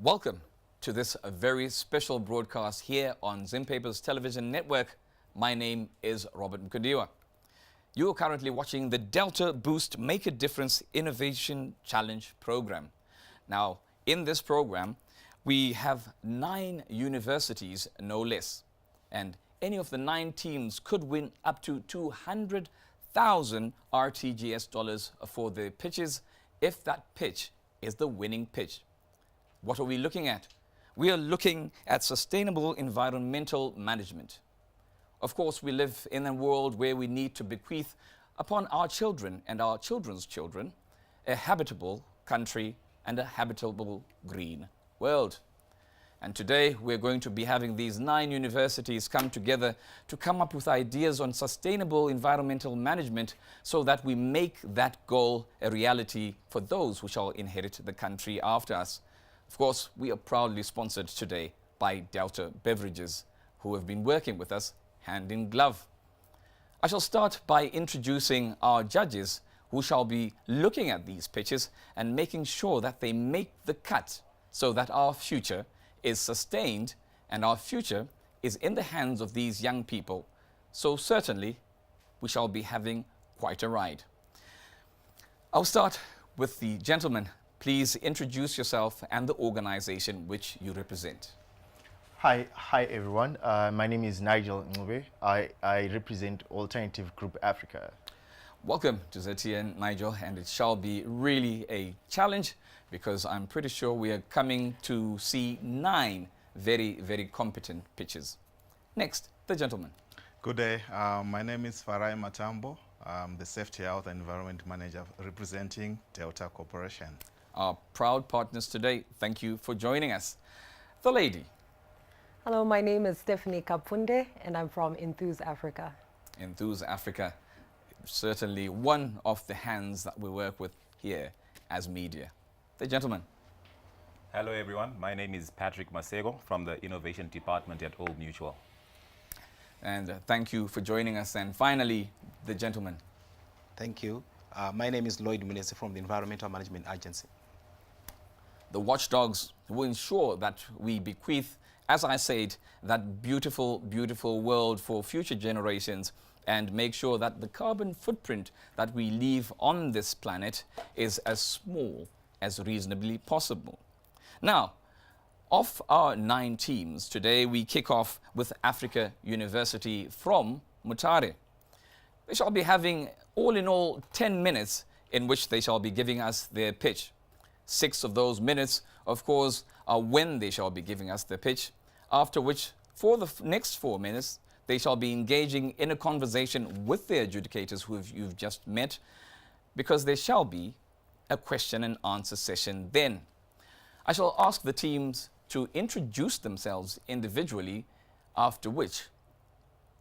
Welcome to this very special broadcast here on Zimpapers Television Network. My name is Robert Mkudiwa. You are currently watching the Delta Boost Make a Difference Innovation Challenge program. Now, in this program, we have 9 universities, no less. And any of the 9 teams could win up to 200,000 RTGS dollars for their pitches if that pitch is the winning pitch. What are we looking at? We are looking at sustainable environmental management. Of course, we live in a world where we need to bequeath upon our children and our children's children a habitable country and a habitable green world. And today we're going to be having these 9 universities come together to come up with ideas on sustainable environmental management so that we make that goal a reality for those who shall inherit the country after us. Of course, we are proudly sponsored today by Delta Beverages, who have been working with us hand in glove. I shall start by introducing our judges who shall be looking at these pitches and making sure that they make the cut so that our future is sustained and our future is in the hands of these young people. So certainly, we shall be having quite a ride. I'll start with the gentleman. Please introduce yourself and the organization which you represent. Hi everyone. My name is Nigel Ngube. I represent Alternative Group Africa. Welcome to ZTN, Nigel, and it shall be really a challenge because I'm pretty sure we are coming to see 9 very, very competent pitches. Next, the gentleman. Good day. My name is Farai Matambo. I'm the Safety, Health and Environment Manager representing Delta Corporation. Our proud partners today, thank you for joining us. The lady. Hello, my name is Stephanie Kapunde and I'm from Enthuse Africa. Enthuse Africa, certainly one of the hands that we work with here as media. The gentleman. Hello everyone, my name is Patrick Masego from the Innovation Department at Old Mutual. And thank you for joining us. And finally, the gentleman. Thank you. My name is Lloyd Munese from the Environmental Management Agency. The watchdogs will ensure that we bequeath, as I said, that beautiful, beautiful world for future generations and make sure that the carbon footprint that we leave on this planet is as small as reasonably possible. Now, of our 9 teams, today we kick off with Harare University from Mutare. They shall be having all in all 10 minutes in which they shall be giving us their pitch. 6 of those minutes, of course, are when they shall be giving us the pitch, after which, for the next 4 minutes, they shall be engaging in a conversation with the adjudicators who you've just met, because there shall be a question and answer session then. I shall ask the teams to introduce themselves individually, after which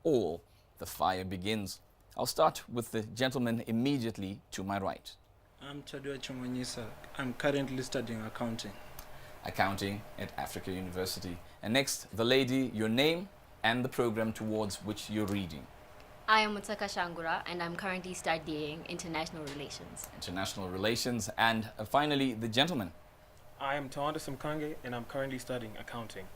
all the fire begins. I'll start with the gentleman immediately to my right. I'm Chadua Chomonyisa. I'm currently studying accounting. Accounting at Harare University. And next, the lady, your name and the program towards which you're reading. I am Mutaka Shangura and I'm currently studying International Relations. International Relations. And finally, the gentleman. I am Tawanda Simkange and I'm currently studying accounting.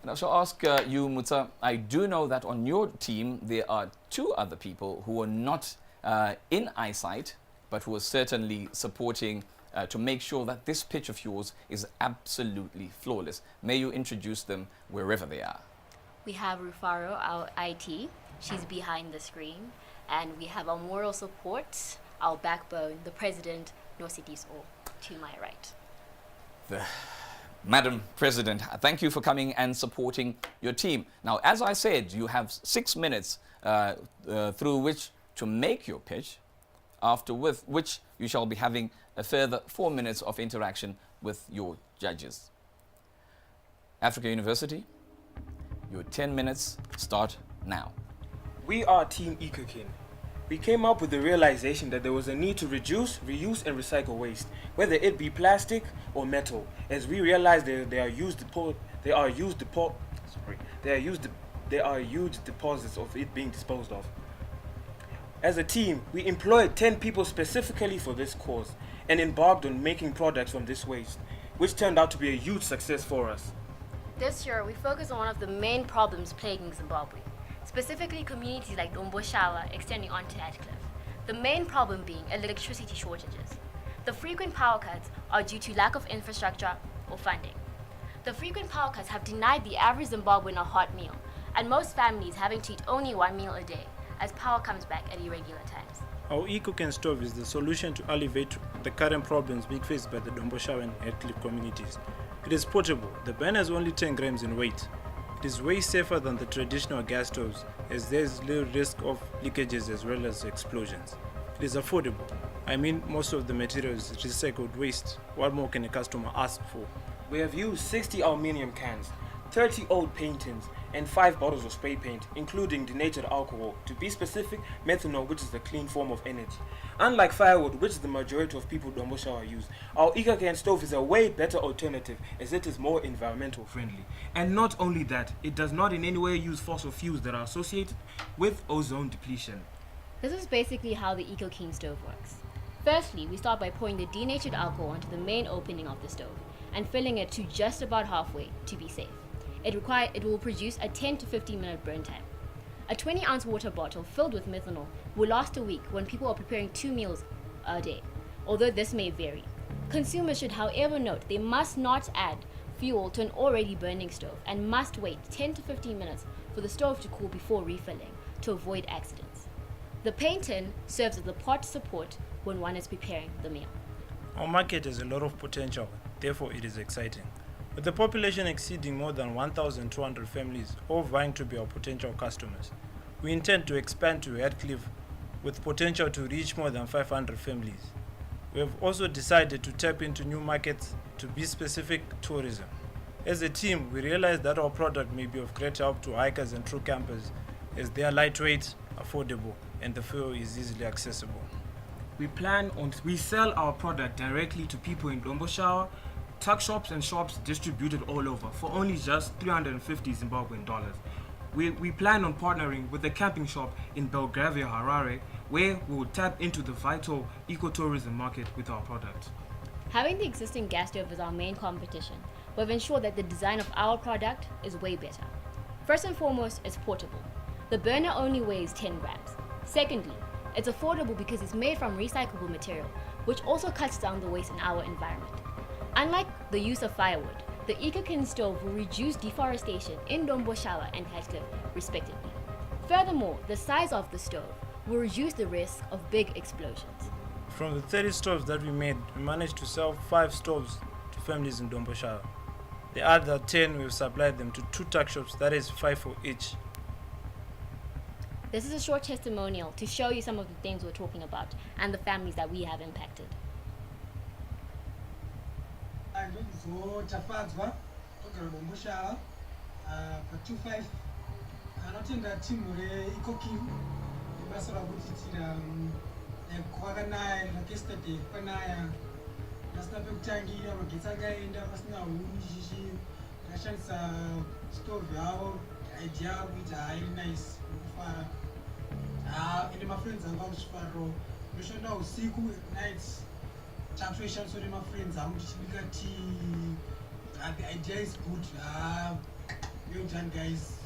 And I shall ask you, Mutsa, I do know that on your team there are 2 other people who are not in eyesight, but who are certainly supporting to make sure that this pitch of yours is absolutely flawless. May you introduce them wherever they are. We have Rufaro, our IT. She's behind the screen. And we have our moral support, our backbone, the president, Nositis O, to my right. Madam President, thank you for coming and supporting your team. Now, as I said, you have 6 minutes through which to make your pitch, after which you shall be having a further 4 minutes of interaction with your judges. Harare University, your 10 minutes start now. We are Team EcoKin. We came up with the realization that there was a need to reduce, reuse and recycle waste, whether it be plastic or metal, as we realized they are huge deposits of it being disposed of. As a team, we employed 10 people specifically for this cause and embarked on making products from this waste. which turned out to be a huge success for us. This year, we focus on one of the main problems plaguing Zimbabwe, specifically communities like Domboshala extending onto Hatcliffe. The main problem being electricity shortages. The frequent power cuts are due to lack of infrastructure or funding. The frequent power cuts have denied the average Zimbabwean a hot meal, and most families having to eat only one meal a day as power comes back at irregular times. Our EcoCan stove is the solution to alleviate the current problems being faced by the Domboshala and Hatcliffe communities. It is portable. The burner is only 10 grams in weight. It is way safer than the traditional gas stoves, as there is little risk of leakages as well as explosions. It is affordable. I mean, most of the material is recycled waste. What more can a customer ask for? We have used 60 aluminium cans, 30 old paint tins, and 5 bottles of spray paint, including denatured alcohol, to be specific, methanol, which is a clean form of energy. Unlike firewood, which the majority of people Domboshala use, our EcoCan stove is a way better alternative as it is more environmental friendly. And not only that, it does not in any way use fossil fuels that are associated with ozone depletion. This is basically how the EcoCan stove works. Firstly, we start by pouring the denatured alcohol onto the main opening of the stove and filling it to just about halfway to be safe. It will produce a 10 to 15 minute burn time. A 20-ounce water bottle filled with methanol will last a week when people are preparing 2 meals a day, although this may vary. Consumers should, however, note they must not add fuel to an already burning stove and must wait 10 to 15 minutes for the stove to cool before refilling to avoid accidents. The paint tin serves as the pot support when one is preparing the meal. Our market has a lot of potential, therefore it is exciting. With the population exceeding more than 1,200 families, all vying to be our potential customers, we intend to expand to Hatcliffe with potential to reach more than 500 families. We have also decided to tap into new markets, to be specific, tourism. As a team, we realize that our product may be of great help to hikers and true campers as they are lightweight, affordable, and the fuel is easily accessible. We sell our product directly to people in Domboshala, tuck shops and shops distributed all over for only just 350 Zimbabwean dollars. We plan on partnering with a camping shop in Belgravia, Harare, where we will tap into the vital ecotourism market with our product. Having the existing gas stove as our main competition, we've ensured that the design of our product is way better. First and foremost, it's portable. The burner only weighs 10 grams. Secondly, it's affordable because it's made from recyclable material, which also cuts down the waste in our environment. Unlike the use of firewood, the EcoCan stove will reduce deforestation in Domboshala and Hatcliffe, respectively. Furthermore, the size of the stove will reduce the risk of big explosions. From the 30 stoves that we made, we managed to sell 5 stoves to families in Domboshala. The other 10, we've supplied them to 2 tuck shops, that is 5 for each. This is a short testimonial to show you some of the things we're talking about and the families that we have impacted. Ndozotafadzwa togara Domboshala pa25 anotenda timu reEcoCan nebasa rakuitira kwakanaya yesterday kwanaya pasina pekutangira magetsi akaenda pasina huni izvizvi ndakashandisa stove yavo idea yavo kuita hairi nice nekufara ende mafriends anga kuchifaro ndoshanda usiku night takutoishandiswa nemafriends angu tichibika tea. The idea is good. Well done, guys.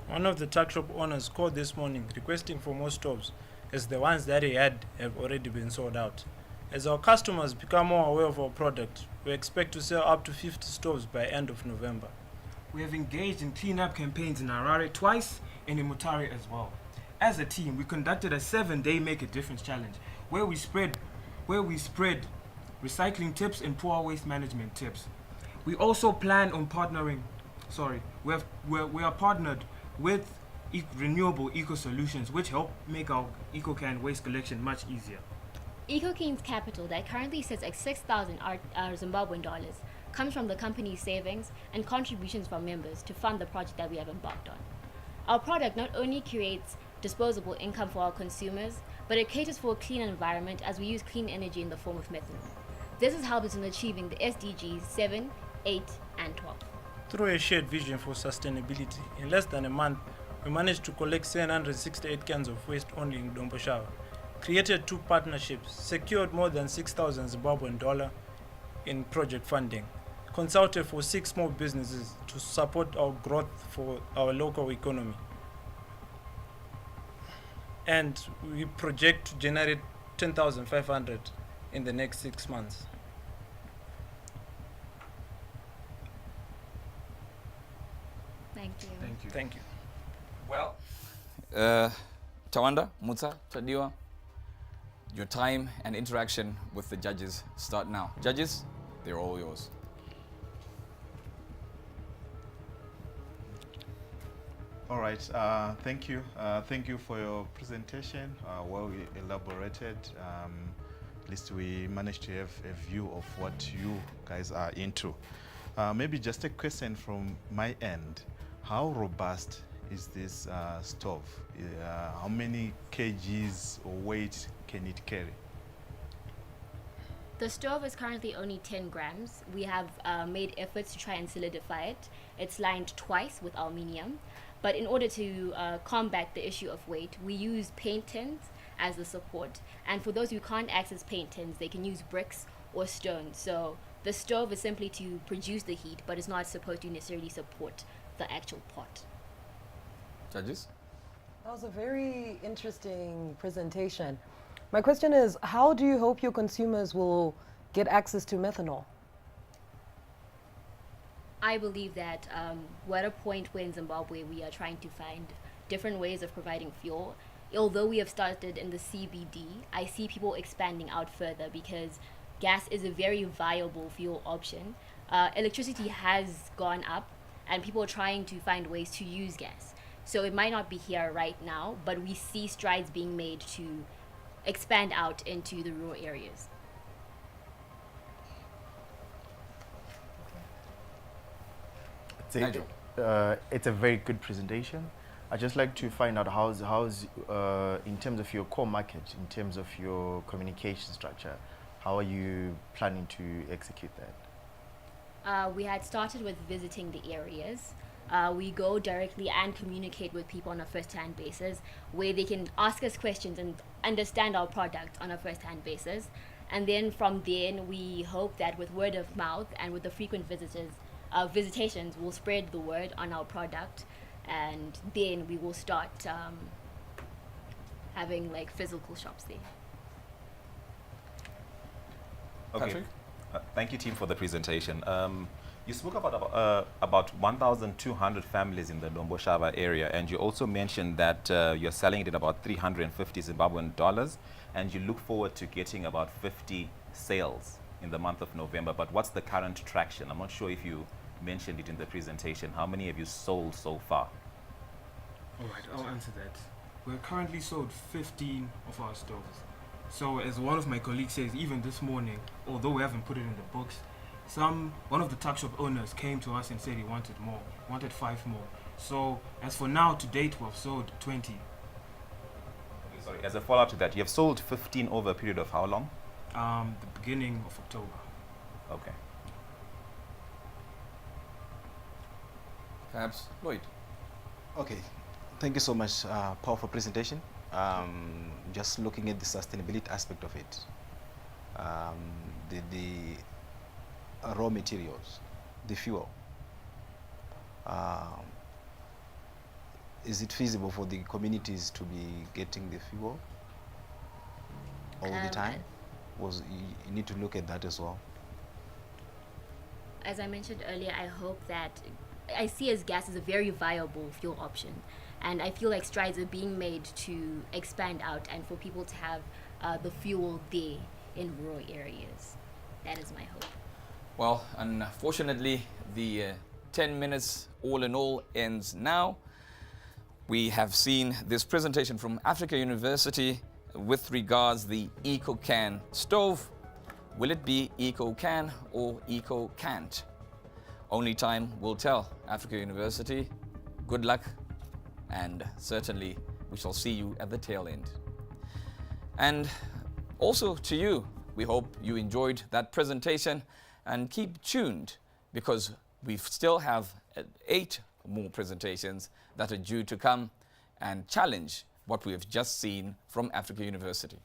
One of the tuck shop owners called this morning requesting for more stoves, as the ones that he had have already been sold out. As our customers become more aware of our product, we expect to sell up to 50 stoves by end of November. We have engaged in cleanup campaigns in Harare twice and in Mutare as well. As a team, we conducted a 7-day Make a Difference challenge where we spread recycling tips and poor waste management tips. We also plan on we are partnered with renewable eco solutions, which help make our EcoCan waste collection much easier. EcoCan's capital, that currently sits at 6,000 Zimbabwean dollars, comes from the company's savings and contributions from members to fund the project that we have embarked on. Our product not only creates disposable income for our consumers, but it caters for a clean environment as we use clean energy in the form of methanol. This has helped us in achieving the SDGs 7, 8, and 12. Through a shared vision for sustainability, in less than a month, we managed to collect 768 cans of waste only in Domboshala. created 2 partnerships, secured more than 6,000 Zimbabwean dollar in project funding, consulted for 6 small businesses to support our growth for our local economy. And we project to generate 10,500 in the next 6 months. Thank you. Thank you. Thank you. Well, Tawanda, Mutsa, Tadiwa, your time and interaction with the judges start now. Judges, they're all yours. All right, thank you. Thank you for your presentation, well elaborated. At least we managed to have a view of what you guys are into. Maybe just a question from my end. How robust is this stove? How many kgs or weight can it carry? The stove is currently only 10 grams. We have made efforts to try and solidify it. It's lined twice with aluminium. But in order to combat the issue of weight, we use paint tins as the support. And for those who can't access paint tins, they can use bricks or stones. So the stove is simply to produce the heat, but it's not supposed to necessarily support the actual pot. Judges? That was a very interesting presentation. My question is, how do you hope your consumers will get access to methanol? I believe that we're at a point where in Zimbabwe we are trying to find different ways of providing fuel. Although we have started in the CBD, I see people expanding out further because gas is a very viable fuel option. Electricity has gone up and people are trying to find ways to use gas. So it might not be here right now, but we see strides being made to expand out into the rural areas. It's a very good presentation. I'd just like to find out how's in terms of your core market, in terms of your communication structure, how are you planning to execute that? We had started with visiting the areas. We go directly and communicate with people on a first-hand basis where they can ask us questions and understand our product on a first-hand basis. And then from there, we hope that with word of mouth and with the frequent visitations, we'll spread the word on our product, and then we will start having like physical shops there. Okay. Patrick? Thank you, team, for the presentation. You spoke about 1,200 families in the Lomboshava area, and you also mentioned that you're selling it at about 350 Zimbabwean dollars, and you look forward to getting about 50 sales in the month of November. But what's the current traction? I'm not sure if you mentioned it in the presentation. How many have you sold so far? All right, I'll answer that. We're currently sold 15 of our stoves. So as one of my colleagues says, even this morning, although we haven't put it in the books, one of the tuck shop owners came to us and said he wanted more, wanted 5 more. So as for now, to date, we've sold 20. Okay, sorry, as a follow-up to that, you have sold 15 over a period of how long? The beginning of October. Okay. Perhaps Lloyd? Okay, thank you so much. Powerful presentation. Just looking at the sustainability aspect of it, the raw materials, the fuel. Is it feasible for the communities to be getting the fuel all the time? You need to look at that as well. As I mentioned earlier, I hope that I see as gas as a very viable fuel option, and I feel like strides are being made to expand out and for people to have the fuel there in rural areas. That is my hope. Well, unfortunately, the 10 minutes all in all ends now. We have seen this presentation from Africa University with regards the EcoCan stove. Will it be EcoCan or EcoCant? Only time will tell. Africa University, good luck, and certainly we shall see you at the tail end. And also to you, we hope you enjoyed that presentation, and keep tuned because we still have 8 more presentations that are due to come and challenge what we have just seen from Africa University.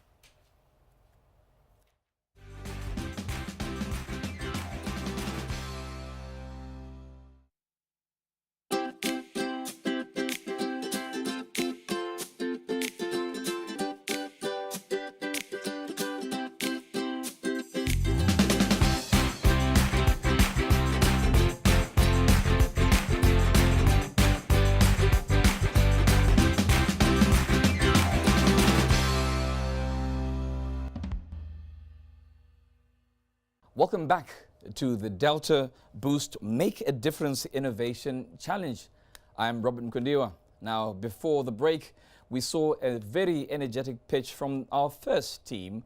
Welcome back to the Delta Boost Make a Difference Innovation Challenge. I'm Robert Mkundiwa. Now, before the break, we saw a very energetic pitch from our first team,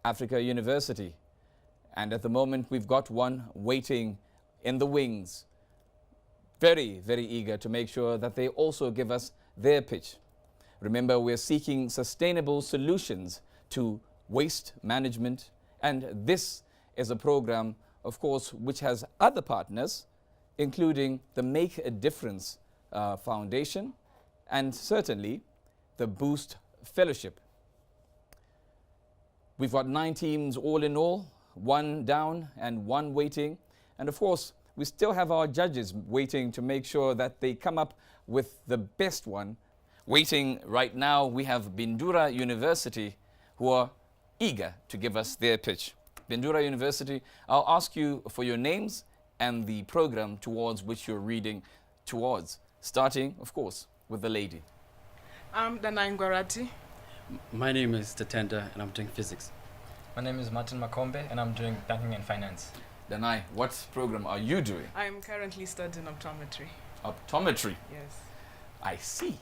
Harare University. And at the moment, we've got one waiting in the wings. Very, very eager to make sure that they also give us their pitch. Remember, we're seeking sustainable solutions to waste management, and this is a program, of course, which has other partners, including the Make a Difference Foundation and certainly the Boost Fellowship. We've got 9 teams all in all, 1 down and 1 waiting. And of course, we still have our judges waiting to make sure that they come up with the best one. Waiting right now, we have Bindura University, who are eager to give us their pitch. Bindura University, I'll ask you for your names and the program towards which you're reading towards, starting, of course, with the lady. I'm Danai Ngwarati. My name is Tatenda and I'm doing physics. My name is Martin Makombe and I'm doing banking and finance. Danai, what program are you doing? I'm currently studying optometry. Optometry? Yes. I see.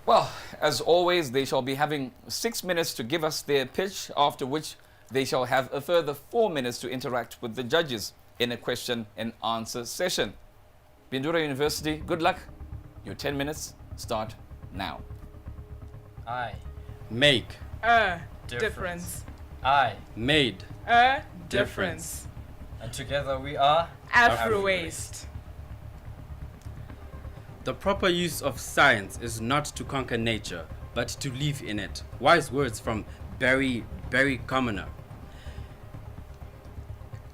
Well, as always, they shall be having 6 minutes to give us their pitch, after which they shall have a further 4 minutes to interact with the judges in a question and answer session. Bindura University, good luck. Your 10 minutes start now. I make a difference. I made a difference. And together we are Afro-Waste. The proper use of science is not to conquer nature, but to live in it. Wise words from Barry Commoner.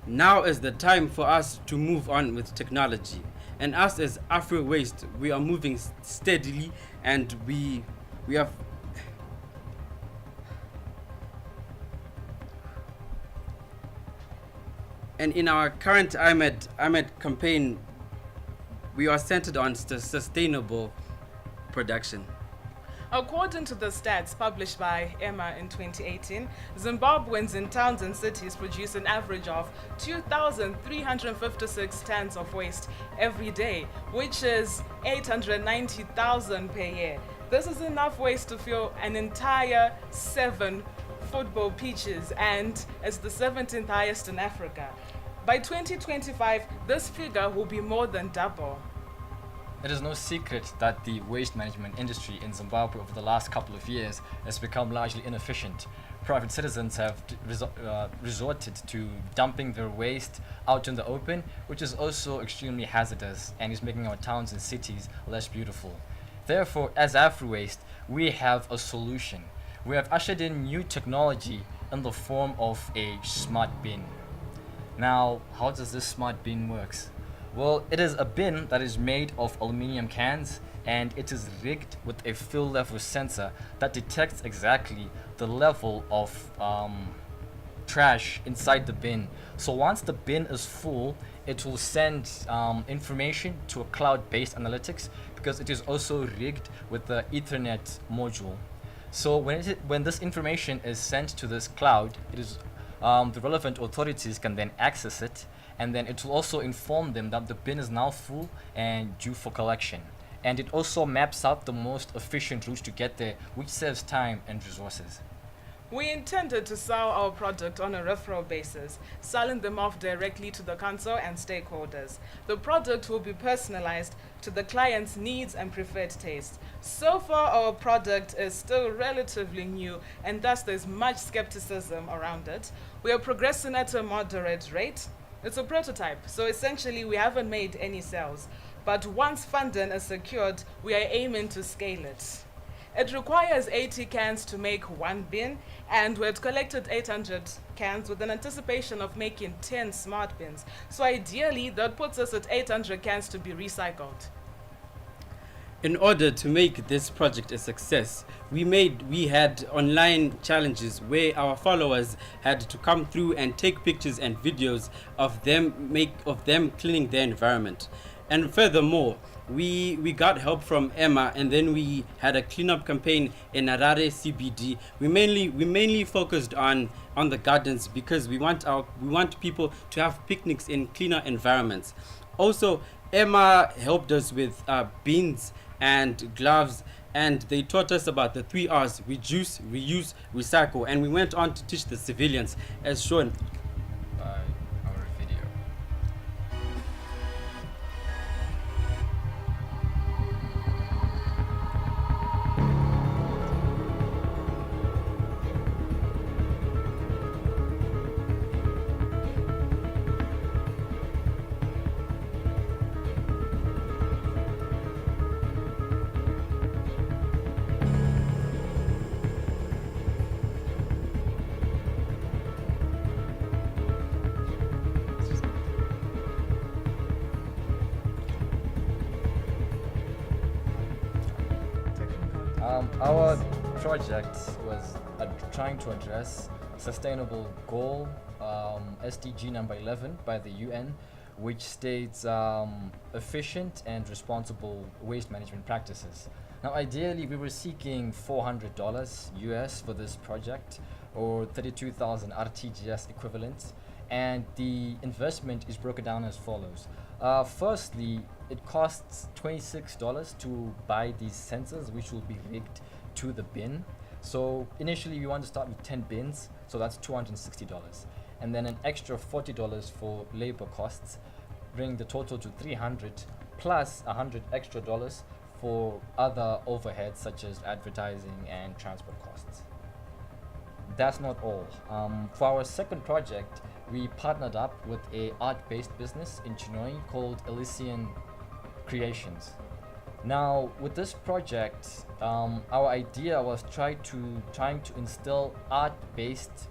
Now is the time for us to move on with technology. And us as Afro-Waste, we are moving steadily, and we have and in our current IMED campaign, we are centered on sustainable production. According to the stats published by EMA in 2018, Zimbabweans in towns and cities produce an average of 2,356 tons of waste every day, which is 890,000 per year. This is enough waste to fuel an entire 7 football pitches and is the 17th highest in Africa. By 2025, this figure will be more than double. It is no secret that the waste management industry in Zimbabwe over the last couple of years has become largely inefficient. Private citizens have resorted to dumping their waste out in the open, which is also extremely hazardous and is making our towns and cities less beautiful. Therefore, as Afro-Waste, we have a solution. We have ushered in new technology in the form of a smart bin. Now, how does this smart bin work? Well, it is a bin that is made of aluminum cans, and it is rigged with a fill level sensor that detects exactly the level of trash inside the bin. So once the bin is full, it will send information to a cloud-based analytics, because it is also rigged with the Ethernet module. So when this information is sent to this cloud, it is the relevant authorities can then access it, and then it will also inform them that the bin is now full and due for collection. And it also maps out the most efficient routes to get there, which saves time and resources. We intended to sell our product on a referral basis, selling them off directly to the council and stakeholders. The product will be personalized to the client's needs and preferred taste. So far, our product is still relatively new, and thus there's much skepticism around it. We are progressing at a moderate rate. It's a prototype, so essentially we haven't made any sales. But once funding is secured, we are aiming to scale it. It requires 80 cans to make 1 bin, and we had collected 800 cans with an anticipation of making 10 smart bins. So ideally, that puts us at 800 cans to be recycled. In order to make this project a success, we had online challenges where our followers had to come through and take pictures and videos of them cleaning their environment. And furthermore, we got help from Emma, and then we had a cleanup campaign in Harare CBD. We mainly focused on the gardens because we want people to have picnics in cleaner environments. Also, Emma helped us with beans and gloves, and they taught us about the 3 R's: reduce, reuse, recycle. And we went on to teach the civilians, as shown by our video. Our project was trying to address sustainable goal SDG number 11 by the UN, which states efficient and responsible waste management practices. Now, ideally, we were seeking $400 US for this project, or 32,000 RTGS equivalent, and the investment is broken down as follows. Firstly, it costs $26 to buy these sensors, which will be rigged to the bin. So initially we want to start with 10 bins, so that's $260, and then an extra $40 for labor costs, bring the total to $300 plus $100 extra for other overheads such as advertising and transport costs. That's not all. For our second project, we partnered up with a art-based business in Chinoy called Elysian Creations. Now, with this project, our idea was trying to instill art-based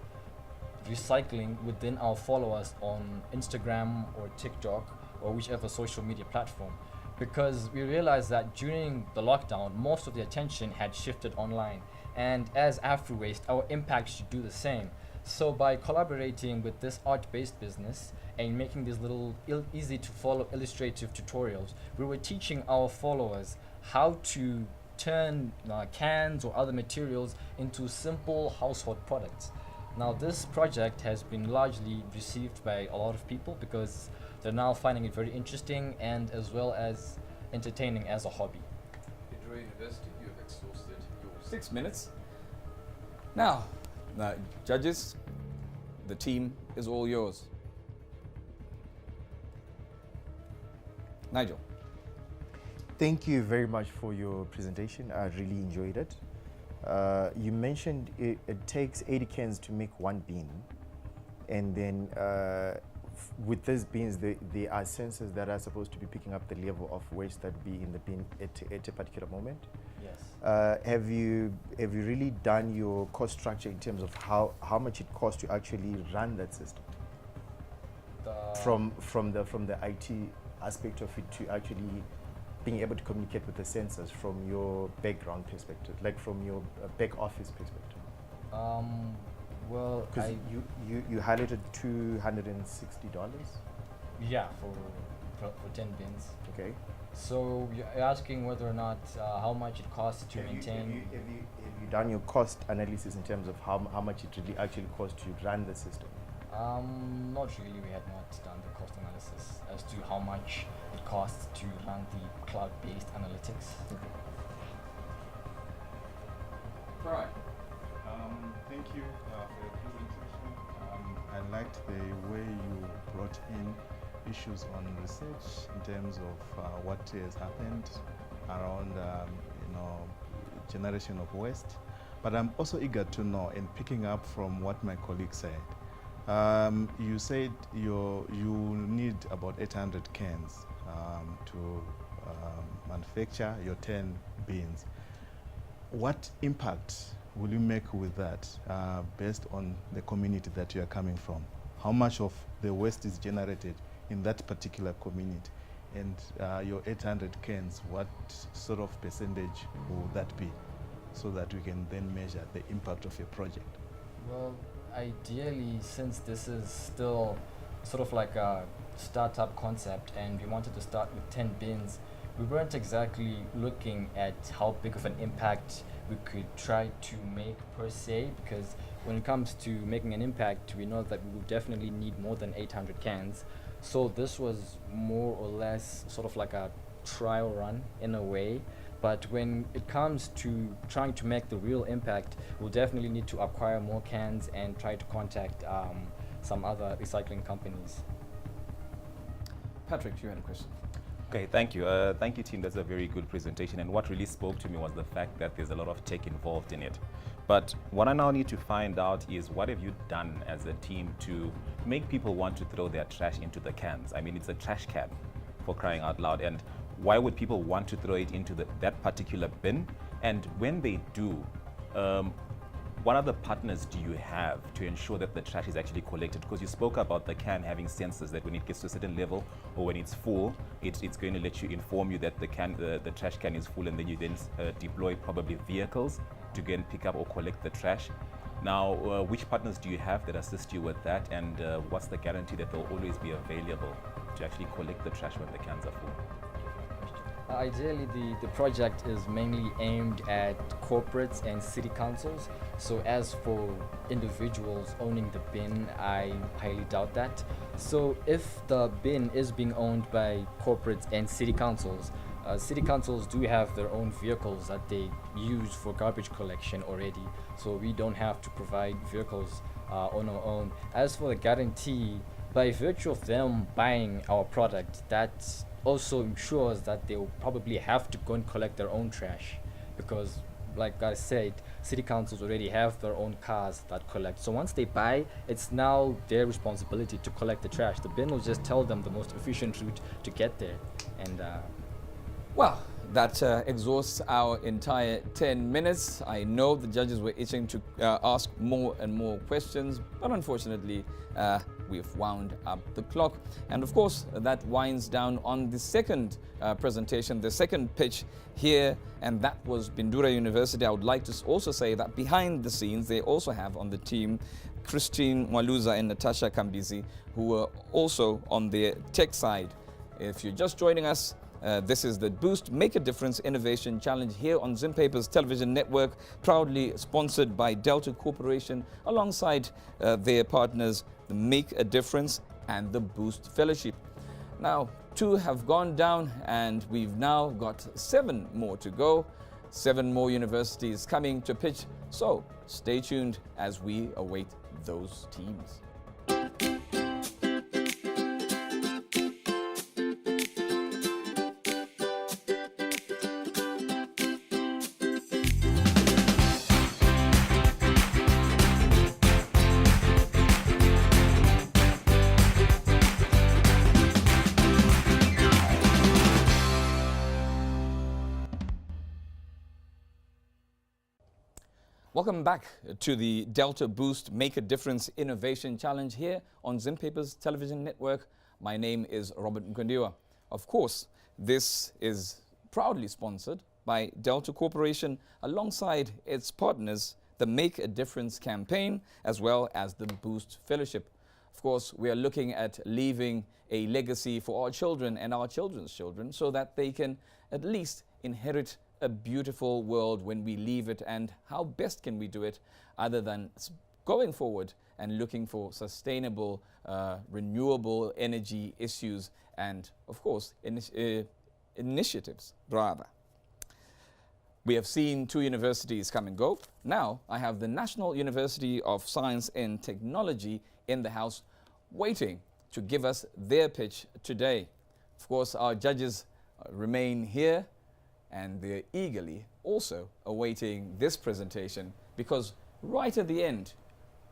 recycling within our followers on Instagram or TikTok or whichever social media platform, because we realized that during the lockdown, most of the attention had shifted online, and as Afro-Waste, our impact should do the same. So by collaborating with this art-based business and making these little easy to follow illustrative tutorials, we were teaching our followers how to turn cans or other materials into simple household products. Now, this project has been largely received by a lot of people because they're now finding it very interesting and as well as entertaining as a hobby. Bindura University, you have exhausted your 6 minutes. Now, judges, the team is all yours. Nigel. Thank you very much for your presentation. I really enjoyed it. You mentioned it takes 80 cans to make 1 bin, and then with these bins, there are sensors that are supposed to be picking up the level of waste that be in the bin at a particular moment. Yes. Have you really done your cost structure in terms of how much it costs to actually run that system? From the IT aspect of it to actually being able to communicate with the sensors from your background perspective, like from your back office perspective. Well, because you highlighted $260. Yeah, for 10 bins. Okay. So you're asking whether or not how much it costs to maintain. Have you done your cost analysis in terms of how much it really actually costs to run the system? Not really. We had not done the cost analysis as to how much it costs to run the cloud-based analytics. Okay. Right. Thank you for your presentation. I liked the way you brought in issues on research in terms of what has happened around generation of waste. But I'm also eager to know, and picking up from what my colleague said, you said you need about 800 cans to manufacture your 10 bins. What impact will you make with that based on the community that you are coming from? How much of the waste is generated in that particular community? And your 800 cans, what sort of percentage will that be, so that we can then measure the impact of your project? Well, ideally, since this is still sort of like a startup concept, and we wanted to start with 10 bins. We weren't exactly looking at how big of an impact we could try to make per se, because when it comes to making an impact, we know that we will definitely need more than 800 cans. So this was more or less sort of like a trial run in a way. But when it comes to trying to make the real impact, we'll definitely need to acquire more cans and try to contact some other recycling companies. Patrick, you had a question. Okay, thank you. Thank you, team. That's a very good presentation. And what really spoke to me was the fact that there's a lot of tech involved in it. But what I now need to find out is, what have you done as a team to make people want to throw their trash into the cans? I mean, it's a trash can, for crying out loud. And why would people want to throw it into that particular bin? And when they do, what other partners do you have to ensure that the trash is actually collected? Because you spoke about the can having sensors that when it gets to a certain level or when it's full, it's going to let you inform you that the trash can is full, and then you then deploy probably vehicles to go and pick up or collect the trash. Now, which partners do you have that assist you with that, and what's the guarantee that they'll always be available to actually collect the trash when the cans are full? Ideally, the project is mainly aimed at corporates and city councils. So as for individuals owning the bin, I highly doubt that. So if the bin is being owned by corporates and city councils do have their own vehicles that they use for garbage collection already. So we don't have to provide vehicles on our own. As for the guarantee, by virtue of them buying our product, that also ensures that they will probably have to go and collect their own trash, because like I said, city councils already have their own cars that collect. So once they buy, it's now their responsibility to collect the trash. The bin will just tell them the most efficient route to get there. And well, that exhausts our entire 10 minutes. I know the judges were itching to ask more and more questions, but unfortunately, we've wound up the clock. And of course, that winds down on the second presentation, the second pitch here, and that was Bindura University. I would like to also say that behind the scenes, they also have on the team Christine Mwaluza and Natasha Kambizi, who were also on the tech side. If you're just joining us, this is the Boost Make a Difference Innovation Challenge here on Zimpapers Television Network, proudly sponsored by Delta Corporation alongside their partners, the Make a Difference and the Boost Fellowship. Now, 2 have gone down and we've now got 7 more to go. 7 more universities coming to pitch. So stay tuned as we await those teams. Welcome back to the Delta Boost Make a Difference Innovation Challenge here on Zimpapers Television Network. My name is Robert Mkundiwa. Of course, this is proudly sponsored by Delta Corporation alongside its partners, the Make a Difference campaign, as well as the Boost Fellowship. Of course, we are looking at leaving a legacy for our children and our children's children so that they can at least inherit a beautiful world when we leave it. And how best can we do it other than going forward and looking for sustainable, renewable energy issues and, of course, initiatives, rather. We have seen 2 universities come and go. Now I have the National University of Science and Technology in the house waiting to give us their pitch today. Of course, our judges remain here, and they're eagerly also awaiting this presentation, because right at the end,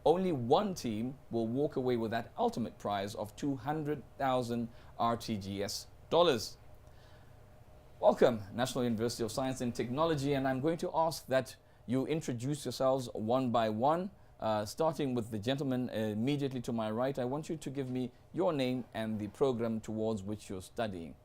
only one team will walk away with that ultimate prize of 200,000 RTGS dollars. Welcome, National University of Science and Technology, and I'm going to ask that you introduce yourselves one by one, starting with the gentleman immediately to my right. I want you to give me your name and the program towards which you're studying.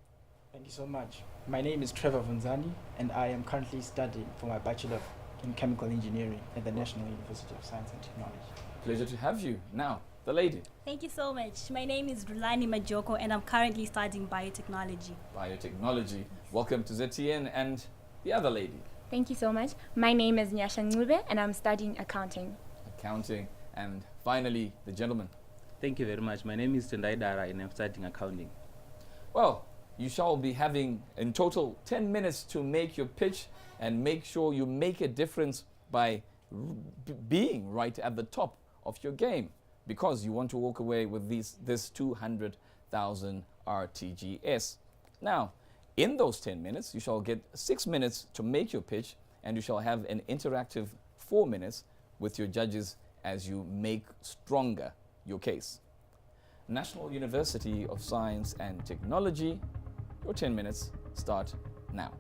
Thank you so much. My name is Trevor Vunzani, and I am currently studying for my Bachelor in Chemical Engineering at the National University of Science and Technology. Pleasure to have you. Now, The lady. Thank you so much. My name is Rulani Majoko and I'm currently studying biotechnology. Biotechnology. Welcome to ZTN. And the other lady. Thank you so much. My name is Nyasha Ngube and I'm studying accounting. Accounting. And finally, the gentleman. Thank you very much. My name is Tendai Dara and I'm studying accounting. Well, you shall be having in total 10 minutes to make your pitch and make sure you make a difference by being right at the top of your game, because you want to walk away with this 200,000 RTGS. Now, in those 10 minutes, you shall get 6 minutes to make your pitch, and you shall have an interactive 4 minutes with your judges as you make stronger your case. National University of Science and Technology, your 10 minutes start now.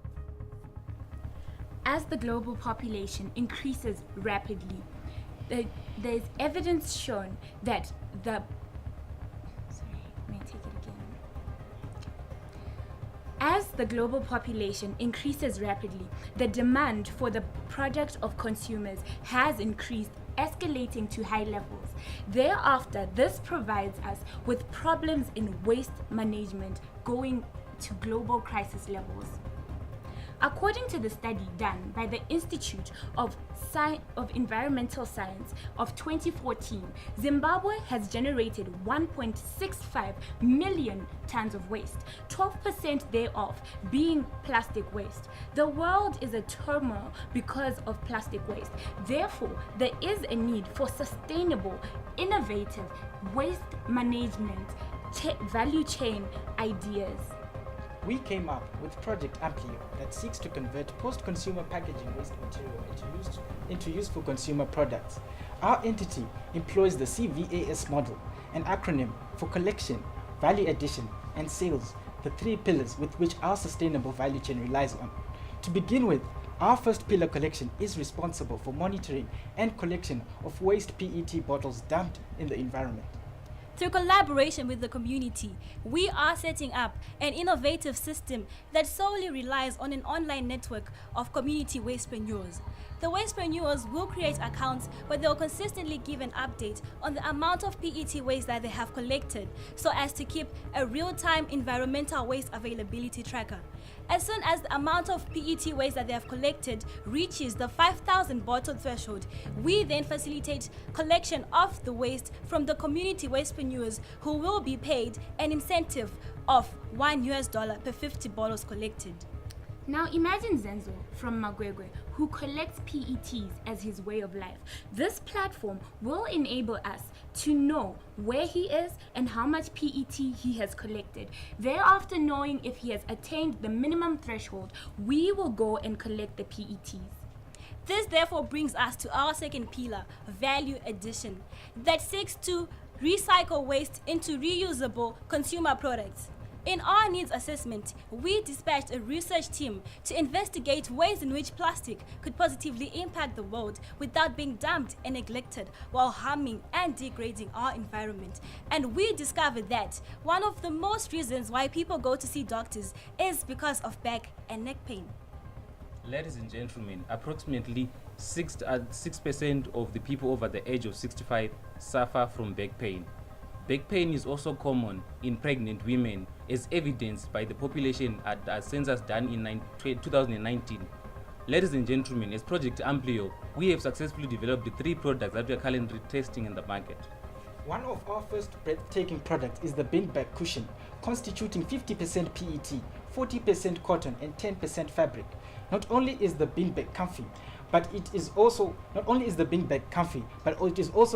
As the global population increases rapidly, there's evidence shown that As the global population increases rapidly, the demand for the product of consumers has increased, escalating to high levels. Thereafter, this provides us with problems in waste management going to global crisis levels. According to the study done by the Institute of Environmental Science of 2014, Zimbabwe has generated 1.65 million tons of waste, 12% thereof being plastic waste. The world is a turmoil because of plastic waste. Therefore, there is a need for sustainable, innovative waste management value chain ideas. We came up with Project Amplio that seeks to convert post-consumer packaging waste material into useful consumer products. Our entity employs the CVAS model, an acronym for collection, value addition, and sales, the three pillars with which our sustainable value chain relies on. To begin with, our first pillar, collection, is responsible for monitoring and collection of waste PET bottles dumped in the environment. Through collaboration with the community, we are setting up an innovative system that solely relies on an online network of community wastepreneurs. The wastepreneurs will create accounts where they'll consistently give an update on the amount of PET waste that they have collected, so as to keep a real-time environmental waste availability tracker. As soon as the amount of PET waste that they have collected reaches the 5,000 bottle threshold, we then facilitate collection of the waste from the community wastepreneurs, who will be paid an incentive of $1 per 50 bottles collected. Now imagine Zenzo from Magwegwe, who collects PETs as his way of life. This platform will enable us to know where he is and how much PET he has collected. Thereafter, knowing if he has attained the minimum threshold, we will go and collect the PETs. This therefore brings us to our second pillar, value addition, that seeks to recycle waste into reusable consumer products. In our needs assessment, we dispatched a research team to investigate ways in which plastic could positively impact the world without being dumped and neglected while harming and degrading our environment. And we discovered that one of the most reasons why people go to see doctors is because of back and neck pain. Ladies and gentlemen, approximately 6% of the people over the age of 65 suffer from back pain. Back pain is also common in pregnant women, as evidenced by the population at a census done in 2019. Ladies and gentlemen, as Project Amplio, we have successfully developed the 3 products that we are currently testing in the market. One of our first breathtaking products is the bin bag cushion, constituting 50% PET, 40% cotton, and 10% fabric. Not only is the bin bag comfy, but it is also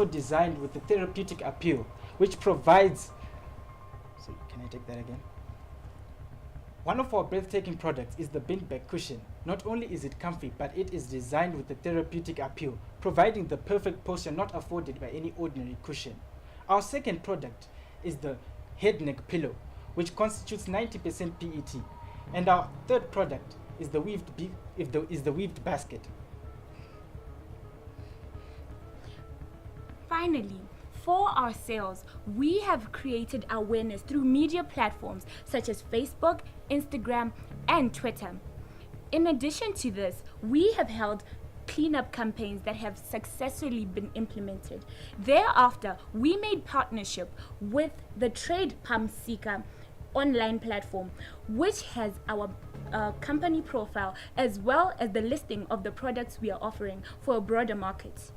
designed with a therapeutic appeal, which provides. Can I take that again? One of our breathtaking products is the bin bag cushion. Not only is it comfy, but it is designed with a therapeutic appeal, providing the perfect posture not afforded by any ordinary cushion. Our second product is the head neck pillow, which constitutes 90% PET, and our third product is the weaved basket. Finally, for our sales, we have created awareness through media platforms such as Facebook, Instagram, and Twitter. In addition to this, we have held cleanup campaigns that have successfully been implemented. Thereafter, we made partnership with the Trade Pump Seeker online platform, which has our company profile as well as the listing of the products we are offering for a broader market.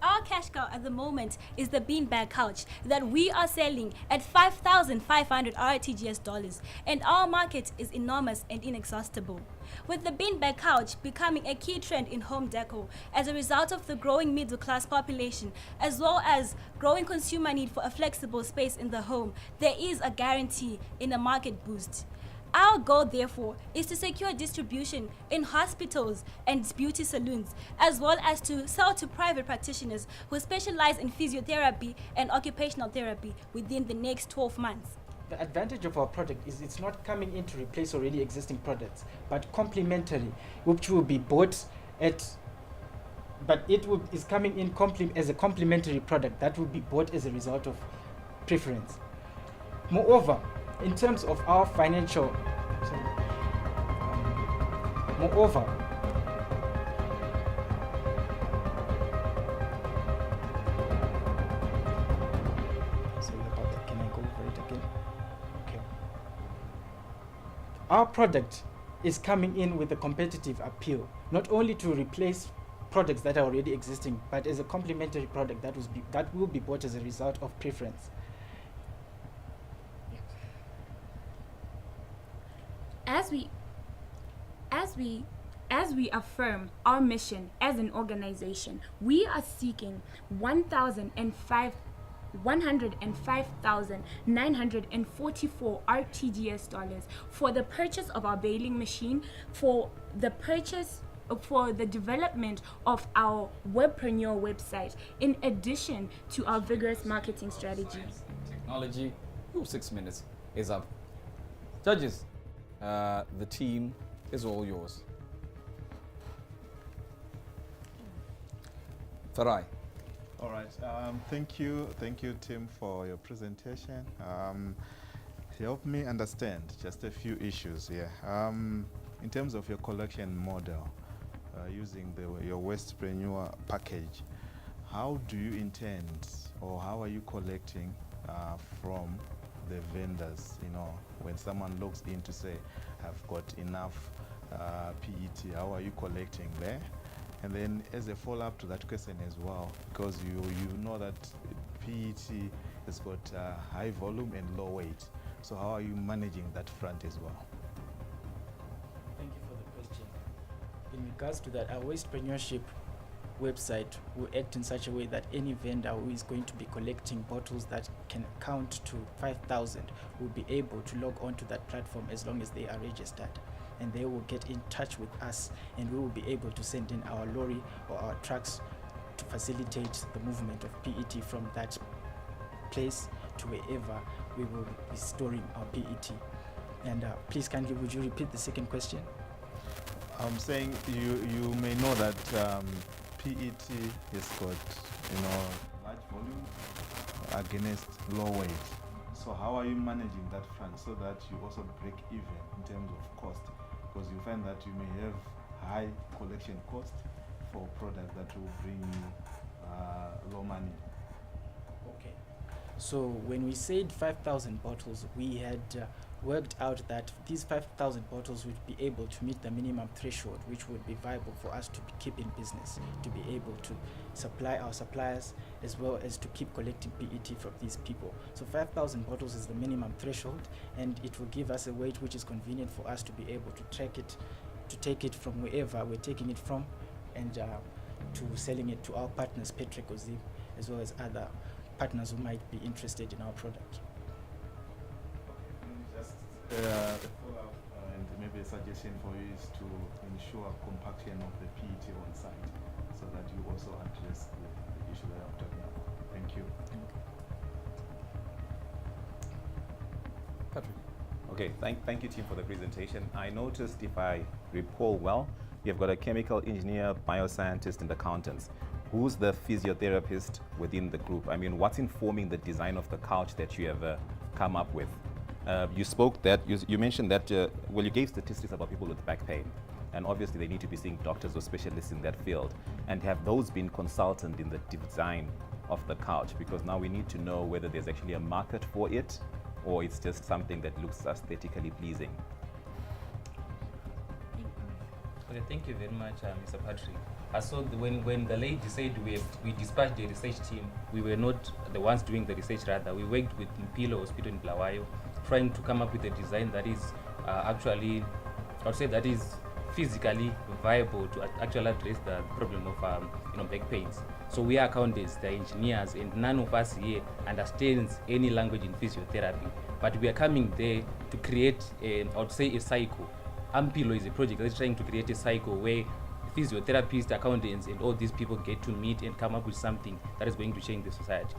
Our cash cow at the moment is the beanbag couch that we are selling at 5,500 RTGS dollars, and our market is enormous and inexhaustible. With the beanbag couch becoming a key trend in home decor as a result of the growing middle class population, as well as growing consumer need for a flexible space in the home, there is a guarantee in a market boost. Our goal, therefore, is to secure distribution in hospitals and beauty salons, as well as to sell to private practitioners who specialize in physiotherapy and occupational therapy within the next 12 months. The advantage of our product is it's not coming in to replace already existing products, but complementary, which will be bought at, but is coming in as a complementary product that will be bought as a result of preference. Moreover, in terms of our financial, moreover, sorry about that, can I go over it again? Okay. Our product is coming in with a competitive appeal, not only to replace products that are already existing, but as a complementary product that will be bought as a result of preference. As we affirm our mission as an organization, we are seeking 105,944 RTGS dollars for the purchase of our baling machine, for the development of our webpreneur website, in addition to our vigorous marketing strategy. Technology. 6 minutes is up. Judges, the team is all yours. Farai. All right. Thank you, Tim, for your presentation. Help me understand just a few issues here. In terms of your collection model, using your Wastepreneur package, how do you intend, or how are you collecting from the vendors? You know, when someone logs in to say, "I've got enough PET," how are you collecting there? And then as a follow-up to that question as well, because you know that PET has got high volume and low weight, so how are you managing that front as well? Thank you for the question. In regards to that, our wastepreneurship website will act in such a way that any vendor who is going to be collecting bottles that can count to 5,000 will be able to log on to that platform as long as they are registered. And they will get in touch with us, and we will be able to send in our lorry or our trucks to facilitate the movement of PET from that place to wherever we will be storing our PET. And please kindly, would you repeat the second question? I'm saying you may know that PET has got, large volume against low weight. So how are you managing that front so that you also break even in terms of cost? Because you find that you may have high collection cost for products that will bring you low money. Okay. So when we said 5,000 bottles, we had worked out that these 5,000 bottles would be able to meet the minimum threshold, which would be viable for us to keep in business, to be able to supply our suppliers, as well as to keep collecting PET from these people. So 5,000 bottles is the minimum threshold, and it will give us a weight which is convenient for us to be able to track it, to take it from wherever we're taking it from, and to selling it to our partners, Patrick or Zim, as well as other partners who might be interested in our product. A follow-up and maybe a suggestion for you is to ensure compaction of the PET on site so that you also address the issue that I'm talking about. Thank you. Patrick. Okay, thank you, team, for the presentation. I noticed, if I recall well, you've got a chemical engineer, bioscientist, and accountants. Who's the physiotherapist within the group? I mean, what's informing the design of the couch that you have come up with? You spoke that, you mentioned that, well, you gave statistics about people with back pain. And obviously they need to be seeing doctors or specialists in that field. And have those been consultant in the design of the couch? Because now we need to know whether there's actually a market for it or it's just something that looks aesthetically pleasing. Okay, thank you very much, Mr. Patrick. I saw when the lady said we dispatched the research team, we were not the ones doing the research, rather. We worked with Mpilo Hospital in Bulawayo, trying to come up with a design that is actually, I would say that is physically viable to actually address the problem of back pains. So we are accountants, the engineers, and none of us here understands any language in physiotherapy. But we are coming there to create, I would say, a cycle. Ampilo is a project that's trying to create a cycle where physiotherapists, accountants, and all these people get to meet and come up with something that is going to change the society.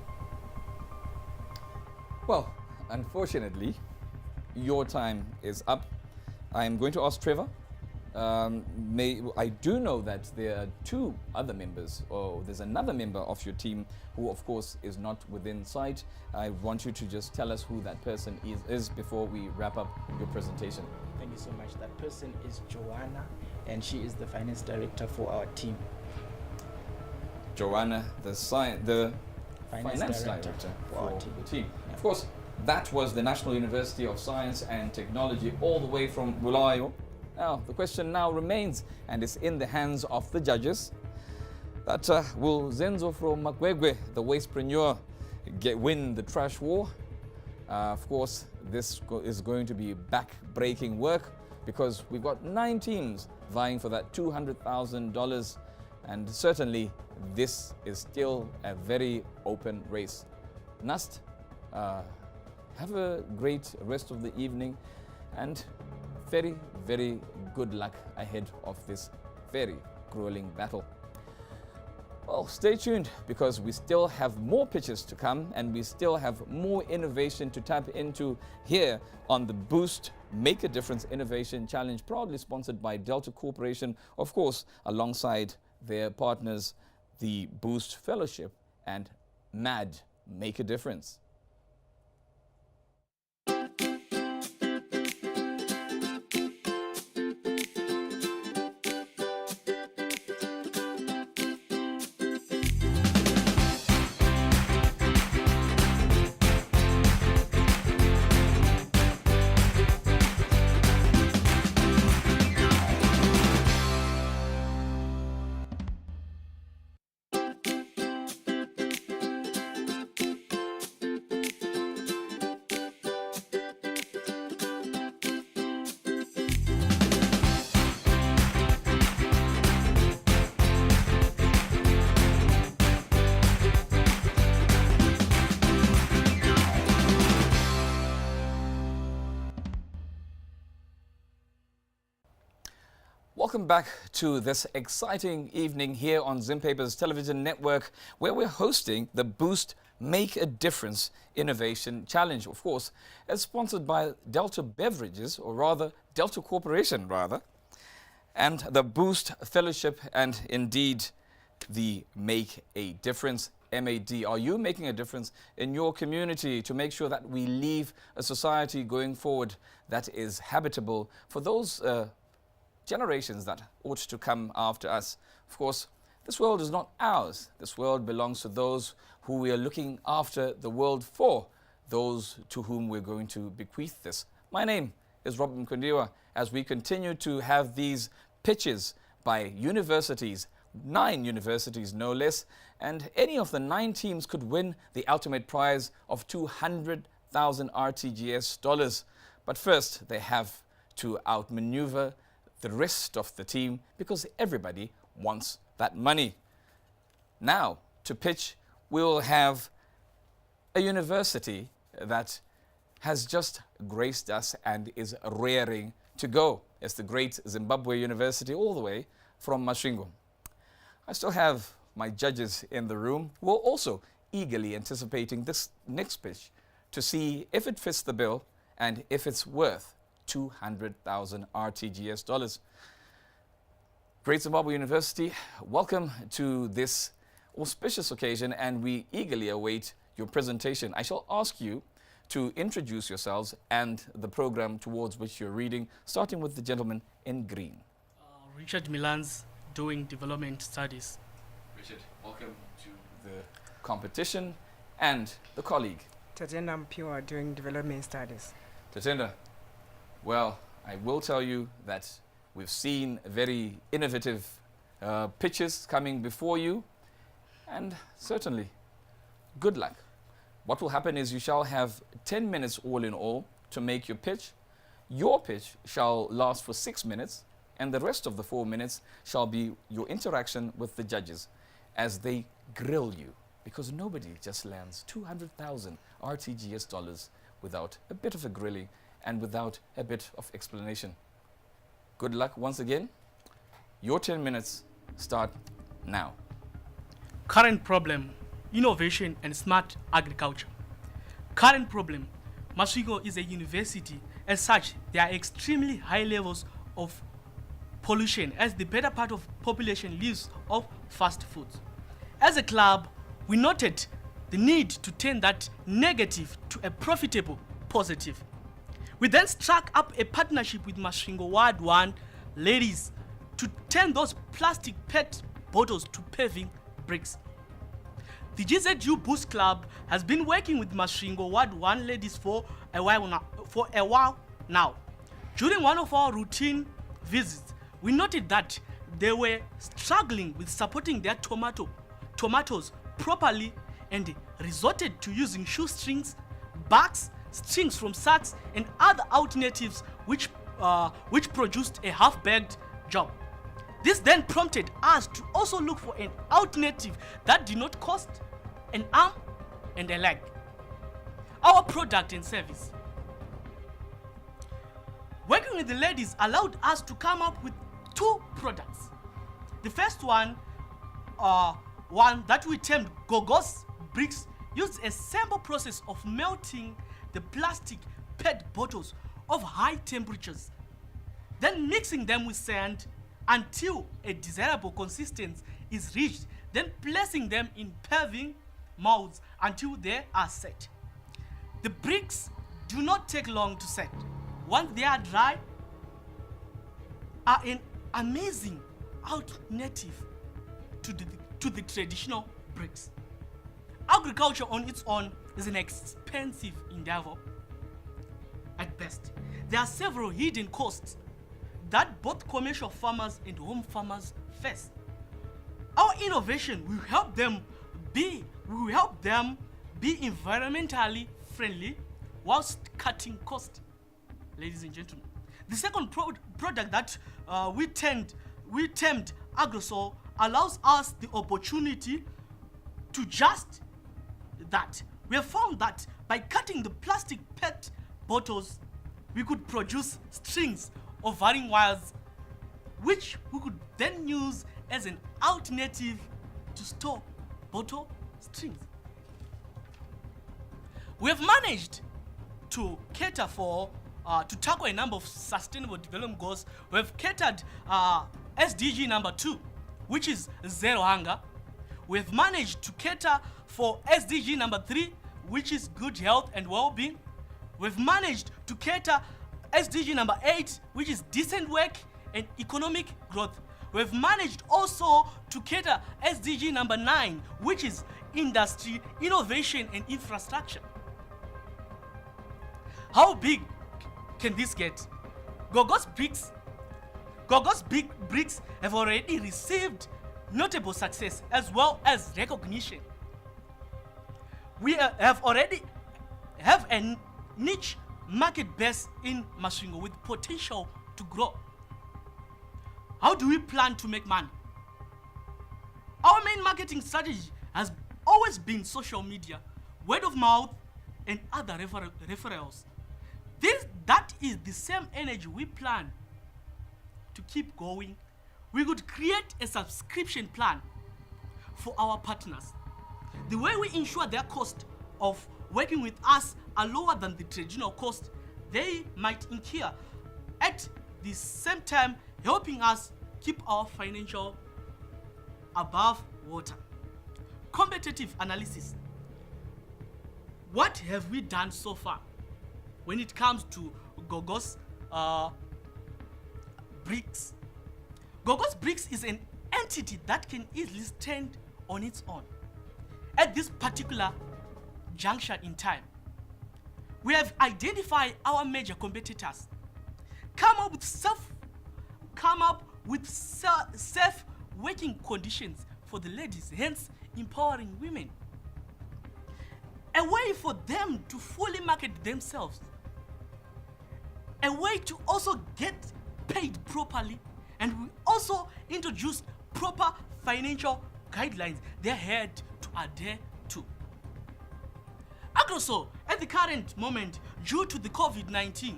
Well, unfortunately, your time is up. I'm going to ask Trevor. I do know that there are two other members, or there's another member of your team who, of course, is not within sight. I want you to just tell us who that person is before we wrap up your presentation. Thank you so much. That person is Joanna, and she is the finance director for our team. Joanna, the finance director for our team. Yeah. Of course, that was the National University of Science and Technology, all the way from Bulawayo. Now, the question now remains, and it's in the hands of the judges, that will Zenzo from Makwegwe, the wastepreneur, win the trash war? Of course, this is going to be back-breaking work because we've got 9 teams vying for that $200,000, and certainly this is still a very open race. NUST, have a great rest of the evening, and very, very good luck ahead of this very grueling battle. Well, stay tuned because we still have more pitches to come and we still have more innovation to tap into here on the Boost Make a Difference Innovation Challenge, proudly sponsored by Delta Corporation, of course, alongside their partners, the Boost Fellowship and MAD Make a Difference. Welcome back to this exciting evening here on Zimpaper's television network, where we're hosting the Boost Make a Difference Innovation Challenge. Of course, it's sponsored by Delta Beverages, or rather Delta Corporation, and the Boost Fellowship, and indeed the Make a Difference, MAD. Are you making a difference in your community to make sure that we leave a society going forward that is habitable for those generations that ought to come after us? Of course, this world is not ours. This world belongs to those who we are looking after the world for, those to whom we're going to bequeath this. My name is Robert Mkundiwa, as we continue to have these pitches by universities, 9 universities no less, and any of the 9 teams could win the ultimate prize of 200,000 RTGS dollars. But first, they have to outmaneuver the rest of the team because everybody wants that money. Now, to pitch, we'll have a university that has just graced us and is raring to go. It's the great Zimbabwe University, all the way from Masvingo. I still have my judges in the room who are also eagerly anticipating this next pitch to see if it fits the bill and if it's worth 200,000 RTGS dollars. Great Zimbabwe University, welcome to this auspicious occasion, and we eagerly await your presentation. I shall ask you to introduce yourselves and the program towards which you're reading, starting with the gentleman in green. Richard Milans, doing development studies. Richard, welcome to the competition and the colleague. Tatenda Mpiwa, doing development studies. Tatenda, well, I will tell you that we've seen very innovative pitches coming before you, and certainly, good luck. What will happen is you shall have 10 minutes all in all to make your pitch. Your pitch shall last for 6 minutes, and the rest of the 4 minutes shall be your interaction with the judges as they grill you, because nobody just lands 200,000 RTGS dollars without a bit of a grilling and without a bit of explanation. Good luck once again. Your 10 minutes start now. Current problem, innovation and smart agriculture. Current problem, Masvingo is a university. As such, there are extremely high levels of pollution as the better part of population lives off fast foods. As a club, we noted the need to turn that negative to a profitable positive. We then struck up a partnership with Masvingo Ward 1 ladies to turn those plastic PET bottles to paving bricks. The ZEGU Boost Club has been working with Masvingo Ward 1 ladies for a while now. During one of our routine visits, we noted that they were struggling with supporting their tomatoes properly and resorted to using shoestrings, bags, strings from sacks and other alternatives which produced a half-bagged job. This then prompted us to also look for an alternative that did not cost an arm and a leg. Our product and service. Working with the ladies allowed us to come up with 2 products. The first one that we termed Gogos Bricks, used a simple process of melting the plastic PET bottles of high temperatures, then mixing them with sand until a desirable consistency is reached, then placing them in paving molds until they are set. The bricks do not take long to set. Once they are dry, are an amazing alternative to the traditional bricks. Agriculture on its own is an expensive endeavor at best. There are several hidden costs that both commercial farmers and home farmers face. Our innovation will help them be environmentally friendly whilst cutting costs. Ladies and gentlemen, the second product that we termed Agrosol allows us the opportunity to just that. We have found that by cutting the plastic PET bottles, we could produce strings of varying wires, which we could then use as an alternative to store bottle strings. We have managed to cater for to tackle a number of sustainable development goals. We have catered SDG number 2, which is zero hunger. We have managed to cater for SDG number 3, which is good health and well-being. We've managed to cater SDG number 8, which is decent work and economic growth. We've managed also to cater SDG number 9, which is industry, innovation and infrastructure. How big can this get? Gogos Bricks have already received notable success as well as recognition. We have already have a niche market base in Masvingo with potential to grow. How do we plan to make money? Our main marketing strategy has always been social media, word of mouth, and other referrals. That is the same energy we plan to keep going. We could create a subscription plan for our partners. The way we ensure their cost of working with us are lower than the traditional cost they might incur, at the same time helping us keep our financial above water. Competitive analysis. What have we done so far when it comes to Gogos Bricks? Gogos Bricks is an entity that can easily stand on its own. At this particular juncture in time, we have identified our major competitors, come up with safe working conditions for the ladies, hence empowering women. A way for them to fully market themselves. A way to also get paid properly, and we also introduce proper financial guidelines they had to adhere to. Also, at the current moment, due to the COVID-19,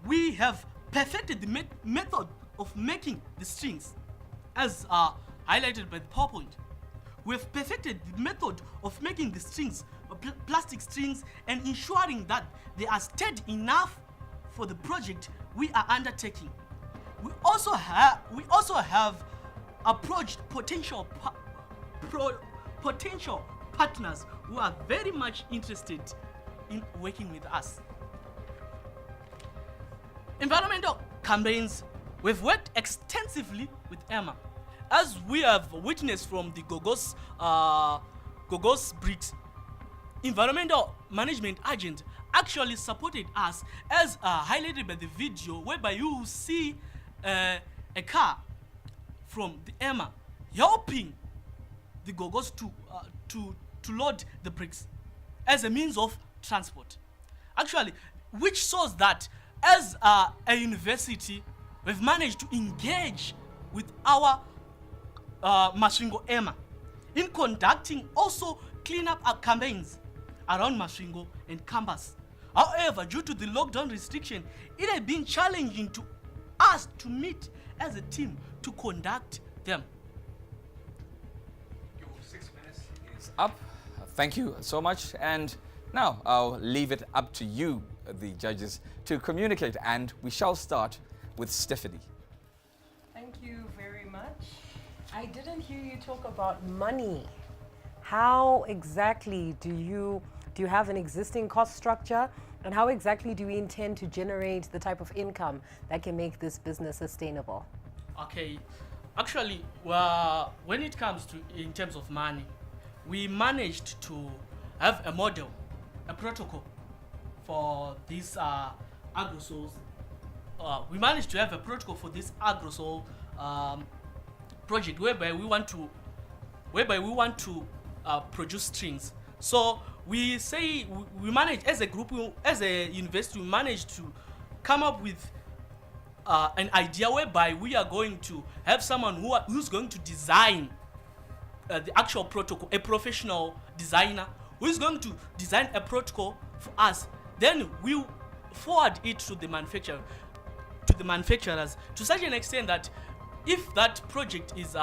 we have perfected the method of making the strings, as highlighted by the PowerPoint. We have perfected the method of making the strings, plastic strings, and ensuring that they are steady enough for the project we are undertaking. We also have approached potential partners who are very much interested in working with us. Environmental campaigns, we've worked extensively with Emma, as we have witnessed from the Gogos Bricks. Environmental management agent actually supported us, as highlighted by the video, whereby you will see a car from the Emma helping the Gogos to load the bricks as a means of transport. Actually, which shows that as a university, we've managed to engage with our Masvingo Emma in conducting also cleanup campaigns around Masvingo and campus. However, due to the lockdown restriction, it has been challenging to us to meet as a team to conduct them. Your 6 minutes is up. Thank you so much. And now I'll leave it up to you, the judges, to communicate. And we shall start with Stephanie. Thank you very much. I didn't hear you talk about money. How exactly do you have an existing cost structure, and how exactly do we intend to generate the type of income that can make this business sustainable? Okay, actually, when it comes to in terms of money, we managed to have a model, a protocol for these agrosols. We managed to have a protocol for this agrosol project, whereby we want to produce strings. So we say we manage as a group, as a university, we managed to come up with an idea whereby we are going to have someone who's going to design the actual protocol, a professional designer who is going to design a protocol for us. Then we'll forward it to the manufacturers to such an extent that if that project is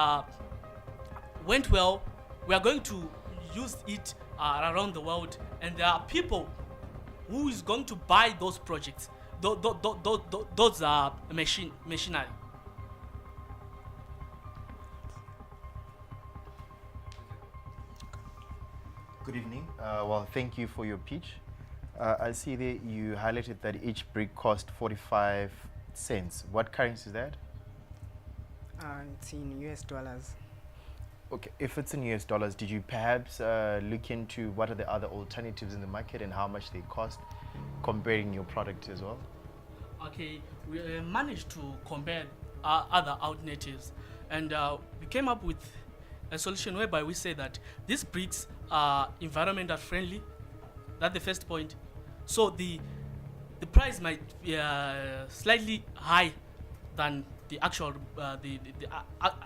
went well, we are going to use it around the world, and there are people who is going to buy those projects, those machinery. Good evening. Well, thank you for your pitch. I see that you highlighted that each brick cost 45 cents. What currency is that? It's in US dollars. Okay, if it's in US dollars, did you perhaps look into what are the other alternatives in the market and how much they cost, comparing your product as well? Okay, we managed to compare other alternatives, and we came up with a solution whereby we say that these bricks are environmental friendly. That's the first point. So the price might be slightly high than the actual the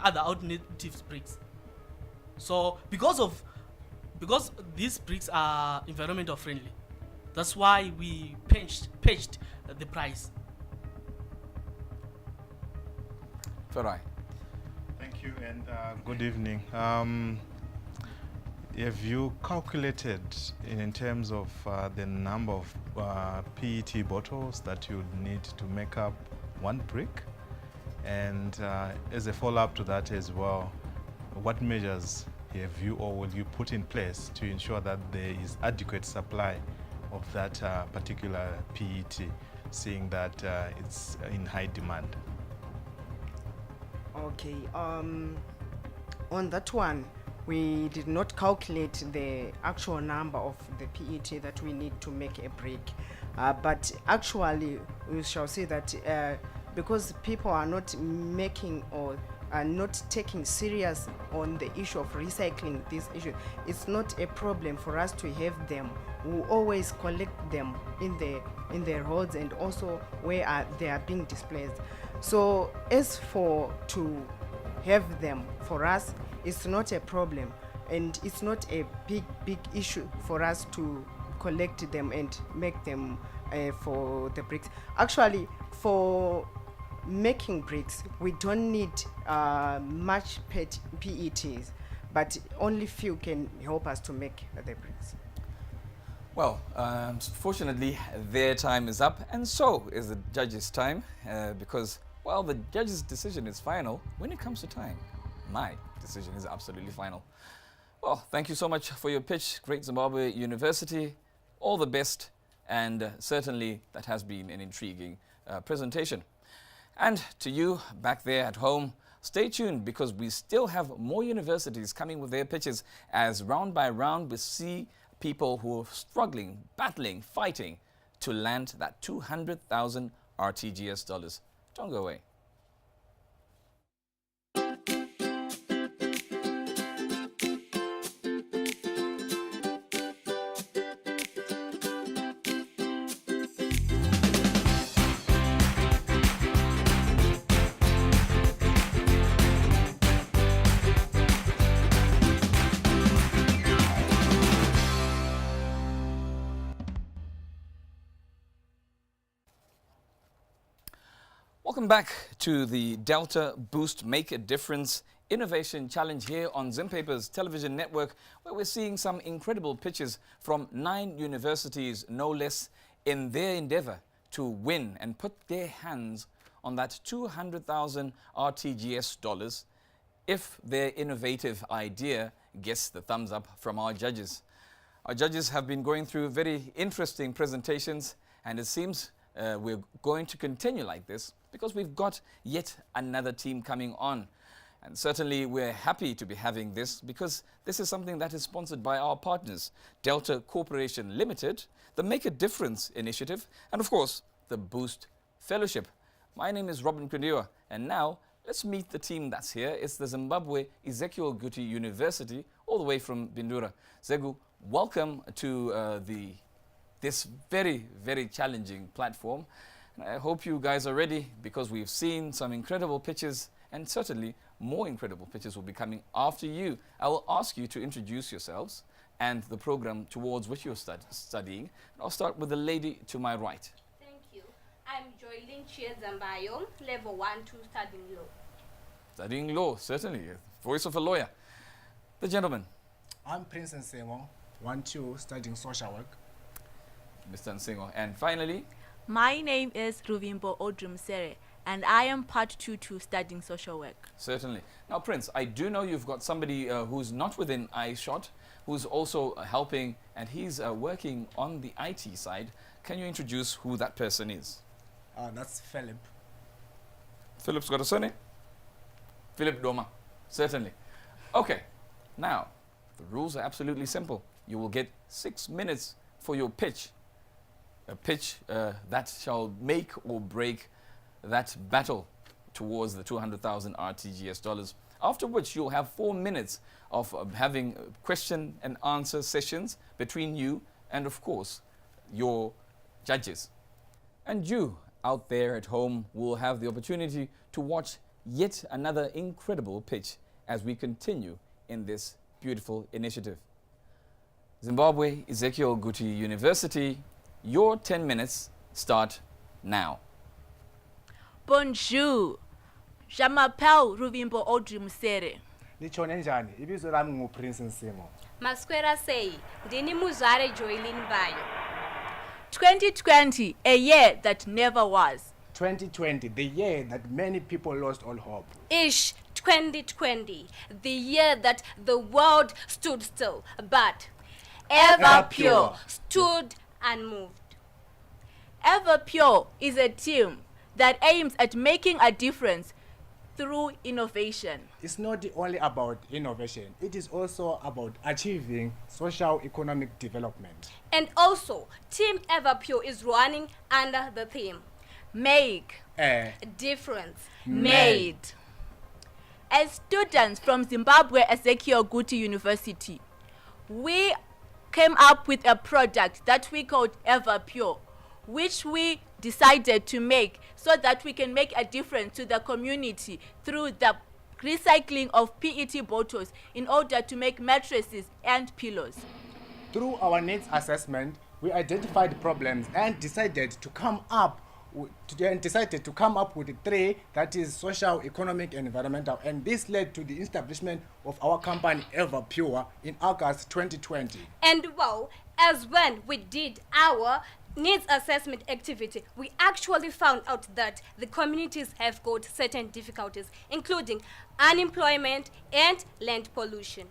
other alternatives bricks. So because these bricks are environmental friendly, that's why we pitched the price. Farai. Thank you, and good evening. Have you calculated in terms of the number of PET bottles that you would need to make up one brick? And as a follow-up to that as well, what measures have you or will you put in place to ensure that there is adequate supply of that particular PET, seeing that it's in high demand? Okay. On that one, we did not calculate the actual number of the PET that we need to make a brick. But actually, we shall see that because people are not making or are not taking serious on the issue of recycling this issue, it's not a problem for us to have them. We always collect them in the roads and also where they are being displaced. So as for to have them for us, it's not a problem, and it's not a big issue for us to collect them and make them for the bricks. Actually, for making bricks, we don't need much PETs, but only few can help us to make the bricks. Well, fortunately, their time is up, and so is the judges' time, because, well, the judge's decision is final when it comes to time. My decision is absolutely final. Well, thank you so much for your pitch, Great Zimbabwe University. All the best, and certainly that has been an intriguing presentation. And to you back there at home, stay tuned, because we still have more universities coming with their pitches, as round by round we see people who are struggling, battling, fighting to land that 200,000 RTGS dollars. Don't go away. Welcome back to the Delta Boost Make a Difference Innovation Challenge here on Zimpaper's television network, where we're seeing some incredible pitches from 9 universities, no less, in their endeavor to win and put their hands on that 200,000 RTGS dollars if their innovative idea gets the thumbs up from our judges. Our judges have been going through very interesting presentations, and it seems we're going to continue like this, because we've got yet another team coming on. And certainly we're happy to be having this, because this is something that is sponsored by our partners, Delta Corporation Limited, the Make a Difference Initiative, and of course, the Boost Fellowship. My name is Robin Kundiwa, and now let's meet the team that's here. It's the Zimbabwe University, all the way from Bindura. ZEGU, welcome to this very, very challenging platform. And I hope you guys are ready, because we've seen some incredible pitches, and certainly more incredible pitches will be coming after you. I will ask you to introduce yourselves and the program towards which you're studying. And I'll start with the lady to my right. Thank you. I'm Joylin Chiezambayo, level 1-2, studying law. Studying law, certainly. Voice of a lawyer. The gentleman. I'm Prince Nsengo, 1-2, studying social work. Mr. Nsengo. And finally, my name is Ruvimbo Odrumsere, and I am part 2 studying social work. Certainly. Now, Prince, I do know you've got somebody who's not within eyeshot, who's also helping, and he's working on the IT side. Can you introduce who that person is? That's Philip. Philip's got a surname? Philip Doma. Certainly. Okay. Now, the rules are absolutely simple. You will get 6 minutes for your pitch. A pitch that shall make or break that battle towards the 200,000 RTGS dollars. After which you'll have 4 minutes of having question and answer sessions between you and, of course, your judges. And you out there at home will have the opportunity to watch yet another incredible pitch as we continue in this beautiful initiative. Zimbabwe University, your 10 minutes start now. Bonjour. Je m'appelle Ruvimbo Odrumsere. Lichone njani? Ibizo lami nguPrince Nsengo. Masquera say, Dini Muzare Joylin Bayo. 2020, a year that never was. 2020, the year that many people lost all hope. 2020, the year that the world stood still, but Ever Pure stood unmoved. Ever Pure is a team that aims at making a difference through innovation. It's not only about innovation, it is also about achieving social economic development. And also, Team Everpure is running under the theme Make a difference made. As students from Zimbabwe ZEGU University, we came up with a product that we called Everpure, which we decided to make so that we can make a difference to the community through the recycling of PET bottles in order to make mattresses and pillows. Through our needs assessment, we identified problems and decided to come up with three, that is social, economic, and environmental, and this led to the establishment of our company Everpure in August 2020. And well, as when we did our needs assessment activity, we actually found out that the communities have got certain difficulties, including unemployment and land pollution.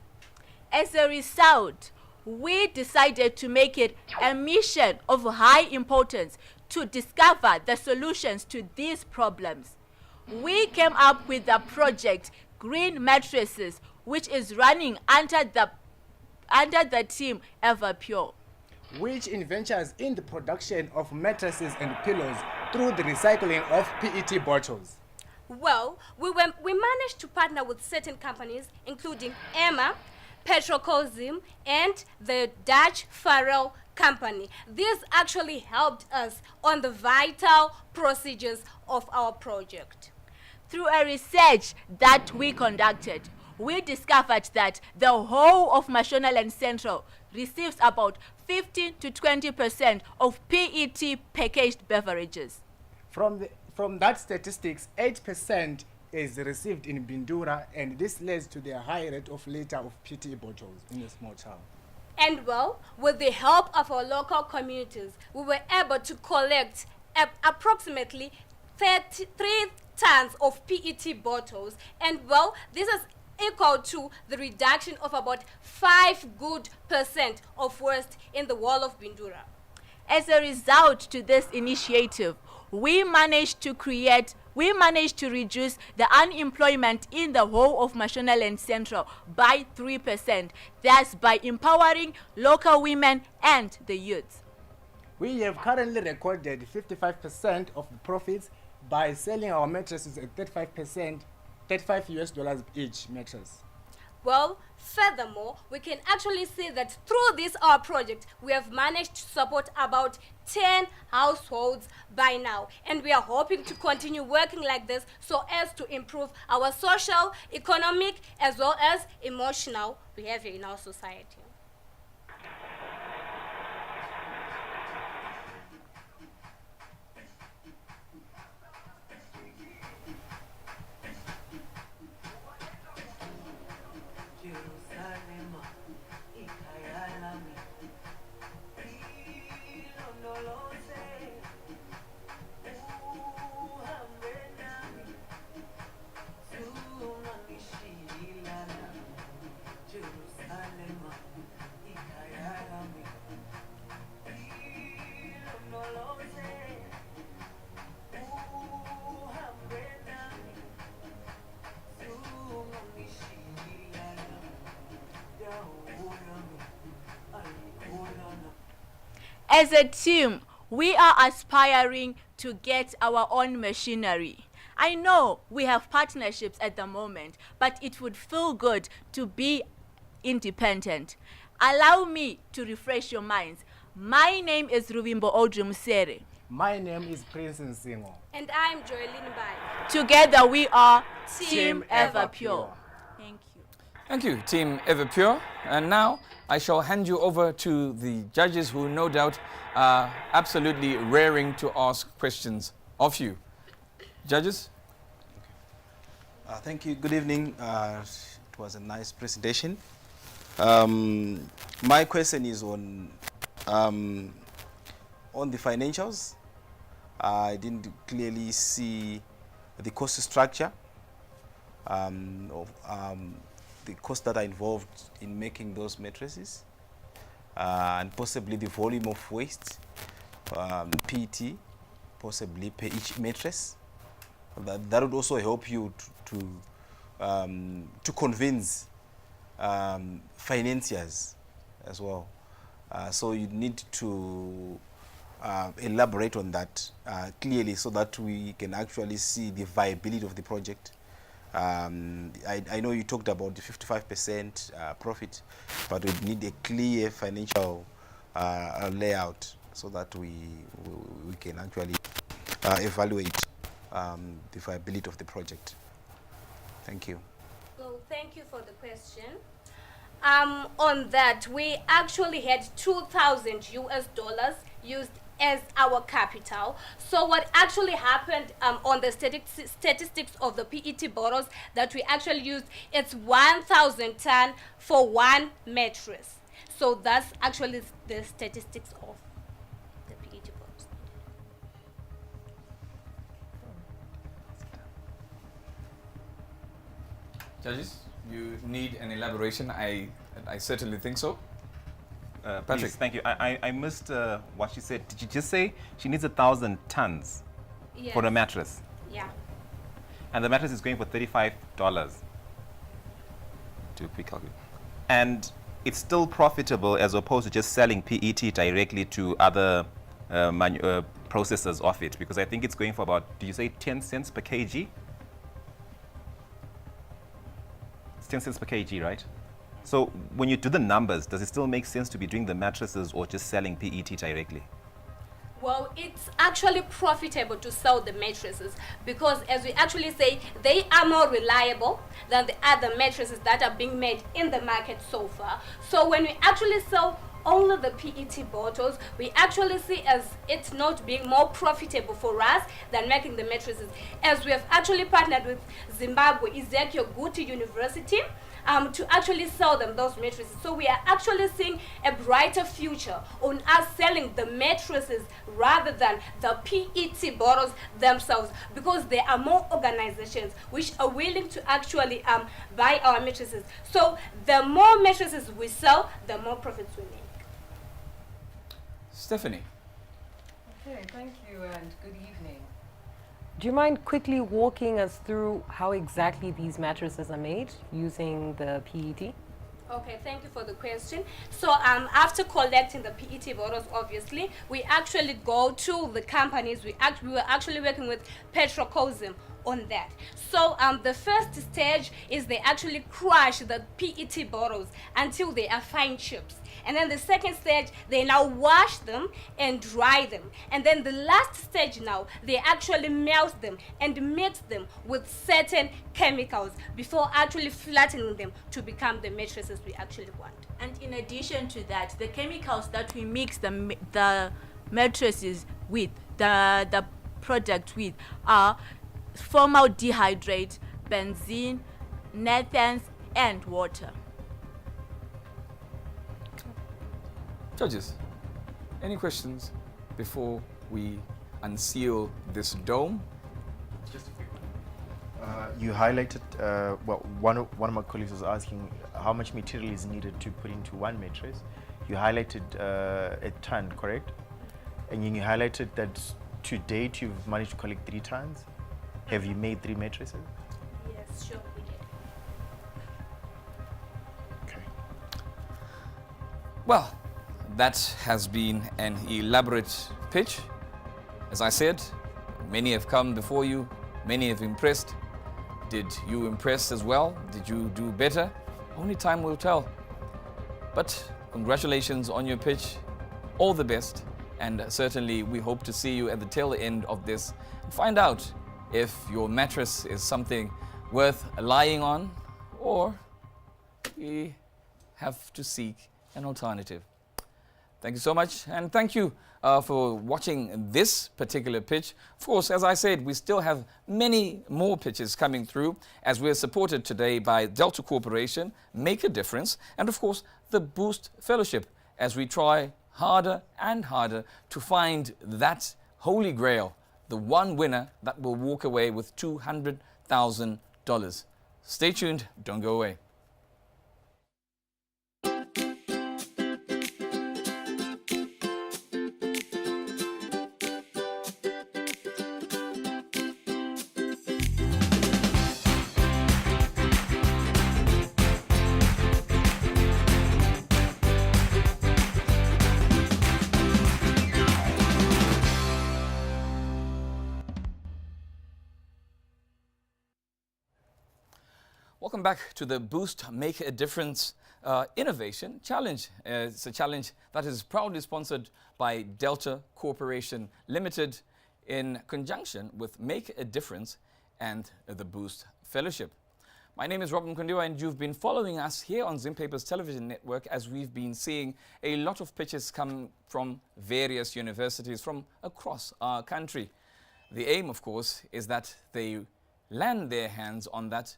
As a result, we decided to make it a mission of high importance to discover the solutions to these problems. We came up with the project Green Mattresses, which is running under the team Everpure, which ventures in the production of mattresses and pillows through the recycling of PET bottles. Well, we managed to partner with certain companies, including Emma, Petrocosm, and the Dutch Farrell company. This actually helped us on the vital procedures of our project. Through a research that we conducted, we discovered that the whole of Manicaland Central receives about 15 to 20% of PET packaged beverages. From that statistics, 8% is received in Bindura, and this leads to the high rate of litter of PET bottles in a small town. And well, with the help of our local communities, we were able to collect approximately 3 tons of PET bottles. And well, this is equal to the reduction of about 5% of waste in the wall of Bindura. As a result to this initiative, we managed to reduce the unemployment in the whole of Manicaland Central by 3%, thus by empowering local women and the youth. We have currently recorded 55% of the profits by selling our mattresses at $35 US each mattress. Well, furthermore, we can actually see that through this our project, we have managed to support about 10 households by now. And we are hoping to continue working like this so as to improve our social, economic, as well as emotional behavior in our society. As a team, we are aspiring to get our own machinery. I know we have partnerships at the moment, but it would feel good to be independent. Allow me to refresh your minds. My name is Ruvimbo Odrumsere. My name is Prince Nsingo. And I'm Joelyn Bai. Together we are Team Everpure. Thank you. Thank you, Team Everpure. And now I shall hand you over to the judges who no doubt are absolutely raring to ask questions of you. Judges? Thank you. Good evening. It was a nice presentation. My question is on the financials. I didn't clearly see the cost structure of the costs that are involved in making those mattresses, and possibly the volume of waste, PET, possibly per each mattress. That would also help you to convince financiers as well. So you need to elaborate on that clearly so that we can actually see the viability of the project. I know you talked about the 55% profit, but we need a clear financial layout so that we can actually evaluate the viability of the project. Thank you. So thank you for the question. On that, we actually had 2,000 US dollars used as our capital. So what actually happened on the statistics of the PET bottles that we actually used, it's 1,000 ton for one mattress. So that's actually the statistics of the PET bottles. Judges, you need an elaboration. I certainly think so. Patrick, please, thank you. I missed what she said. Did you just say she needs 1,000 tons for a mattress? Yeah. And the mattress is going for $35. Do a quick calculation. And it's still profitable as opposed to just selling PET directly to other processors of it, because I think it's going for about, do you say 10 cents per kg? It's 10 cents per kg, right? So when you do the numbers, does it still make sense to be doing the mattresses or just selling PET directly? Well, it's actually profitable to sell the mattresses because, as we actually say, they are more reliable than the other mattresses that are being made in the market so far. So when we actually sell only the PET bottles, we actually see as it's not being more profitable for us than making the mattresses. As we have actually partnered with Zimbabwe University to actually sell them those mattresses. So we are actually seeing a brighter future on us selling the mattresses rather than the PET bottles themselves, because there are more organizations which are willing to actually buy our mattresses. So the more mattresses we sell, the more profits we make. Stephanie. Okay, thank you and good evening. Do you mind quickly walking us through how exactly these mattresses are made using the PET? Okay, thank you for the question. So after collecting the PET bottles, obviously, we actually go to the companies. We were actually working with Petrocosm on that. So the first stage is they actually crush the PET bottles until they are fine chips. And then the second stage, they now wash them and dry them. And then the last stage now, they actually melt them and mix them with certain chemicals before actually flattening them to become the mattresses we actually want. And in addition to that, the chemicals that we mix the mattresses with, the product with, are formaldehyde, benzene, naphthene, and water. Judges, any questions before we unseal this dome? Just a quick one. You highlighted, well, one of my colleagues was asking how much material is needed to put into one mattress. You highlighted a ton, correct? And then you highlighted that to date you've managed to collect 3 tons. Have you made 3 mattresses? Yes, sure, we did. Okay. Well, that has been an elaborate pitch. As I said, many have come before you, many have impressed. Did you impress as well? Did you do better? Only time will tell. But congratulations on your pitch, all the best, and certainly we hope to see you at the tail end of this and find out if your mattress is something worth lying on or we have to seek an alternative. Thank you so much, and thank you for watching this particular pitch. Of course, as I said, we still have many more pitches coming through as we're supported today by Delta Corporation, Make a Difference, and of course, the Boost Fellowship, as we try harder and harder to find that holy grail, the one winner that will walk away with $200,000. Stay tuned, don't go away. Welcome back to the Boost Make a Difference Innovation Challenge. It's a challenge that is proudly sponsored by Delta Corporation Limited in conjunction with Make a Difference and the Boost Fellowship. My name is Robert Mkundiwa, and you've been following us here on Zimbabwe's television network as we've been seeing a lot of pitches come from various universities from across our country. The aim, of course, is that they land their hands on that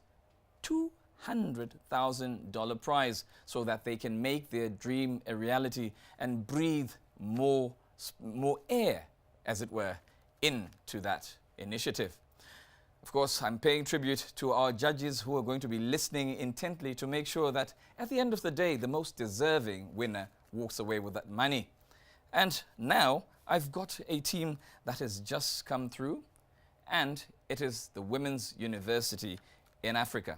$200,000 prize so that they can make their dream a reality and breathe more air, as it were, into that initiative. Of course, I'm paying tribute to our judges who are going to be listening intently to make sure that at the end of the day, the most deserving winner walks away with that money. And now I've got a team that has just come through, and it is the Women's University in Africa.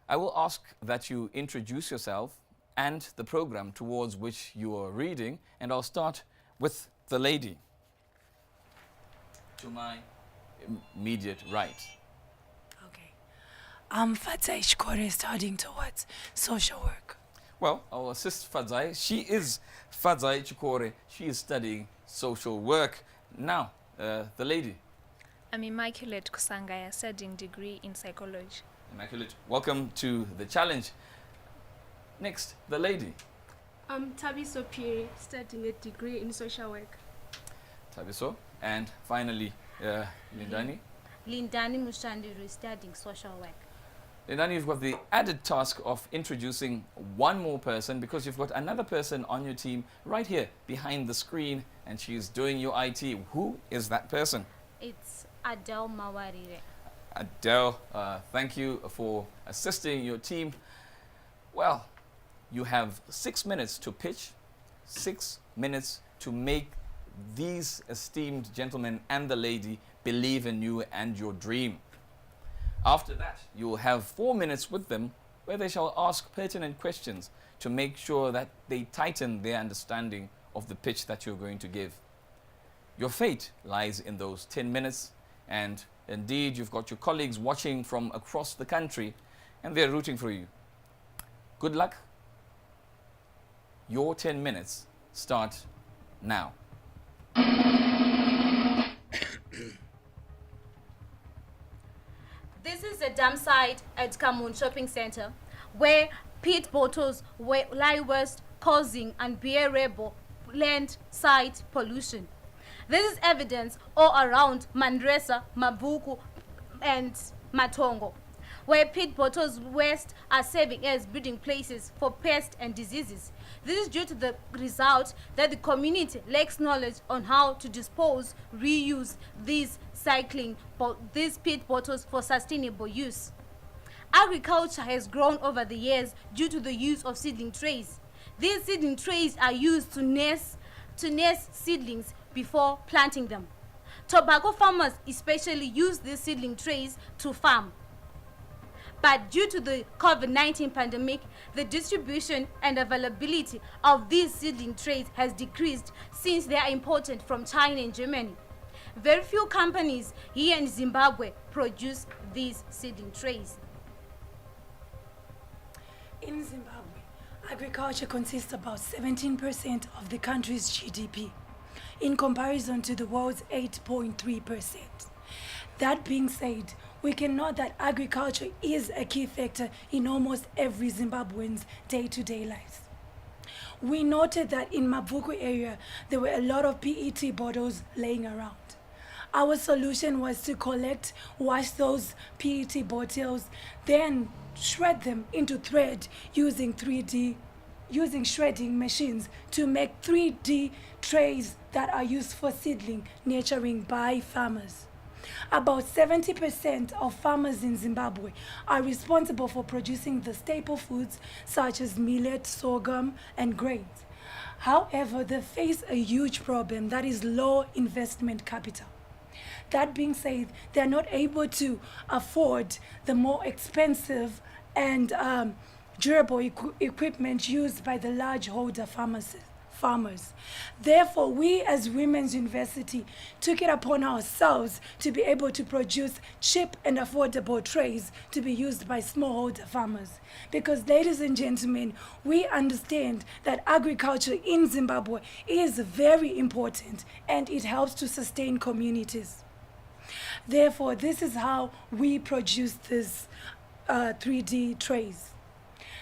I will ask that you introduce yourself and the program towards which you are reading, and I'll start with the lady to my immediate right. I'm Fadzai Chikore, studying towards social work. Well, I'll assist Fadzai. She is Fadzai Chikore. She is studying social work. Now, the lady. I'm Immaculate Kusangaya, studying degree in psychology. Immaculate, welcome to the challenge. Next, the lady. I'm Tabiso Piri, studying a degree in social work. Tabiso. And finally, Lindani. Lindani Mushandiru, studying social work. Lindani, you've got the added task of introducing one more person, because you've got another person on your team right here behind the screen, and she's doing your IT. Who is that person? It's Adele Mawarire. Adele, thank you for assisting your team. Well, you have 6 minutes to pitch, 6 minutes to make these esteemed gentlemen and the lady believe in you and your dream. After that, you will have 4 minutes with them where they shall ask pertinent questions to make sure that they tighten their understanding of the pitch that you're going to give. Your fate lies in those 10 minutes, and indeed you've got your colleagues watching from across the country and they're rooting for you. Good luck. Your 10 minutes start now. This is a dump site at Kamun Shopping Center where peat bottles lie waste, causing unbearable land site pollution. This is evidence all around Mandresa, Mabuku, and Matongo, where peat bottles waste are serving as breeding places for pests and diseases. This is due to the result that the community lacks knowledge on how to dispose, reuse these peat bottles for sustainable use. Agriculture has grown over the years due to the use of seedling trays. These seedling trays are used to nest seedlings before planting them. Tobacco farmers especially use these seedling trays to farm. But due to the COVID-19 pandemic, the distribution and availability of these seedling trays has decreased since they are imported from China and Germany. Very few companies here in Zimbabwe produce these seedling trays. In Zimbabwe, agriculture consists about 17% of the country's GDP, in comparison to the world's 8.3%. That being said, we can note that agriculture is a key factor in almost every Zimbabwean's day-to-day life. We noted that in Mabuku area, there were a lot of PET bottles laying around. Our solution was to collect, wash those PET bottles, then shred them into thread using shredding machines to make 3D trays that are used for seedling nurturing by farmers. About 70% of farmers in Zimbabwe are responsible for producing the staple foods such as millet, sorghum, and grains. However, they face a huge problem, that is low investment capital. That being said, they're not able to afford the more expensive and durable equipment used by the large holder farmers. Therefore, we as Women's University took it upon ourselves to be able to produce cheap and affordable trays to be used by smallholder farmers. Because, ladies and gentlemen, we understand that agriculture in Zimbabwe is very important and it helps to sustain communities. Therefore, this is how we produce these 3D trays.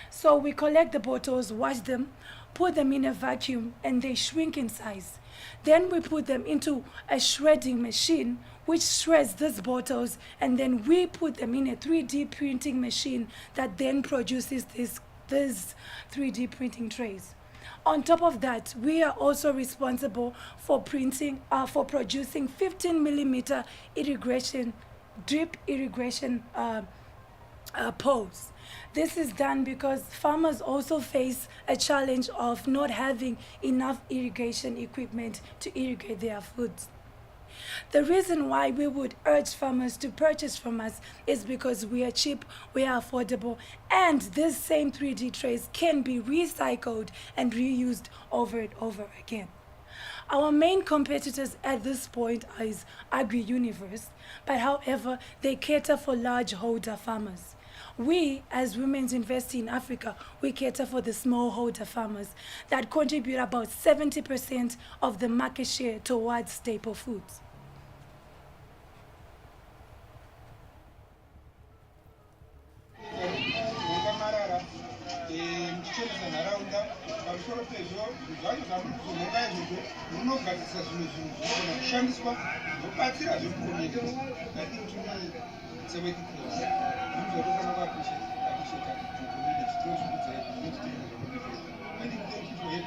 So we collect the bottles, wash them, put them in a vacuum, and they shrink in size. Then we put them into a shredding machine, which shreds these bottles, and then we put them in a 3D printing machine that then produces these 3D printing trays. On top of that, we are also responsible for producing 15mm drip irrigation poles. This is done because farmers also face a challenge of not having enough irrigation equipment to irrigate their foods. The reason why we would urge farmers to purchase from us is because we are cheap, we are affordable, and these same 3D trays can be recycled and reused over and over again. Our main competitors at this point is Agri-Universe, but however, they cater for large holder farmers. We, as Women's University in Africa, we cater for the smallholder farmers that contribute about 70% of the market share towards staple foods.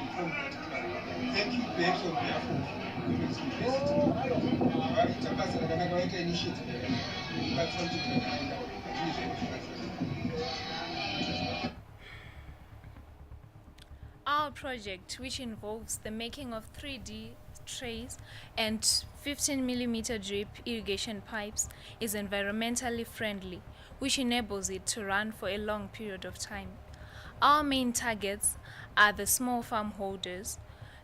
Thank you perhaps on behalf of Women's Our project, which involves the making of 3D trays and 15mm drip irrigation pipes, is environmentally friendly, which enables it to run for a long period of time. Our main targets are the small farm holders,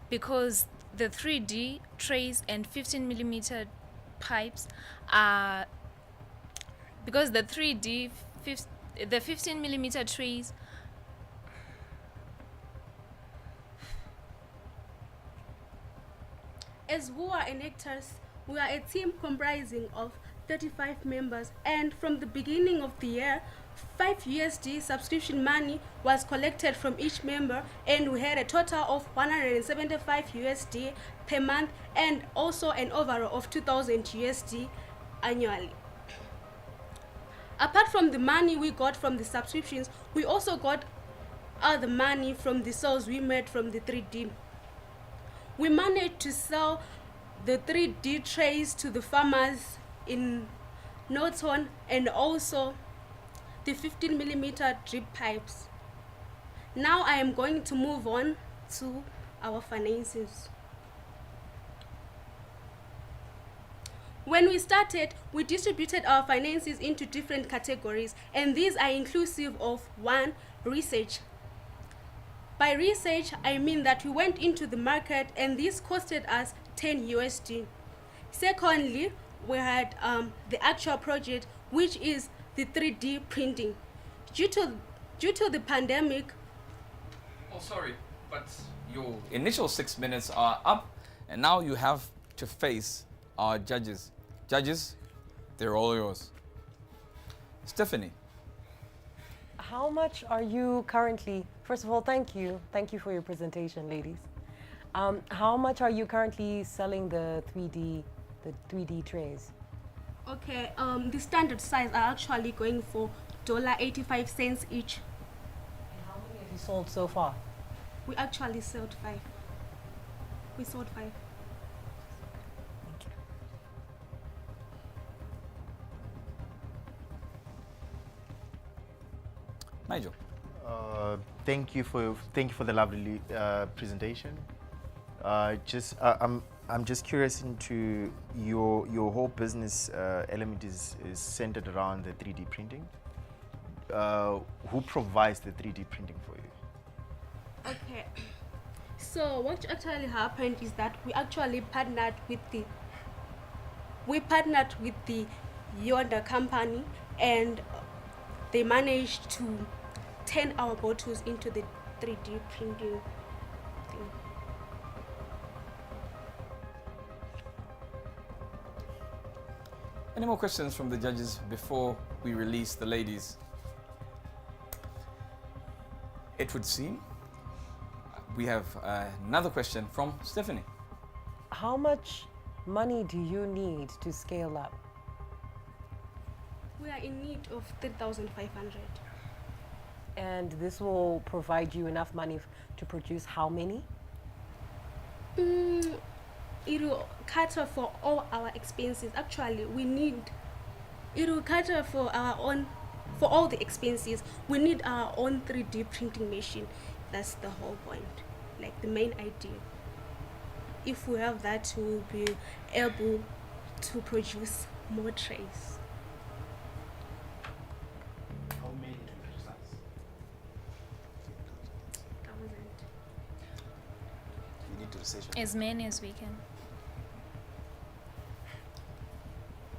because the 3D trays and 15mm pipes are, because the 15mm trays As who are enactors, we are a team comprising of 35 members, and from the beginning of the year, 5 USD subscription money was collected from each member, and we had a total of 175 USD per month, and also an overall of 2000 USD annually. Apart from the money we got from the subscriptions, we also got other money from the sales we made from the 3D. We managed to sell the 3D trays to the farmers in Norton, and also the 15mm drip pipes. Now I am going to move on to our finances. When we started, we distributed our finances into different categories, and these are inclusive of 1, research. By research, I mean that we went into the market, and this costed us 10 USD. Secondly, we had the actual project, which is the 3D printing. Due to the pandemic. Oh, sorry, but your initial 6 minutes are up, and now you have to face our judges. Judges, they're all yours. Stephanie. How much are you currently, first of all, thank you for your presentation, ladies. How much are you currently selling the 3D trays? Okay, the standard size are actually going for $0.85 each. And how many have you sold so far? We actually sold 5. We sold 5. Thank you. Nigel. Thank you for the lovely presentation. I'm just curious into your whole business element is centered around the 3D printing. Who provides the 3D printing for you? Okay. So what actually happened is that we actually partnered with the Yonda company, and they managed to turn our bottles into the 3D printing thing. Any more questions from the judges before we release the ladies? It would seem we have another question from Stephanie. How much money do you need to scale up? We are in need of 3,500. And this will provide you enough money to produce how many? It will cater for all our expenses. Actually, it will cater for all the expenses. We need our own 3D printing machine. That's the whole point, like the main idea. If we have that, we'll be able to produce more trays. How many to be precise? You need to research. As many as we can.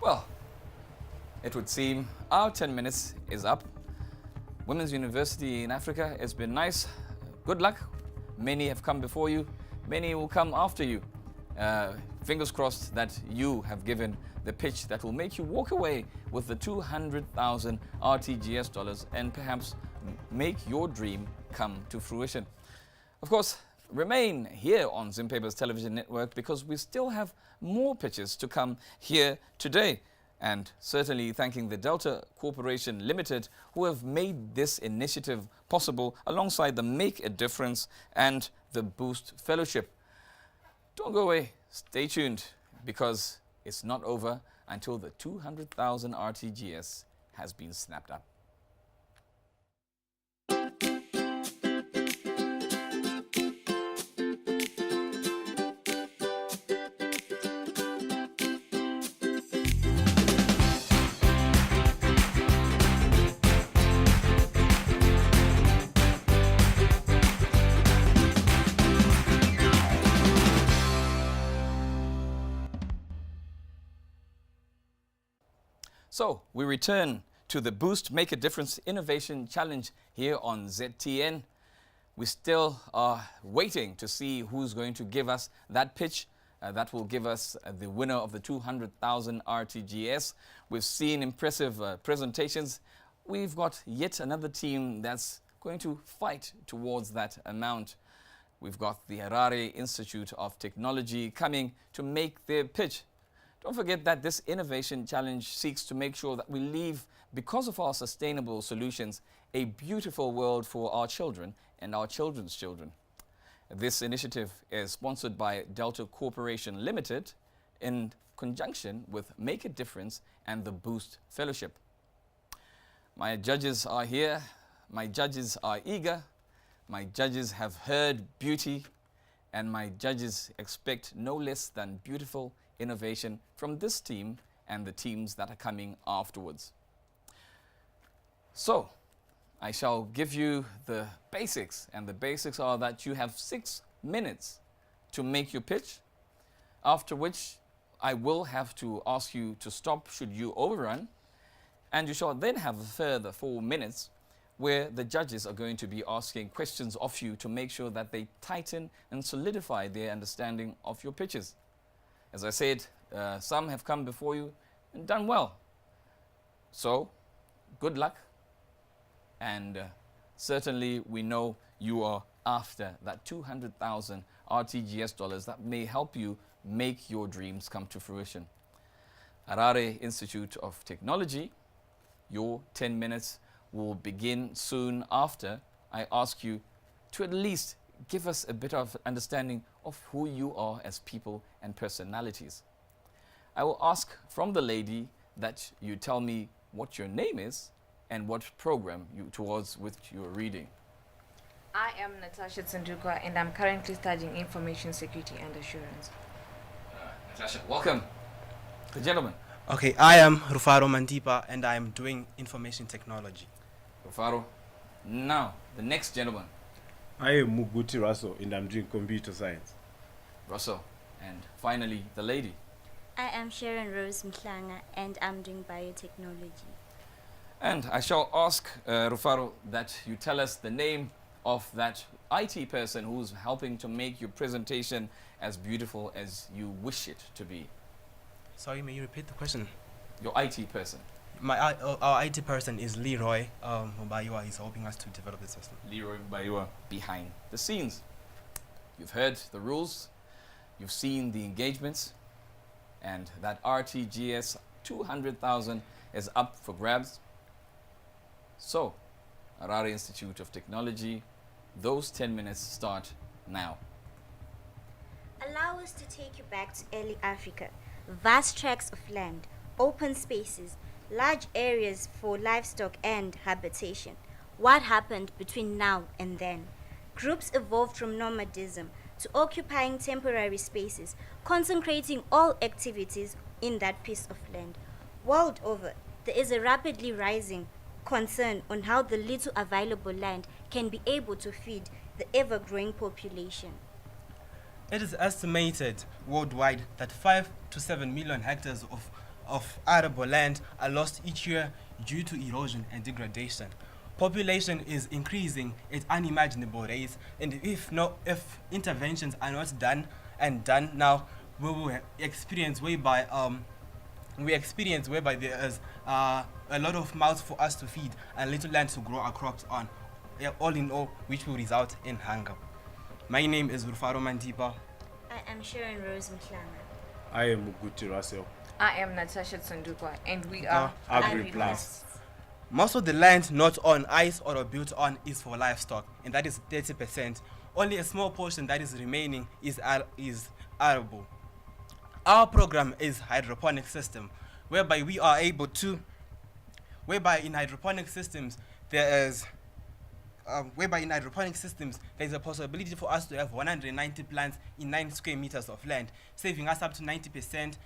Well, it would seem our 10 minutes is up. Women's University in Africa has been nice. Good luck. Many have come before you. Many will come after you. Fingers crossed that you have given the pitch that will make you walk away with the 200,000 RTGS dollars and perhaps make your dream come to fruition. Of course, remain here on Zimbabwe's television network because we still have more pitches to come here today. And certainly thanking the Delta Corporation Limited who have made this initiative possible alongside the Make a Difference and the Boost Fellowship. Don't go away, stay tuned because it's not over until the 200,000 RTGS has been snapped up. So we return to the Boost Make a Difference Innovation Challenge here on ZTN. We still are waiting to see who's going to give us that pitch that will give us the winner of the 200,000 RTGS. We've seen impressive presentations. We've got yet another team that's going to fight towards that amount. We've got the Harare Institute of Technology coming to make their pitch. Don't forget that this innovation challenge seeks to make sure that we leave, because of our sustainable solutions, a beautiful world for our children and our children's children. This initiative is sponsored by Delta Corporation Limited in conjunction with Make a Difference and the Boost Fellowship. My judges are here. My judges are eager. My judges have heard beauty, and my judges expect no less than beautiful innovation from this team and the teams that are coming afterwards. So, I shall give you the basics, and the basics are that you have 6 minutes to make your pitch, after which I will have to ask you to stop should you overrun, and you shall then have a further 4 minutes where the judges are going to be asking questions of you to make sure that they tighten and solidify their understanding of your pitches. As I said, some have come before you and done well. So, good luck. And certainly we know you are after that 200,000 RTGS dollars that may help you make your dreams come to fruition. Harare Institute of Technology, your 10 minutes will begin soon after I ask you to at least give us a bit of understanding of who you are as people and personalities. I will ask from the lady that you tell me what your name is and what program towards which you are reading. I am Natasha Tsundukwa and I'm currently studying Information Security and Assurance. Natasha, welcome. The gentleman. Okay, I am Rufaro Mandipa and I am doing Information Technology. Rufaro. Now, the next gentleman. I am Muguti Russell and I'm doing computer science. Russell. And finally, the lady. I am Sharon Rose Mhlanga and I'm doing biotechnology. And I shall ask Rufaro that you tell us the name of that IT person who's helping to make your presentation as beautiful as you wish it to be. Sorry, may you repeat the question? Your IT person. Our IT person is Leroy Bayua. He's helping us to develop the system. Leroy Bayua behind the scenes. You've heard the rules, you've seen the engagements, and that RTGS 200,000 is up for grabs. So, Harare Institute of Technology, those 10 minutes start now. Allow us to take you back to early Africa. Vast tracts of land, open spaces, large areas for livestock and habitation. What happened between now and then? Groups evolved from nomadism to occupying temporary spaces, concentrating all activities in that piece of land. World over, there is a rapidly rising concern on how the little available land can be able to feed the ever-growing population. It is estimated worldwide that 5 to 7 million hectares of arable land are lost each year due to erosion and degradation. Population is increasing at unimaginable rates, and if interventions are not done now, we will experience whereby there is a lot of mouths for us to feed and little land to grow our crops on. All in all, which will result in hunger. My name is Rufaro Mandipa. I am Sharon Rose Mhlanga. I am Muguti Russell. I am Natasha Tsundukwa, and we are AgriPlus. Most of the land not on ice or built on is for livestock, and that is 30%. Only a small portion that is remaining is arable. Our program is hydroponic system, whereby in hydroponic systems there is a possibility for us to have 190 plants in 9 square meters of land, saving us up to 90%,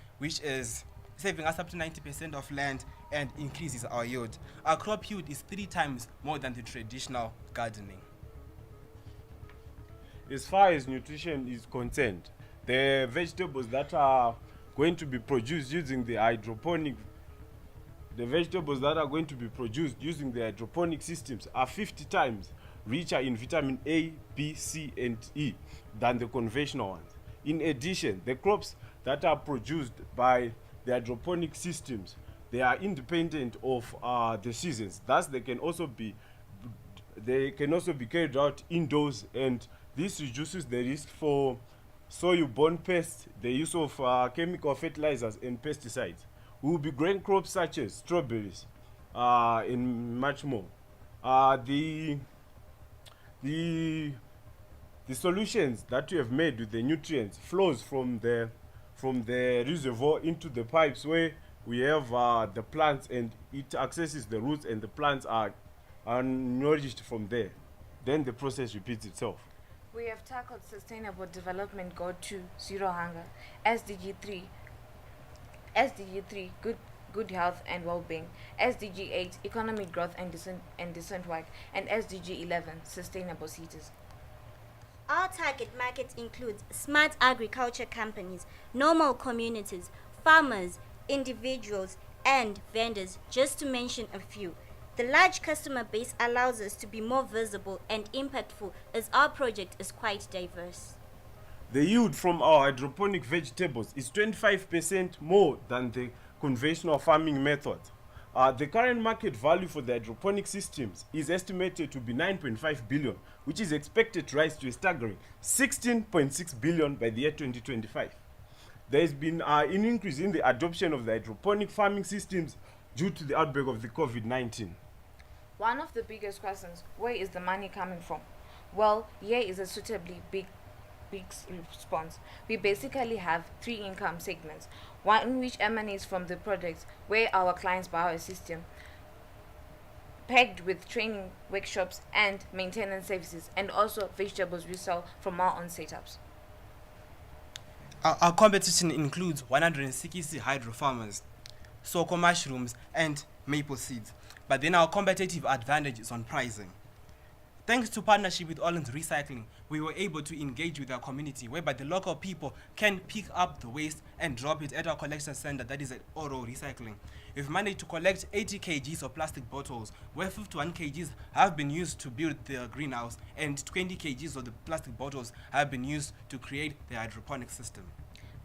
of land and increases our yield. Our crop yield is 3 times more than the traditional gardening. As far as nutrition is concerned, the vegetables that are going to be produced using the hydroponic systems are 50 times richer in vitamin A, B, C, and E than the conventional ones. In addition, the crops that are produced by the hydroponic systems, they are independent of the seasons. Thus, they can also be carried out indoors, and this reduces the risk for soil-borne pests, the use of chemical fertilizers and pesticides. We will be growing crops such as strawberries and much more. The solutions that we have made with the nutrients flows from the reservoir into the pipes where we have the plants, and it accesses the roots, and the plants are nourished from there. Then the process repeats itself. We have tackled Sustainable Development Goal 2, Zero Hunger, SDG 3, good health and well-being, SDG 8, Economic Growth and Decent Work, and SDG 11, Sustainable Cities. Our target market includes smart agriculture companies, normal communities, farmers, individuals, and vendors, just to mention a few. The large customer base allows us to be more visible and impactful, as our project is quite diverse. The yield from our hydroponic vegetables is 25% more than the conventional farming method. The current market value for the hydroponic systems is estimated to be 9.5 billion, which is expected to rise to a staggering 16.6 billion by the year 2025. There has been an increase in the adoption of the hydroponic farming systems due to the outbreak of the COVID-19. One of the biggest questions, where is the money coming from? Well, here is a suitably big response. We basically have 3 income segments, one which emanates from the products where our clients buy our system, packed with training workshops and maintenance services, and also vegetables we sell from our own setups. Our competition includes 160 hydro farmers, soko mushrooms, and maple seeds. But then our competitive advantage is on pricing. Thanks to partnership with Orleans Recycling, we were able to engage with our community, whereby the local people can pick up the waste and drop it at our collection center that is at Oro Recycling. We've managed to collect 80 kgs of plastic bottles, where 51 kgs have been used to build the greenhouse and 20 kgs of the plastic bottles have been used to create the hydroponic system.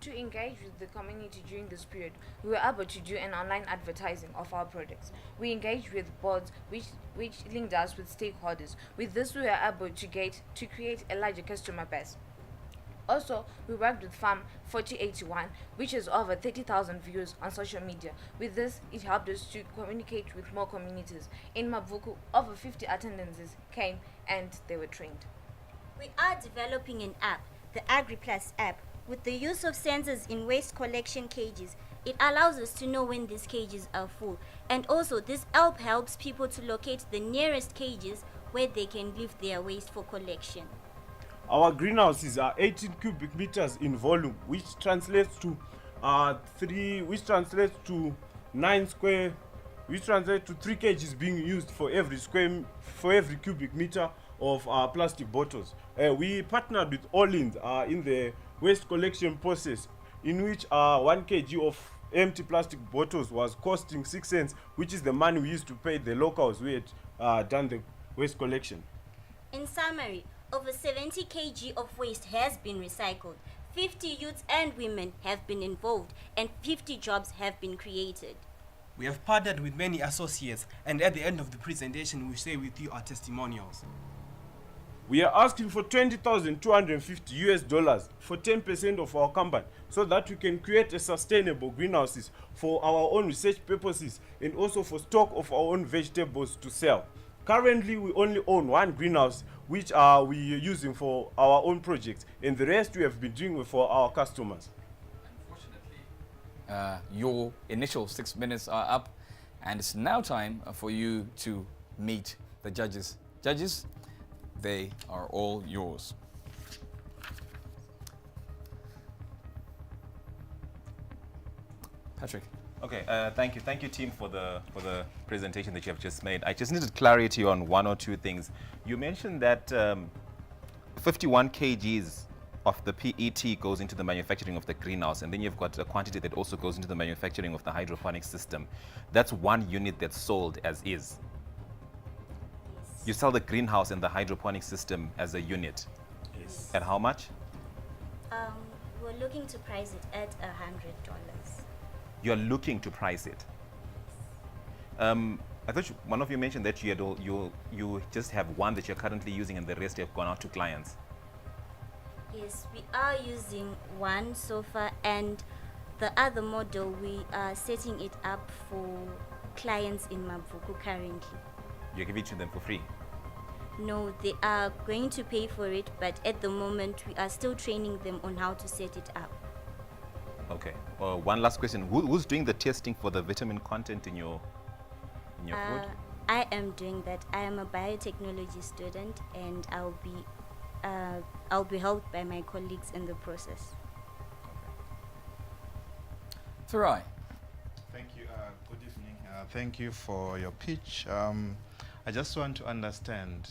To engage with the community during this period, we were able to do an online advertising of our products. We engaged with boards which linked us with stakeholders. With this, we were able to create a larger customer base. Also, we worked with Farm 4081, which has over 30,000 views on social media. With this, it helped us to communicate with more communities. In Mavuku, over 50 attendances came and they were trained. We are developing an app, the AgriPlus app. With the use of sensors in waste collection cages, it allows us to know when these cages are full. And also, this app helps people to locate the nearest cages where they can leave their waste for collection. Our greenhouses are 18 cubic meters in volume, which translates to 3 kgs being used for every cubic meter of plastic bottles. We partnered with Orleans in the waste collection process, in which 1 kg of empty plastic bottles was costing 6 cents, which is the money we used to pay the locals who had done the waste collection. In summary, over 70 kg of waste has been recycled. 50 youths and women have been involved, and 50 jobs have been created. We have partnered with many associates, and at the end of the presentation, we share with you our testimonials. We are asking for $20,250 for 10% of our company, so that we can create a sustainable greenhouses for our own research purposes and also for stock of our own vegetables to sell. Currently, we only own 1 greenhouse, which we are using for our own projects, and the rest we have been doing for our customers. Your initial 6 minutes are up, and it's now time for you to meet the judges. Judges, they are all yours. Patrick. Okay, thank you team for the presentation that you have just made. I just needed clarity on 1 or 2 things. You mentioned that 51 kgs of the PET goes into the manufacturing of the greenhouse, and then you've got a quantity that also goes into the manufacturing of the hydroponic system. That's 1 unit that's sold as is. You sell the greenhouse and the hydroponic system as a unit. Yes. At how much? We're looking to price it at $100. You're looking to price it. I thought one of you mentioned that you just have 1 that you're currently using and the rest have gone out to clients. Yes, we are using 1 so far, and the other model we are setting it up for clients in Mavuku currently. You give it to them for free? No, they are going to pay for it, but at the moment we are still training them on how to set it up. Okay. 1 last question. Who's doing the testing for the vitamin content in your food? I am doing that. I am a biotechnology student, and I'll be helped by my colleagues in the process. Farai. Thank you. Good evening. Thank you for your pitch. I just want to understand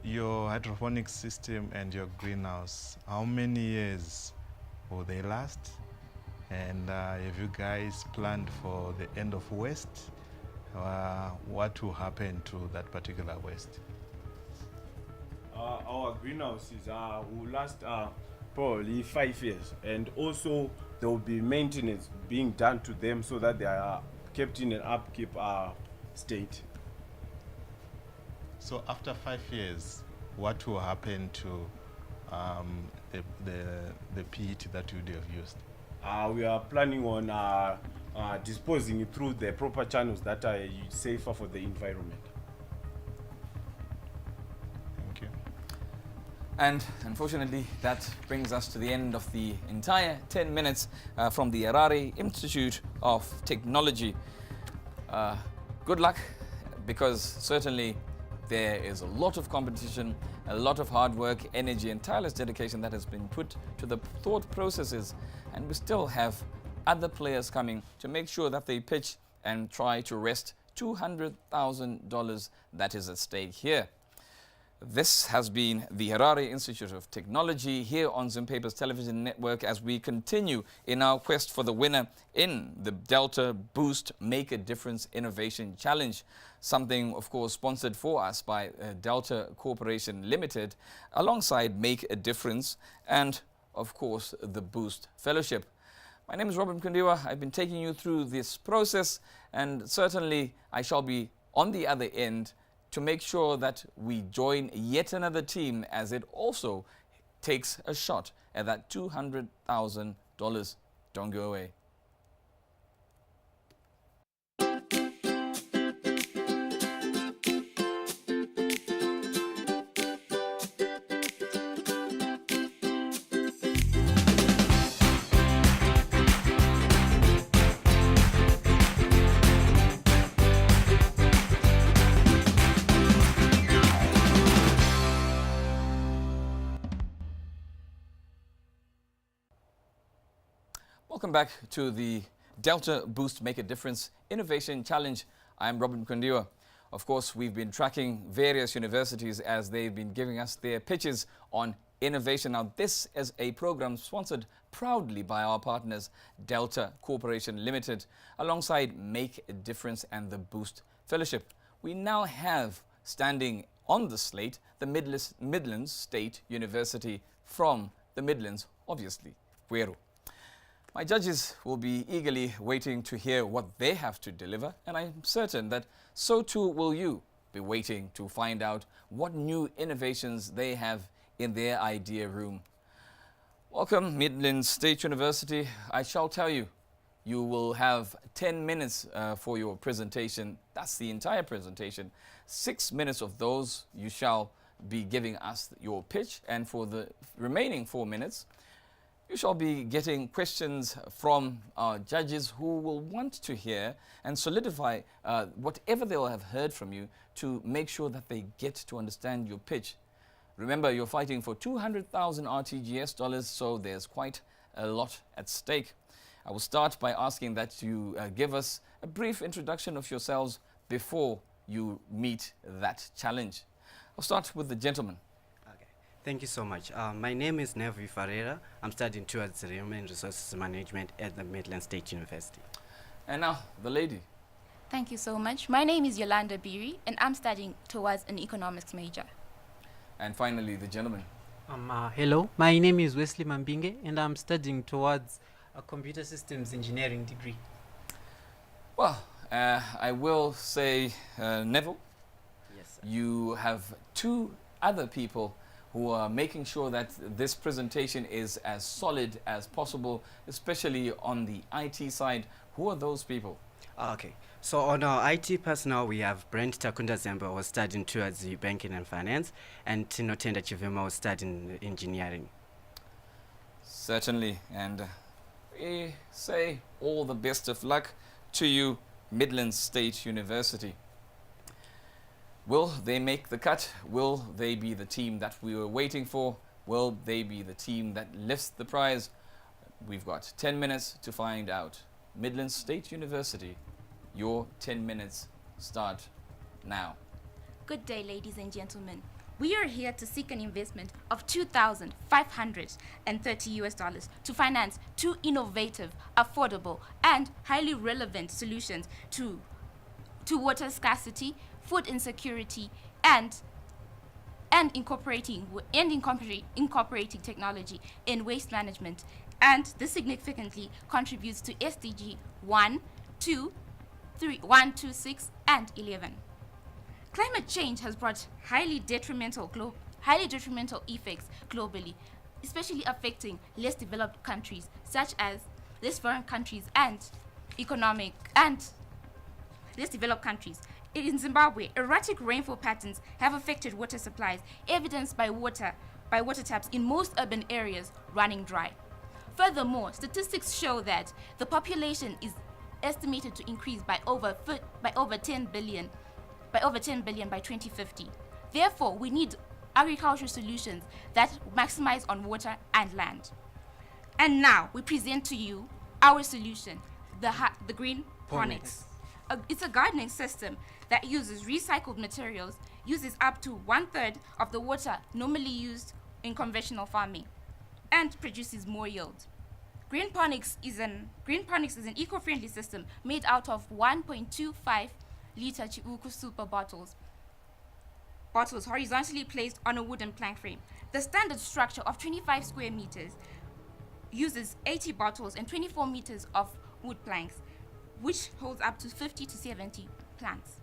your hydroponic system and your greenhouse. How many years will they last? And have you guys planned for the end of waste? What will happen to that particular waste? Our greenhouses will last probably 5 years, and also there will be maintenance being done to them so that they are kept in an upkeep state. So after 5 years, what will happen to the PET that you would have used? We are planning on disposing it through the proper channels that are safer for the environment. Thank you. And unfortunately, that brings us to the end of the entire 10 minutes from the Harare Institute of Technology. Good luck, because certainly there is a lot of competition, a lot of hard work, energy, and tireless dedication that has been put to the thought processes, and we still have other players coming to make sure that they pitch and try to wrest $200,000 that is at stake here. This has been the Harare Institute of Technology here on Zimbabwe's television network as we continue in our quest for the winner in the Delta Boost Make a Difference Innovation Challenge. Something, of course, sponsored for us by Delta Corporation Limited alongside Make a Difference and, of course, the Boost Fellowship. My name is Robert Mkundiwa. I've been taking you through this process, and certainly I shall be on the other end to make sure that we join yet another team as it also takes a shot at that $200,000. Don't go away. Welcome back to the Delta Boost Make a Difference Innovation Challenge. I'm Robert Mkundiwa. Of course, we've been tracking various universities as they've been giving us their pitches on innovation. Now, this is a program sponsored proudly by our partners, Delta Corporation Limited, alongside Make a Difference and the Boost Fellowship. We now have standing on the slate the Midlands State University from the Midlands, obviously, Gweru. My judges will be eagerly waiting to hear what they have to deliver, and I'm certain that so too will you be waiting to find out what new innovations they have in their idea room. Welcome, Midlands State University. I shall tell you, you will have 10 minutes for your presentation. That's the entire presentation. 6 minutes of those you shall be giving us your pitch, and for the remaining 4 minutes, you shall be getting questions from our judges who will want to hear and solidify whatever they'll have heard from you to make sure that they get to understand your pitch. Remember, you're fighting for 200,000 RTGS dollars, so there's quite a lot at stake. I will start by asking that you give us a brief introduction of yourselves before you meet that challenge. I'll start with the gentleman. Thank you so much. My name is Nevi Ferreira. I'm studying towards Human Resources Management at the Midlands State University. And now, the lady. Thank you so much. My name is Yolanda Beery, and I'm studying towards an economics major. And finally, the gentleman. Hello, my name is Wesley Mambinge, and I'm studying towards a computer systems engineering degree. Well, I will say, Neville, yes, sir. You have two other people who are making sure that this presentation is as solid as possible, especially on the IT side. Who are those people? Okay, so on our IT personnel, we have Brent Takunda Zemba, who was studying towards the banking and finance, and Tino Tenda Chivema, was studying engineering. Certainly, and we say all the best of luck to you, Midlands State University. Will they make the cut? Will they be the team that we were waiting for? Will they be the team that lifts the prize? We've got 10 minutes to find out. Midlands State University, your 10 minutes start now. Good day, ladies and gentlemen. We are here to seek an investment of $2,530 to finance two innovative, affordable, and highly relevant solutions to water scarcity, food insecurity, and incorporating technology in waste management. And this significantly contributes to SDG 1, 2, 3, 1, 2, 6, and 11. Climate change has brought highly detrimental effects globally, especially affecting less developed countries, such as less foreign countries and less developed countries. In Zimbabwe, erratic rainfall patterns have affected water supplies, evidenced by water taps in most urban areas running dry. Furthermore, statistics show that the population is estimated to increase by over 10 billion by 2050. Therefore, we need agricultural solutions that maximize on water and land. And now we present to you our solution, the green ponics. It's a gardening system that uses recycled materials, uses up to 1/3 of the water normally used in conventional farming, and produces more yield. Green Ponics is an eco-friendly system made out of 1.25 liter Chiuku super bottles horizontally placed on a wooden plank frame. The standard structure of 25 square meters uses 80 bottles and 24 meters of wood planks, which holds up to 50 to 70 plants.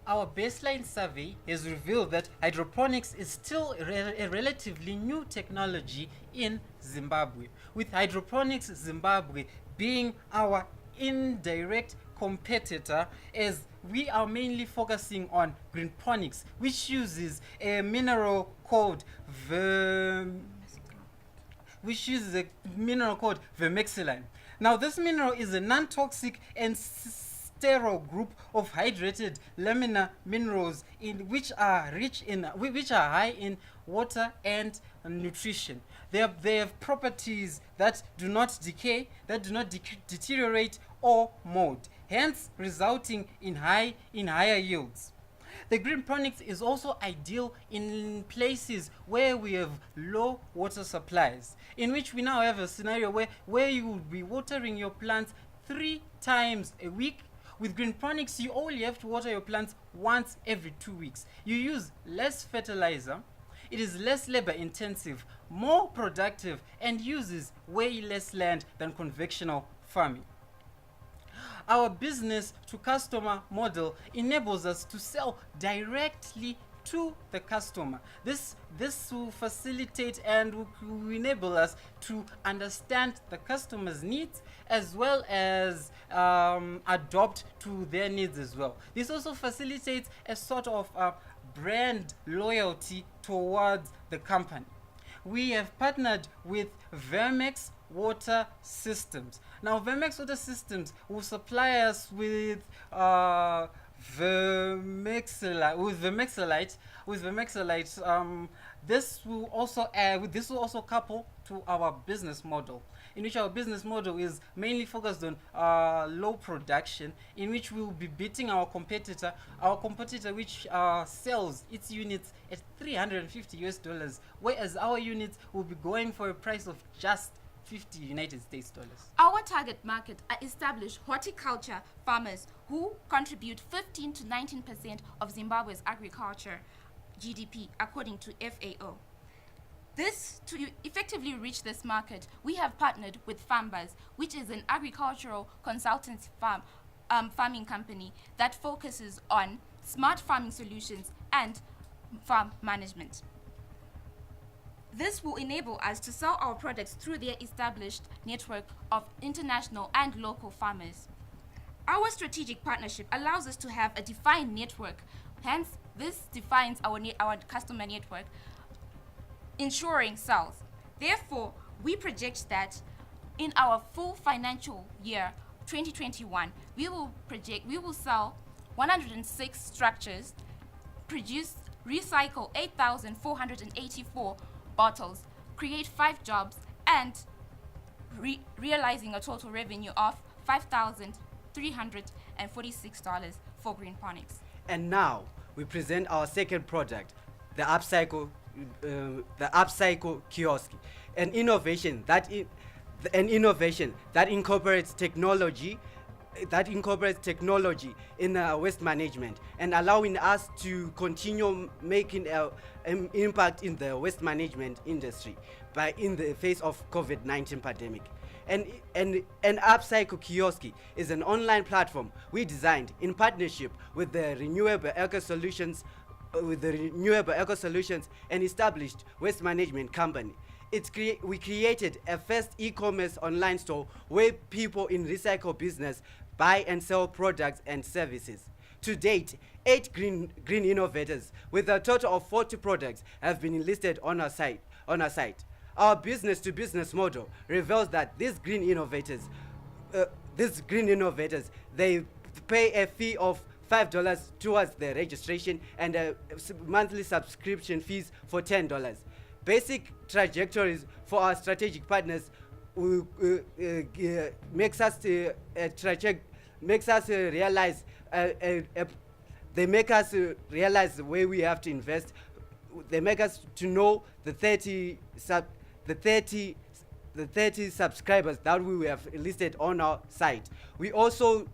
Our baseline survey has revealed that hydroponics is still a relatively new technology in Zimbabwe, with Hydroponics Zimbabwe being our indirect competitor, as we are mainly focusing on greenponics, which uses a mineral called vermexilline. Now, this mineral is a non-toxic and sterile group of hydrated laminar minerals which are high in water and nutrition. They have properties that do not decay, that do not deteriorate or mold, hence resulting in higher yields. The greenponics is also ideal in places where we have low water supplies, in which we now have a scenario where you will be watering your plants 3 times a week. With greenponics, you only have to water your plants once every 2 weeks. You use less fertilizer, it is less labor intensive, more productive, and uses way less land than conventional farming. Our business to customer model enables us to sell directly to the customer. This will facilitate and will enable us to understand the customer's needs as well as adopt to their needs as well. This also facilitates a sort of brand loyalty towards the company. We have partnered with Vermex Water Systems. Now, Vermex Water Systems will supply us with vermexilite. This will also couple to our business model, in which our business model is mainly focused on low production, in which we will be beating our competitor which sells its units at $350, whereas our units will be going for a price of just $50 United States dollars. Our target market are established horticulture farmers who contribute 15 to 19% of Zimbabwe's agriculture GDP, according to FAO. To effectively reach this market, we have partnered with Farmbuzz, which is an agricultural consultancy farming company that focuses on smart farming solutions and farm management. This will enable us to sell our products through their established network of international and local farmers. Our strategic partnership allows us to have a defined network. Hence, this defines our customer network, ensuring sales. Therefore, we project that in our full financial year 2021, we will sell 106 structures, recycle 8,484 bottles, create 5 jobs, and realizing a total revenue of $5,346 for greenponics. And now we present our second product, the upcycle kiosk, an innovation that incorporates technology in waste management and allowing us to continue making an impact in the waste management industry in the face of COVID-19 pandemic. And an upcycle kiosk is an online platform we designed in partnership with the Renewable Eco Solutions and established waste management company. We created a first e-commerce online store where people in recycle business buy and sell products and services. To date, 8 green innovators with a total of 40 products have been listed on our site. Our business-to-business model reveals that these green innovators, they pay a fee of $5 towards the registration and a monthly subscription fees for $10. Basic trajectories for our strategic partners makes makes us realize they make us realize the way we have to invest. They make us to know the 30 subscribers that we have listed on our site. We also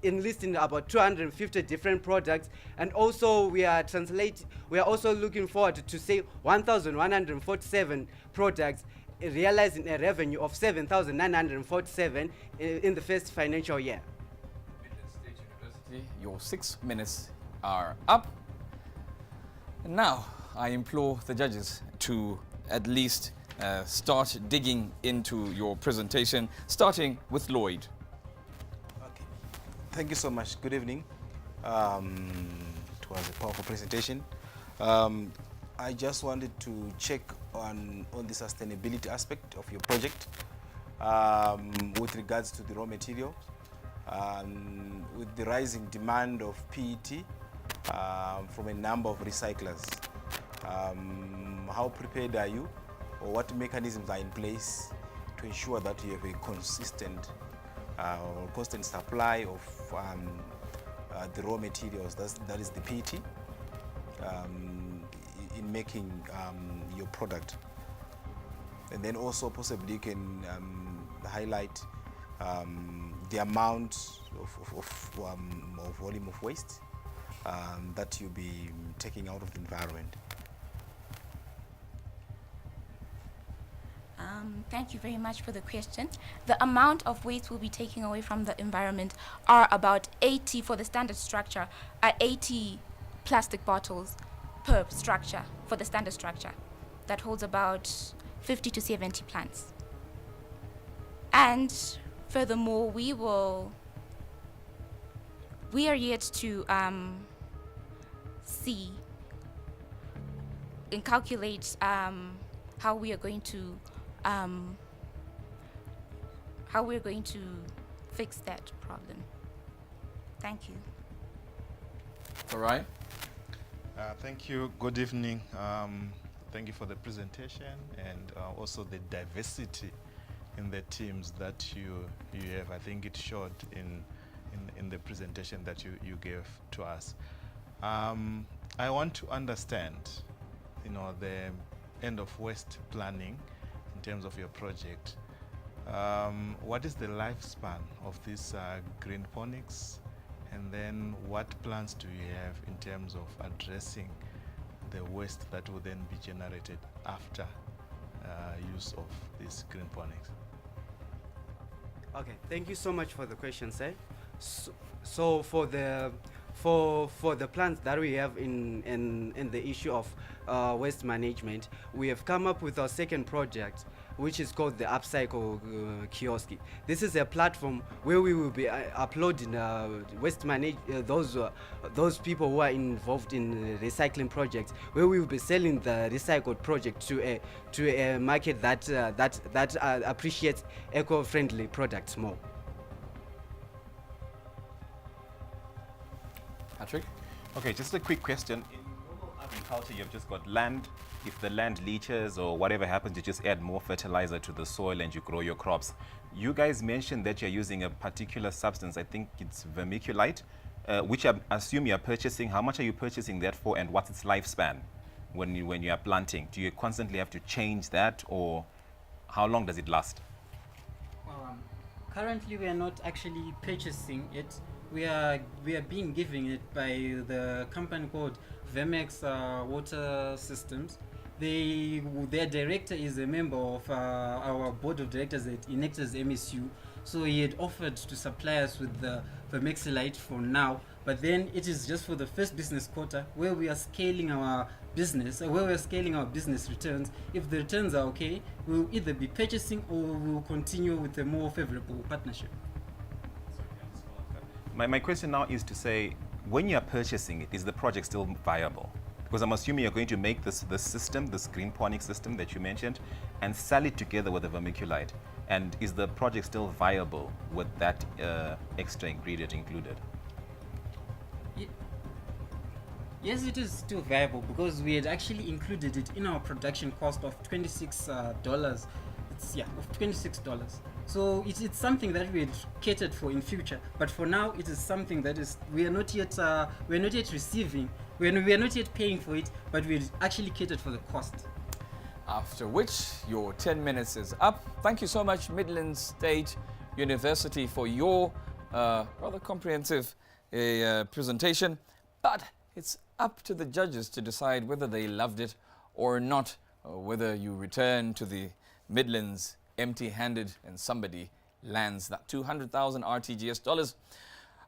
enlist in about 250 different products, and also we are also looking forward to say 1,147 products, realizing a revenue of 7,947 in the first financial year. Midlands State University, your 6 minutes are up. Now, I implore the judges to at least start digging into your presentation, starting with Lloyd. Thank you so much. Good evening. It was a powerful presentation. I just wanted to check on the sustainability aspect of your project with regards to the raw material. With the rising demand of PET from a number of recyclers, how prepared are you, or what mechanisms are in place to ensure that you have a consistent supply of the raw materials, that is the PET, in making your product? And then also possibly you can highlight the amount of volume of waste that you'll be taking out of the environment. Thank you very much for the question. The amount of waste we'll be taking away from the environment are about 80 for the standard structure, 80 plastic bottles per structure for the standard structure. That holds about 50 to 70 plants. And furthermore, we are yet to see and calculate how we are going to fix that problem. Thank you. All right. Thank you. Good evening. Thank you for the presentation and also the diversity in the teams that you have. I think it showed in the presentation that you gave to us. I want to understand, the end of waste planning in terms of your project. What is the lifespan of this green ponics, and then what plans do you have in terms of addressing the waste that will then be generated after use of this green ponics? Okay, thank you so much for the question, sir. So for the plans that we have in the issue of waste management, we have come up with our second project, which is called the Upcycle Kiosk. This is a platform where we will be uploading those people who are involved in recycling projects, where we will be selling the recycled project to a market that appreciates eco-friendly products more. Patrick? Okay, just a quick question. In normal agriculture, you've just got land. If the land leaches or whatever happens, you just add more fertilizer to the soil and you grow your crops. You guys mentioned that you're using a particular substance, I think it's vermiculite, which I assume you're purchasing. How much are you purchasing that for, and what's its lifespan when you are planting? Do you constantly have to change that, or how long does it last? Currently, we are not actually purchasing it. We are being given it by the company called Vermex Water Systems. Their director is a member of our board of directors at Inecta's MSU. So he had offered to supply us with the vermexilite for now, but then it is just for the first business quarter where we are scaling our business, returns. If the returns are okay, we'll either be purchasing or we'll continue with a more favorable partnership. My question now is to say, when you're purchasing it, is the project still viable? Because I'm assuming you're going to make this system, this green ponic system that you mentioned, and sell it together with the vermiculite. And is the project still viable with that extra ingredient included? Yes, it is still viable because we had actually included it in our production cost of $26. Of $26. So it's something that we had catered for in future, but for now it is something that is we are not yet receiving, we are not yet paying for it, but we actually catered for the cost. After which your 10 minutes is up. Thank you so much, Midlands State University, for your rather comprehensive presentation. But it's up to the judges to decide whether they loved it or not, or whether you return to the Midlands empty-handed and somebody lands that 200,000 RTGS dollars.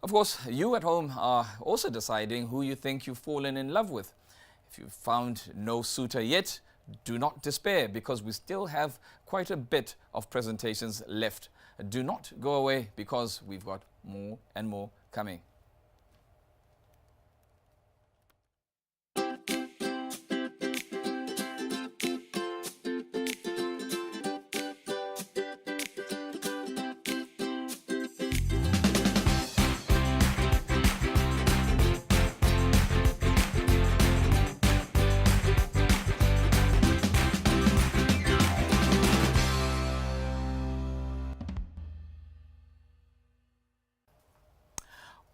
Of course, you at home are also deciding who you think you've fallen in love with. If you've found no suitor yet, do not despair, because we still have quite a bit of presentations left. Do not go away, because we've got more and more coming.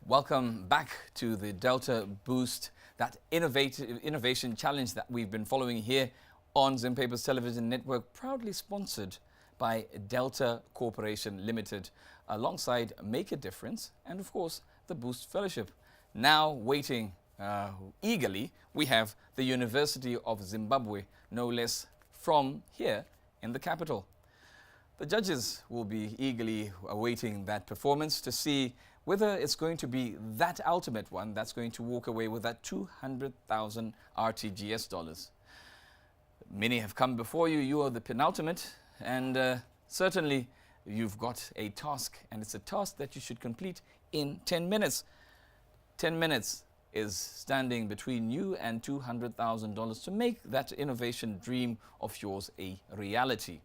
Welcome back to the Delta Boost, that innovation challenge that we've been following here on Zimbabwe's television network, proudly sponsored by Delta Corporation Limited, alongside Make a Difference and, of course, the Boost Fellowship. Now waiting eagerly, we have the University of Zimbabwe, no less, from here in the capital. The judges will be eagerly awaiting that performance to see whether it's going to be that ultimate one that's going to walk away with that 200,000 RTGS dollars. Many have come before you. You are the penultimate, and certainly you've got a task, and it's a task that you should complete in 10 minutes. 10 minutes is standing between you and $200,000 to make that innovation dream of yours a reality.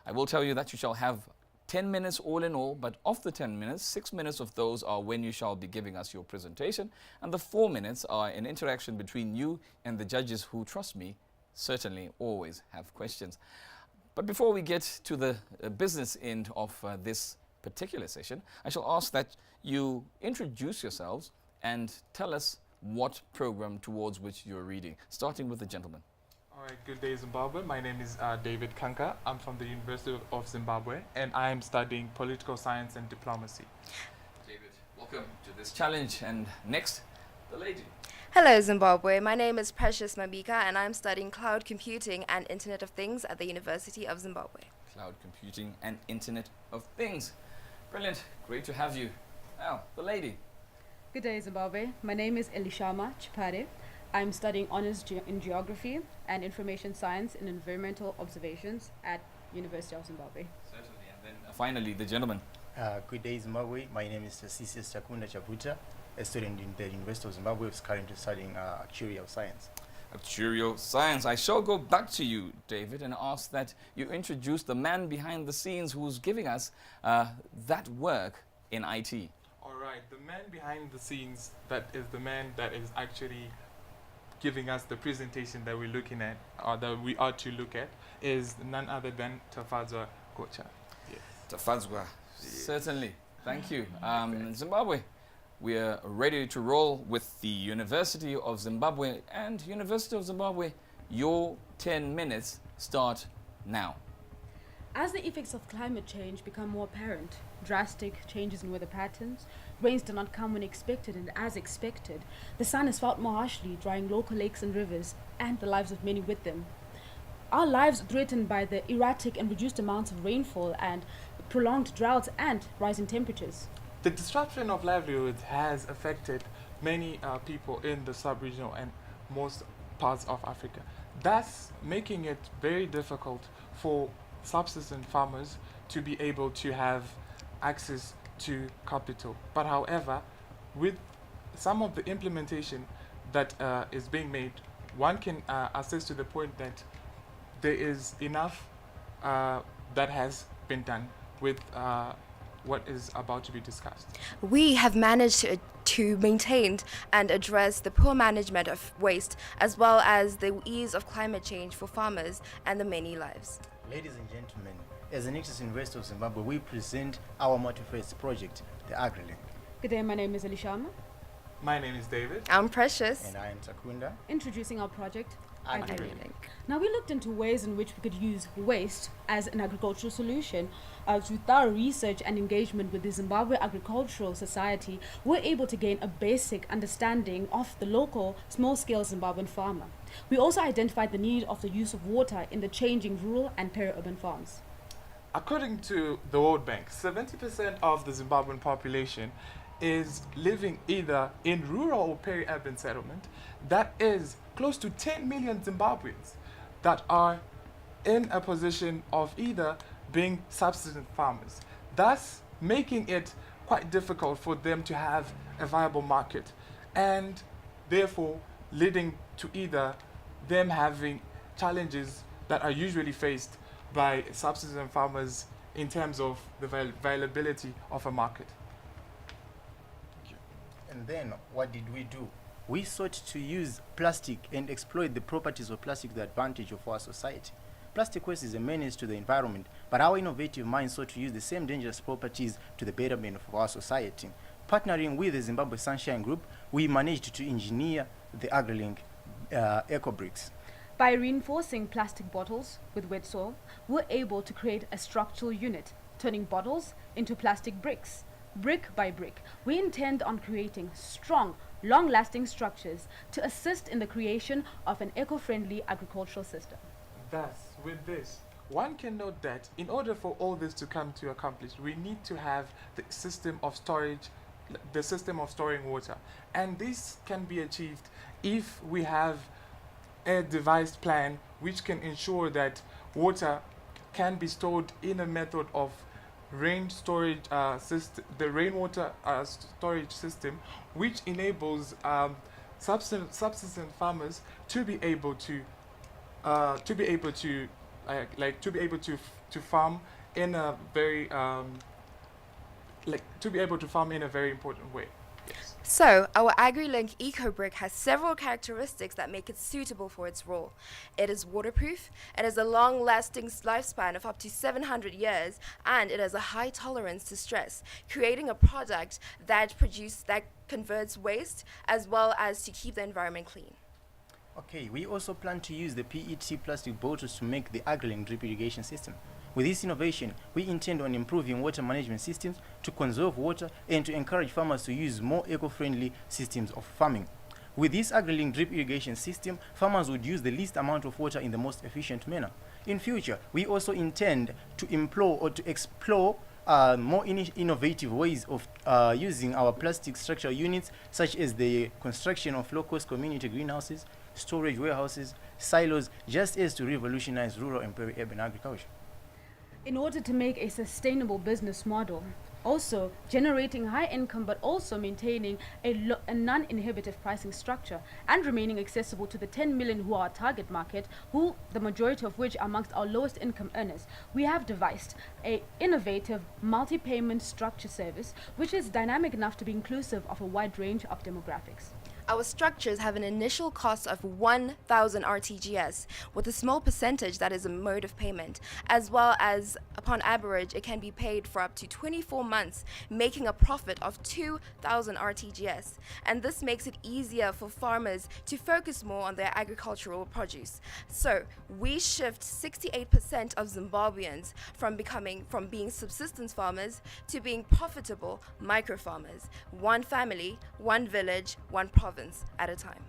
I will tell you that you shall have 10 minutes all in all, but of the 10 minutes, 6 minutes of those are when you shall be giving us your presentation, and the 4 minutes are an interaction between you and the judges who, trust me, certainly always have questions. But before we get to the business end of this particular session, I shall ask that you introduce yourselves and tell us what program towards which you're reading, starting with the gentleman. All right, good day, Zimbabwe. My name is David Kanka. I'm from the University of Zimbabwe, and I am studying political science and diplomacy. David, welcome to this challenge. And next, the lady. Hello, Zimbabwe. My name is Precious Mabika, and I'm studying cloud computing and Internet of Things at the University of Zimbabwe. Cloud computing and Internet of Things. Brilliant. Great to have you. Now, the lady. Good day, Zimbabwe. My name is Elishama Chipare. I'm studying honors in geography and information science and environmental observations at University of Zimbabwe. Certainly. And then finally, the gentleman. Good day, Zimbabwe. My name is Tasisius Chakunda Chaputa, a student in the University of Zimbabwe who is currently studying actuarial science. Actuarial science. I shall go back to you, David, and ask that you introduce the man behind the scenes who's giving us that work in IT. All right, the man behind the scenes, that is the man that is actually giving us the presentation that we're looking at, or that we are to look at, is none other than Tafadzwa Gocha. Yes. Tafadzwa, certainly. Thank you. Zimbabwe, we are ready to roll with the University of Zimbabwe. And University of Zimbabwe, your 10 minutes start now. As the effects of climate change become more apparent, drastic changes in weather patterns, rains do not come when expected and as expected, the sun is felt more harshly, drying local lakes and rivers, and the lives of many with them. Our lives threatened by the erratic and reduced amounts of rainfall and prolonged droughts and rising temperatures. The disruption of livelihoods has affected many people in the sub-regional and most parts of Africa, thus making it very difficult for subsistence farmers to be able to have access to capital. But however, with some of the implementation that is being made, one can assess to the point that there is enough that has been done with what is about to be discussed. We have managed to maintain and address the poor management of waste, as well as the ease of climate change for farmers and the many lives. Ladies and gentlemen, As the Nexus University of Zimbabwe, we present our multi-phase project, the AgriLink. Good day, my name is Elishama. My name is David. I'm Precious. And I am Takunda. Introducing our project, AgriLink. Now, we looked into ways in which we could use waste as an agricultural solution. Through thorough research and engagement with the Zimbabwe Agricultural Society, we're able to gain a basic understanding of the local small-scale Zimbabwean farmer. We also identified the need of the use of water in the changing rural and peri-urban farms. According to the World Bank, 70% of the Zimbabwean population is living either in rural or peri-urban settlement. That is close to 10 million Zimbabweans that are in a position of either being subsistence farmers, thus making it quite difficult for them to have a viable market, and therefore leading to either them having challenges that are usually faced by subsistence farmers in terms of the availability of a market. And then what did we do? We sought to use plastic and exploit the properties of plastic to the advantage of our society. Plastic waste is a menace to the environment, but our innovative minds sought to use the same dangerous properties to the betterment of our society. Partnering with the Zimbabwe Sunshine Group, we managed to engineer the AgriLink eco bricks. By reinforcing plastic bottles with wet soil, we're able to create a structural unit, turning bottles into plastic bricks. Brick by brick, we intend on creating strong, long-lasting structures to assist in the creation of an eco-friendly agricultural system. Thus, with this, one can note that in order for all this to come to accomplish, we need to have the system of storage, the system of storing water. And this can be achieved if we have a devised plan which can ensure that water can be stored in a method of rain storage system, the rainwater storage system, which enables subsistence farmers to be able to farm in a very important way. Yes. So, our AgriLink EcoBrick has several characteristics that make it suitable for its role. It is waterproof, it has a long-lasting lifespan of up to 700 years, and it has a high tolerance to stress, creating a product that converts waste as well as to keep the environment clean. Okay, we also plan to use the PET plastic bottles to make the AgriLink drip irrigation system. With this innovation, we intend on improving water management systems to conserve water and to encourage farmers to use more eco-friendly systems of farming. With this AgriLink drip irrigation system, farmers would use the least amount of water in the most efficient manner. In future, we also intend to explore more innovative ways of using our plastic structural units, such as the construction of low-cost community greenhouses, storage warehouses, silos, just as to revolutionize rural and peri-urban agriculture. In order to make a sustainable business model, also generating high income but also maintaining a non-inhibitive pricing structure and remaining accessible to the 10 million who are our target market, who the majority of which are amongst our lowest income earners, we have devised an innovative multi-payment structure service which is dynamic enough to be inclusive of a wide range of demographics. Our structures have an initial cost of 1,000 RTGS, with a small percentage that is a mode of payment, as well as, upon average, it can be paid for up to 24 months, making a profit of 2,000 RTGS. And this makes it easier for farmers to focus more on their agricultural produce. So, we shift 68% of Zimbabweans from being subsistence farmers to being profitable micro farmers. One family, one village, one province at a time.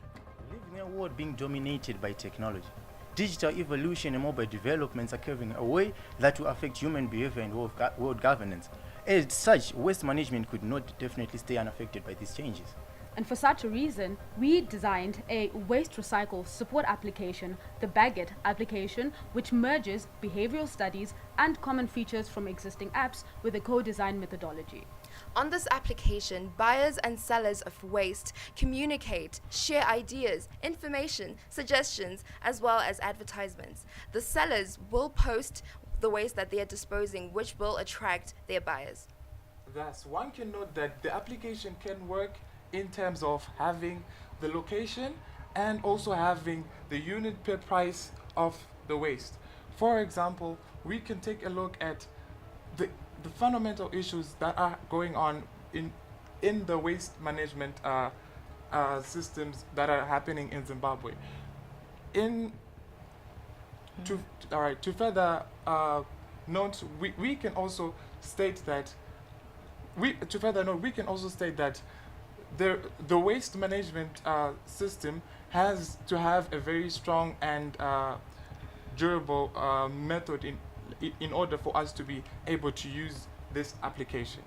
We live in a world being dominated by technology. Digital evolution and mobile developments are carrying a way that will affect human behavior and world governance. As such, waste management could not definitely stay unaffected by these changes. And for such a reason, we designed a waste recycle support application, the Baget application, which merges behavioral studies and common features from existing apps with a co-design methodology. On this application, buyers and sellers of waste communicate, share ideas, information, suggestions, as well as advertisements. The sellers will post the waste that they are disposing, which will attract their buyers. Thus, one can note that the application can work in terms of having the location and also having the unit per price of the waste. For example, we can take a look at the fundamental issues that are going on in the waste management systems that are happening in Zimbabwe. To further note, we can also state that the waste management system has to have a very strong and durable method in order for us to be able to use this application.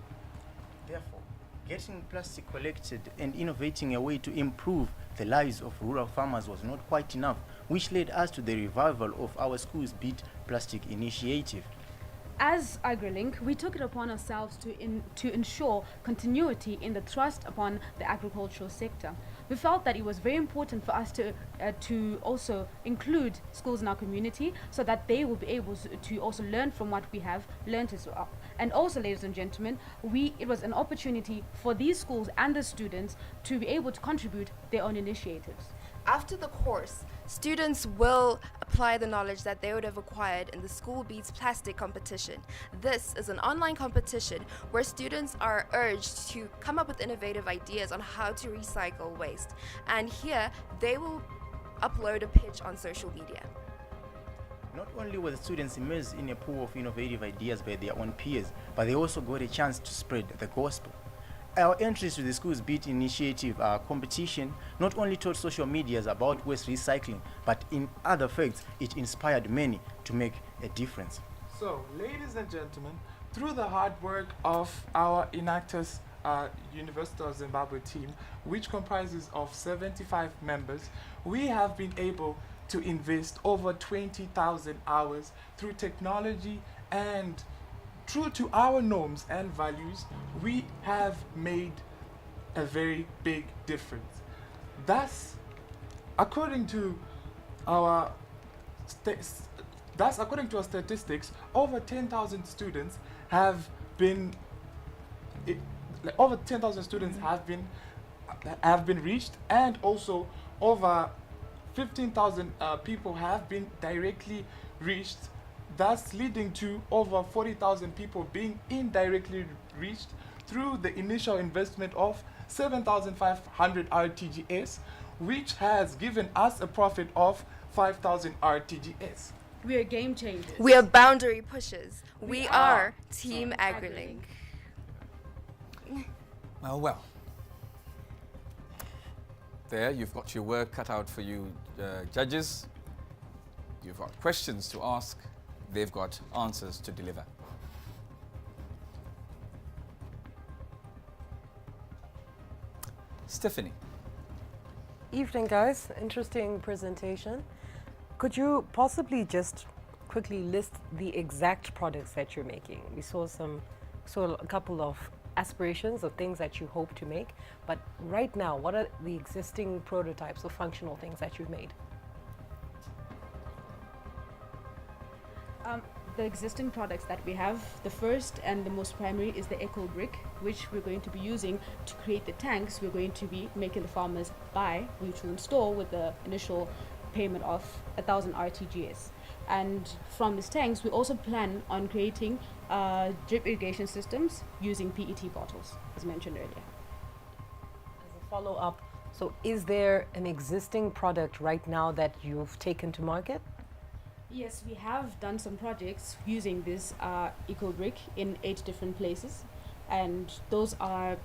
Therefore, getting plastic collected and innovating a way to improve the lives of rural farmers was not quite enough, which led us to the revival of our school's Beat Plastic initiative. As AgriLink, we took it upon ourselves to ensure continuity in the thrust upon the agricultural sector. We felt that it was very important for us to also include schools in our community so that they will be able to also learn from what we have learned as well. And also, ladies and gentlemen, it was an opportunity for these schools and the students to be able to contribute their own initiatives. After the course, students will apply the knowledge that they would have acquired in the School Beats Plastic competition. This is an online competition where students are urged to come up with innovative ideas on how to recycle waste. And here, they will upload a pitch on social media. Not only were the students immersed in a pool of innovative ideas by their own peers, but they also got a chance to spread the gospel. Our entries to the School's Beat Initiative competition not only taught social medias about waste recycling, but in other facts, it inspired many to make a difference. So, ladies and gentlemen, through the hard work of our Enactus University of Zimbabwe team, which comprises of 75 members, we have been able to invest over 20,000 hours through technology, and true to our norms and values, we have made a very big difference. Thus, according to our statistics, over 10,000 students have been reached, and also over 15,000 people have been directly reached, thus leading to over 40,000 people being indirectly reached through the initial investment of 7,500 RTGS, which has given us a profit of 5,000 RTGS. We are game changers. We are boundary pushers. We are Team AgriLink. Well. There, you've got your work cut out for you, judges. You've got questions to ask. They've got answers to deliver. Stephanie. Evening, guys. Interesting presentation. Could you possibly just quickly list the exact products that you're making? We saw a couple of aspirations of things that you hope to make, but right now, what are the existing prototypes of functional things that you've made? The existing products that we have, the first and the most primary is the Eco Brick, which we're going to be using to create the tanks we're going to be making the farmers buy, which will install with the initial payment of 1,000 RTGS. And from these tanks, we also plan on creating drip irrigation systems using PET bottles, as mentioned earlier. As a follow-up, so is there an existing product right now that you've taken to market? Yes, we have done some projects using this Eco Brick in 8 different places, and those are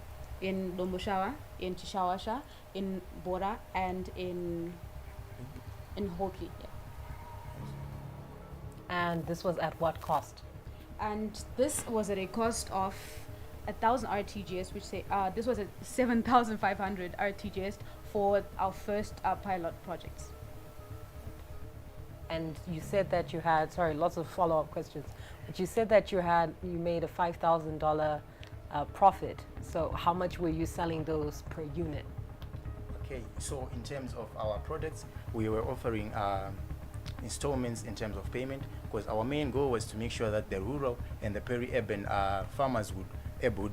in Lomboshawa, in Chishawasha, in Bora, and in Hotley. Yeah. And this was at what cost? And this was at a cost of 1,000 RTGS, which this was at 7,500 RTGS for our first pilot projects. And you said that you had, sorry, lots of follow-up questions, but you said that you made a $5,000 profit. So how much were you selling those per unit? Okay, so in terms of our products, we were offering installments in terms of payment, because our main goal was to make sure that the rural and the peri-urban farmers would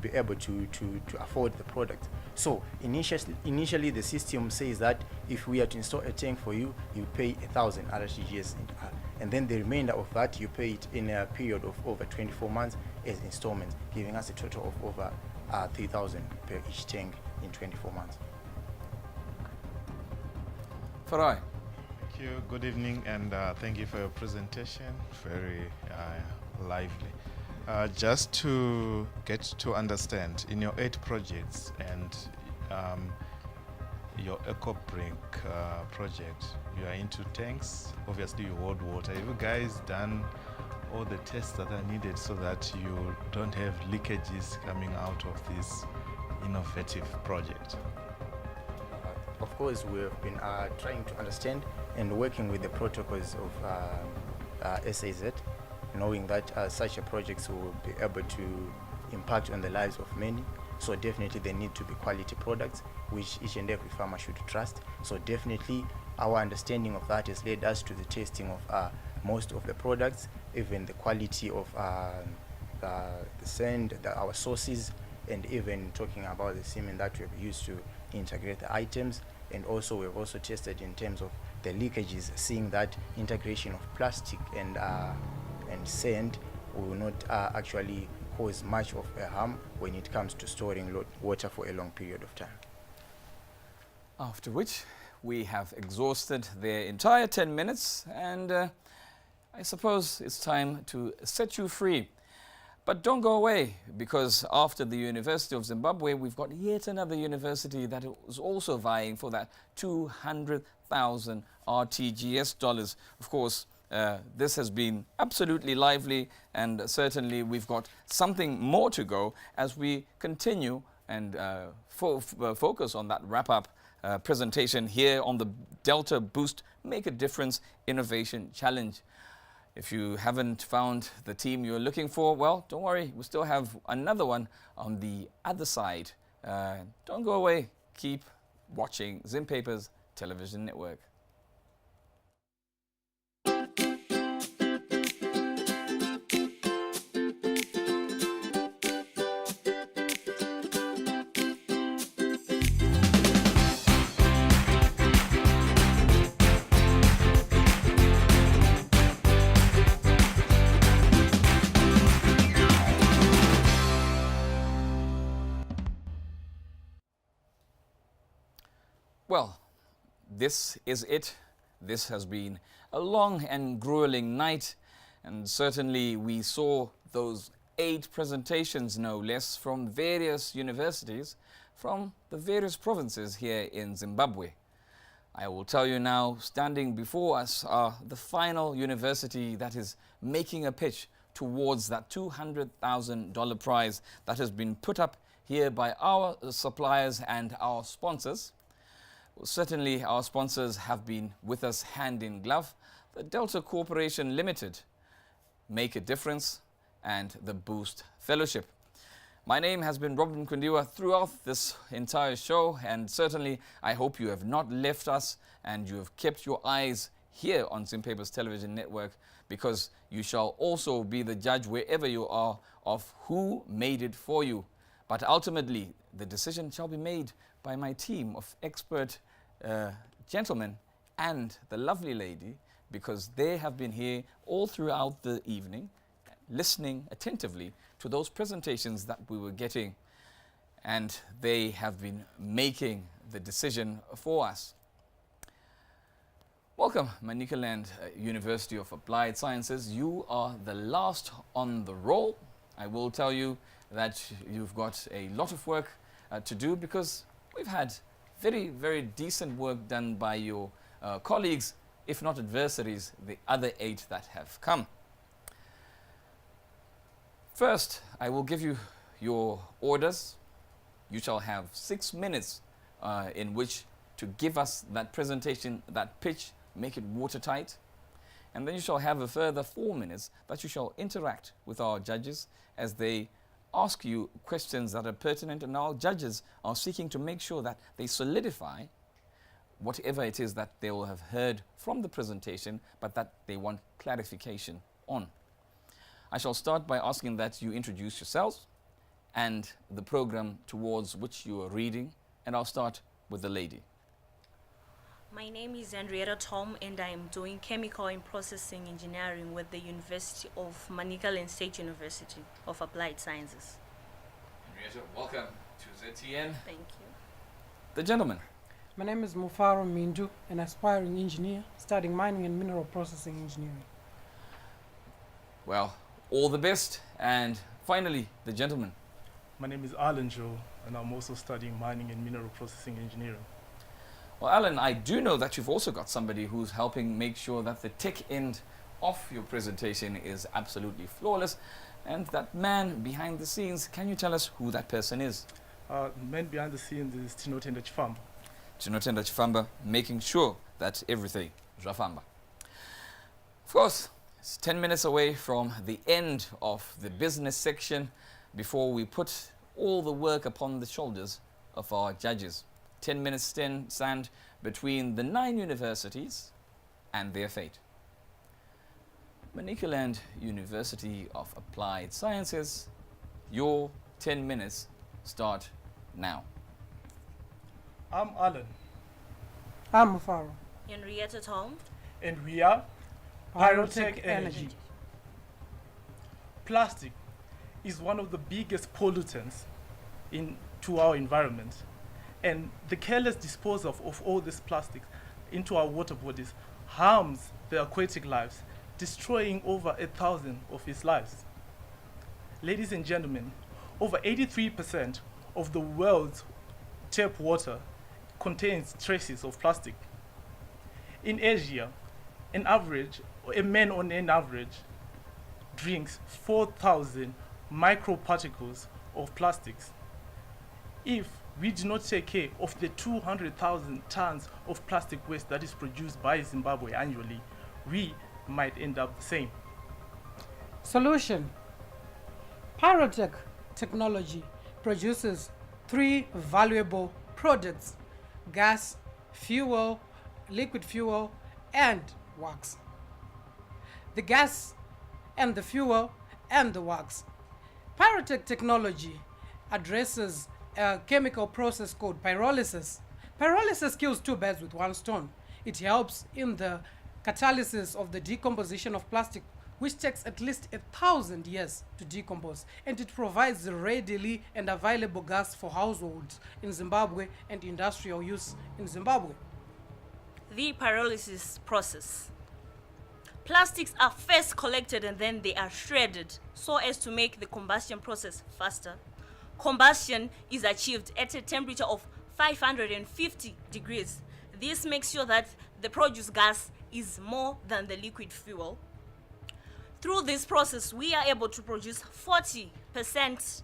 be able to afford the product. So initially the system says that if we are to install a tank for you, you pay 1,000 RTGS and then the remainder of that you pay it in a period of over 24 months as installments, giving us a total of over 3,000 per each tank in 24 months. Farai. Thank you. Good evening, and thank you for your presentation. Very lively. Just to get to understand, in your 8 projects and your EcoBrink project, you are into tanks. Obviously, you hold water. Have you guys done all the tests that are needed so that you don't have leakages coming out of this innovative project? Of course, we have been trying to understand and working with the protocols of SAZ, knowing that such a projects will be able to impact on the lives of many. So definitely there need to be quality products which each and every farmer should trust. So definitely our understanding of that has led us to the testing of most of the products, even the quality of the sand, our sources, and even talking about the semen that we have used to integrate the items. And also we've also tested in terms of the leakages, seeing that integration of plastic and sand will not actually cause much of a harm when it comes to storing water for a long period of time. After which we have exhausted their entire 10 minutes, and I suppose it's time to set you free. But don't go away, because after the University of Zimbabwe, we've got yet another university that is also vying for that 200,000 RTGS dollars. Of course, this has been absolutely lively, and certainly we've got something more to go as we continue and focus on that wrap-up presentation here on the Delta Boost Make a Difference Innovation Challenge. If you haven't found the team you're looking for, well, don't worry, we still have another one on the other side. Don't go away. Keep watching Zimpapers Television Network. Well, this is it. This has been a long and grueling night, and certainly we saw those 8 presentations, no less, from various universities from the various provinces here in Zimbabwe. I will tell you now, standing before us are the final university that is making a pitch towards that $200,000 prize that has been put up here by our suppliers and our sponsors. Well, certainly our sponsors have been with us hand in glove. The Delta Corporation Limited, Make a Difference, and the Boost Fellowship. My name has been Robert Mkundiwa throughout this entire show, and certainly I hope you have not left us and you have kept your eyes here on Zimpapers Television Network, because you shall also be the judge wherever you are of who made it for you. But ultimately, the decision shall be made by my team of expert gentlemen and the lovely lady, because they have been here all throughout the evening, listening attentively to those presentations that we were getting, and they have been making the decision for us. Welcome, Manicaland University of Applied Sciences. You are the last on the roll. I will tell you that you've got a lot of work to do, because we've had very, very decent work done by your colleagues, if not adversaries, the other 8 that have come. First, I will give you your orders. You shall have 6 minutes in which to give us that presentation, that pitch, make it watertight. And then you shall have a further 4 minutes that you shall interact with our judges as they ask you questions that are pertinent, and our judges are seeking to make sure that they solidify whatever it is that they will have heard from the presentation, but that they want clarification on. I shall start by asking that you introduce yourselves and the program towards which you are reading, and I'll start with the lady. My name is Henrietta Tom, and I am doing chemical and processing engineering with the University of Manicaland State University of Applied Sciences. Henrietta, welcome to ZTN. Thank you. The gentleman. My name is Mufaro Mindu, an aspiring engineer studying mining and mineral processing engineering. Well, all the best. And finally, the gentleman. My name is Alan Joe, and I'm also studying mining and mineral processing engineering. Well, Alan, I do know that you've also got somebody who's helping make sure that the tech end of your presentation is absolutely flawless. And that man behind the scenes, can you tell us who that person is? The man behind the scenes is Tinotenda Chifamba. Tinotenda Chifamba, making sure that everything is Rafamba. Of course, it's 10 minutes away from the end of the business section before we put all the work upon the shoulders of our judges. 10 minutes stand between the 9 universities and their fate. Manicaland University of Applied Sciences, your 10 minutes start now. I'm Alan. I'm Mufaro. Henrietta Tom. And we are Pyrotech Energy. Plastic is one of the biggest pollutants into our environment. And the careless disposal of all this plastic into our water bodies harms the aquatic lives, destroying over 1,000 of its lives. Ladies and gentlemen, over 83% of the world's tap water contains traces of plastic. In Asia, a man on an average drinks 4,000 microparticles of plastics. If we do not take care of the 200,000 tons of plastic waste that is produced by Zimbabwe annually, we might end up the same. Solution. Pyrotech technology produces 3 valuable products: gas, fuel, liquid fuel, and wax. The gas and the fuel and the wax. Pyrotech technology addresses a chemical process called pyrolysis. Pyrolysis kills 2 birds with 1 stone. It helps in the catalysis of the decomposition of plastic, which takes at least 1,000 years to decompose, and it provides readily and available gas for households in Zimbabwe and industrial use in Zimbabwe. The pyrolysis process. Plastics are first collected and then they are shredded so as to make the combustion process faster. Combustion is achieved at a temperature of 550 degrees. This makes sure that the produced gas is more than the liquid fuel. Through this process, we are able to produce 40%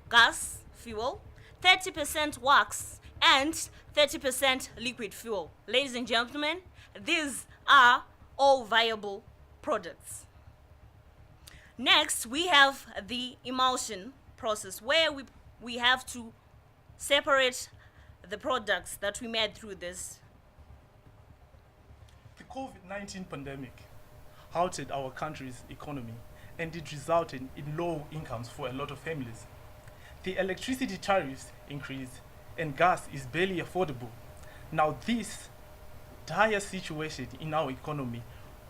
gas, fuel, 30% wax, and 30% liquid fuel. Ladies and gentlemen, these are all viable products. Next, we have the emulsion process, where we have to separate the products that we made through this. The COVID-19 pandemic halted our country's economy, and it resulted in low incomes for a lot of families. The electricity tariffs increased and gas is barely affordable. Now this dire situation in our economy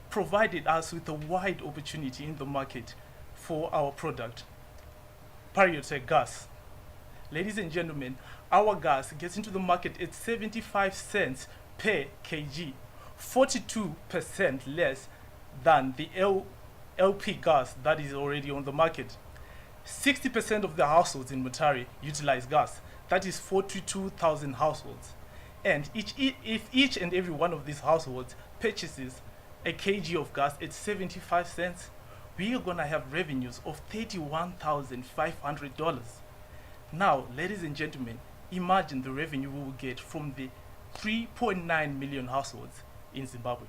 provided us with a wide opportunity in the market for our product, Pyrotech gas. Ladies and gentlemen, our gas gets into the market at 75 cents per kg, 42% less than the LP gas that is already on the market. 60% of the households in Mutare utilize gas. That is 42,000 households. And if each and every one of these households purchases a kg of gas at 75 cents, we are going to have revenues of $31,500. Now, ladies and gentlemen, imagine the revenue we will get from the 3.9 million households in Zimbabwe.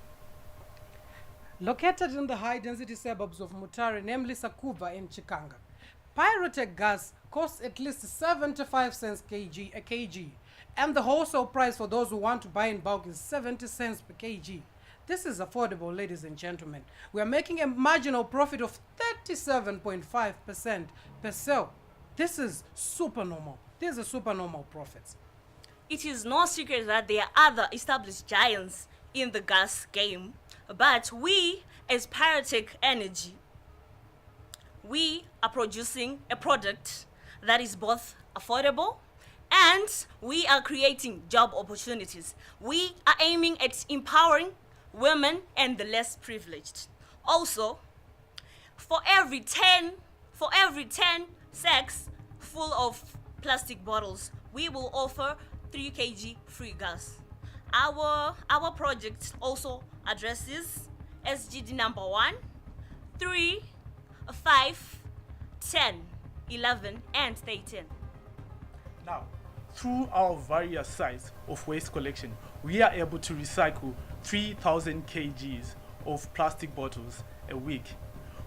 Located in the high-density suburbs of Mutare, namely Sakuva and Chikanga, Pyrotech gas costs at least 75 cents a kg, and the wholesale price for those who want to buy in bulk is 70 cents per kg. This is affordable, ladies and gentlemen. We are making a marginal profit of 37.5% per sale. This is supernormal. These are supernormal profits. it is no secret that there are other established giants in the gas game, but we, as Pyrotech Energy, we are producing a product that is both affordable and we are creating job opportunities. We are aiming at empowering women and the less privileged. Also, for every 10 sacks full of plastic bottles, we will offer 3 kg free gas. Our project also addresses SGD number 1, 3, 5, 10, 11, and 13. Now, through our various sites of waste collection, we are able to recycle 3,000 kgs of plastic bottles a week.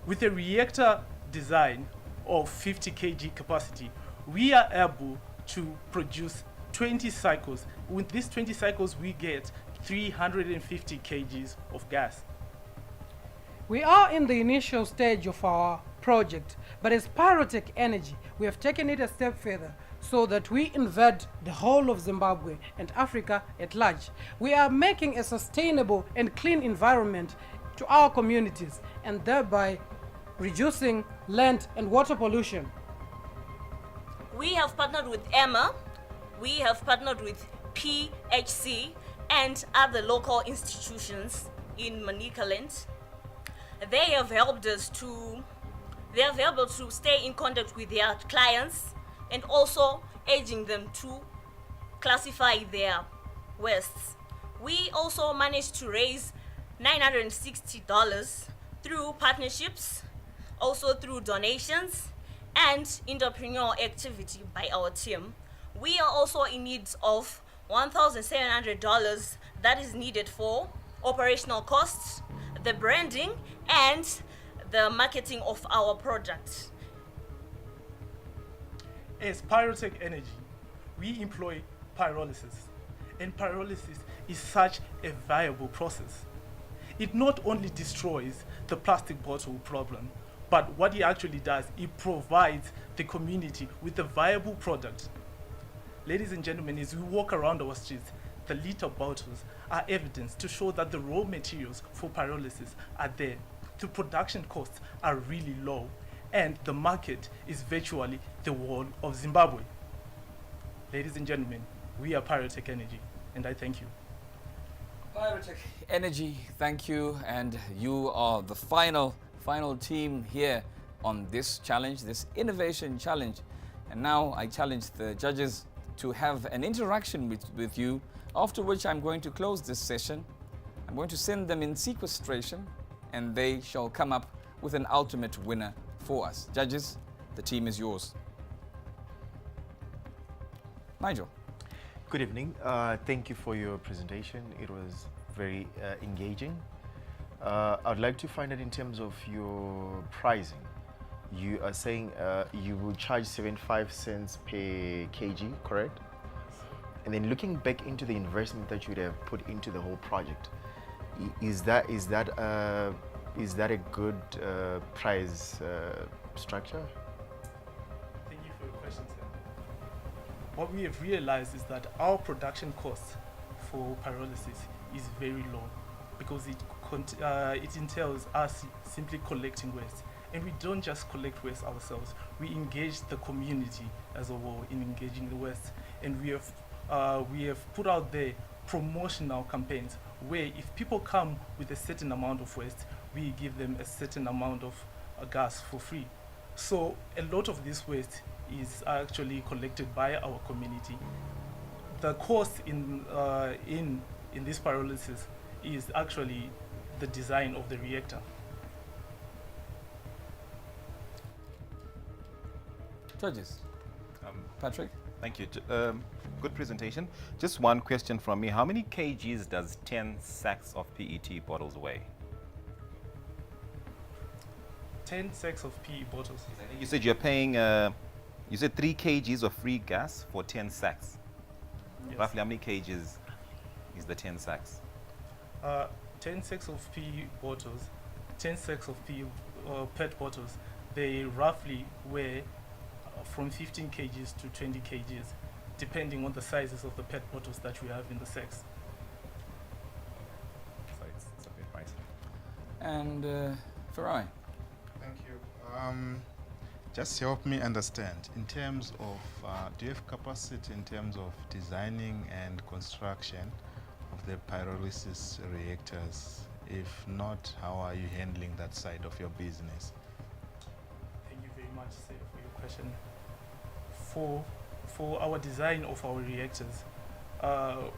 With a reactor design of 50 kg capacity, we are able to produce 20 cycles. With these 20 cycles, we get 350 kgs of gas. We are in the initial stage of our project, but as Pyrotech Energy, we have taken it a step further so that we invade the whole of Zimbabwe and Africa at large. We are making a sustainable and clean environment to our communities and thereby reducing land and water pollution. We have partnered with EMA, we have partnered with PHC and other local institutions in Manicaland. They have helped us to stay in contact with their clients and also urging them to classify their wastes. We also managed to raise $960 through partnerships, also through donations and entrepreneurial activity by our team. We are also in need of $1,700 that is needed for operational costs, the branding, and the marketing of our product. As Pyrotech Energy, we employ pyrolysis, and pyrolysis is such a viable process. It not only destroys the plastic bottle problem, but what it actually does, it provides the community with a viable product. Ladies and gentlemen, as we walk around our streets, the liter bottles are evidence to show that the raw materials for pyrolysis are there. The production costs are really low, and the market is virtually the whole of Zimbabwe. Ladies and gentlemen, we are Pyrotech Energy, and I thank you. Pyrotech Energy, thank you, and you are the final team here on this challenge, this innovation challenge. And now I challenge the judges to have an interaction with you, after which I'm going to close this session. I'm going to send them in sequestration, and they shall come up with an ultimate winner for us. Judges, the team is yours. Nigel. Good evening. Thank you for your presentation. It was very engaging. I'd like to find out in terms of your pricing. You are saying you will charge 75 cents per kg, correct? And then looking back into the investment that you would have put into the whole project, is that a good price structure? Thank you for your question, sir. What we have realized is that our production cost for pyrolysis is very low because it entails us simply collecting waste. And we don't just collect waste ourselves, we engage the community as a whole in engaging the waste. And we have put out there promotional campaigns where if people come with a certain amount of waste, we give them a certain amount of gas for free. So a lot of this waste is actually collected by our community. The cost in this pyrolysis is actually the design of the reactor. Judges. Patrick? Thank you. Good presentation. Just one question from me. How many kgs does 10 sacks of PET bottles weigh? 10 sacks of PE bottles. You said you're paying, you said 3 kgs of free gas for 10 sacks. Yes. Roughly how many kgs is the 10 sacks? 10 sacks of PE bottles, 10 sacks of PE PET bottles, they roughly weigh from 15 kgs to 20 kgs. depending on the sizes of the PET bottles that we have in the sacks. So it's a bit pricey. And Farai? Thank you. Just help me understand, in terms of, do you have capacity in terms of designing and construction of the pyrolysis reactors? If not, how are you handling that side of your business? Thank you very much, sir, for your question. For our design of our reactors, I'm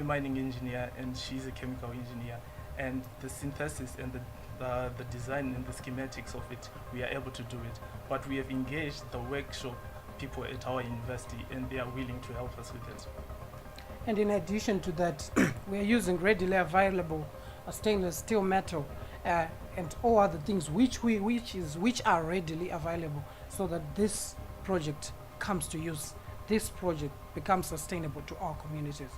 a mining engineer and she's a chemical engineer, and the synthesis and the design and the schematics of it, we are able to do it. But we have engaged the workshop people at our university, and they are willing to help us with it. And in addition to that, we are using readily available stainless steel metal and all other things which are readily available, so that this project comes to use. This project becomes sustainable to our communities.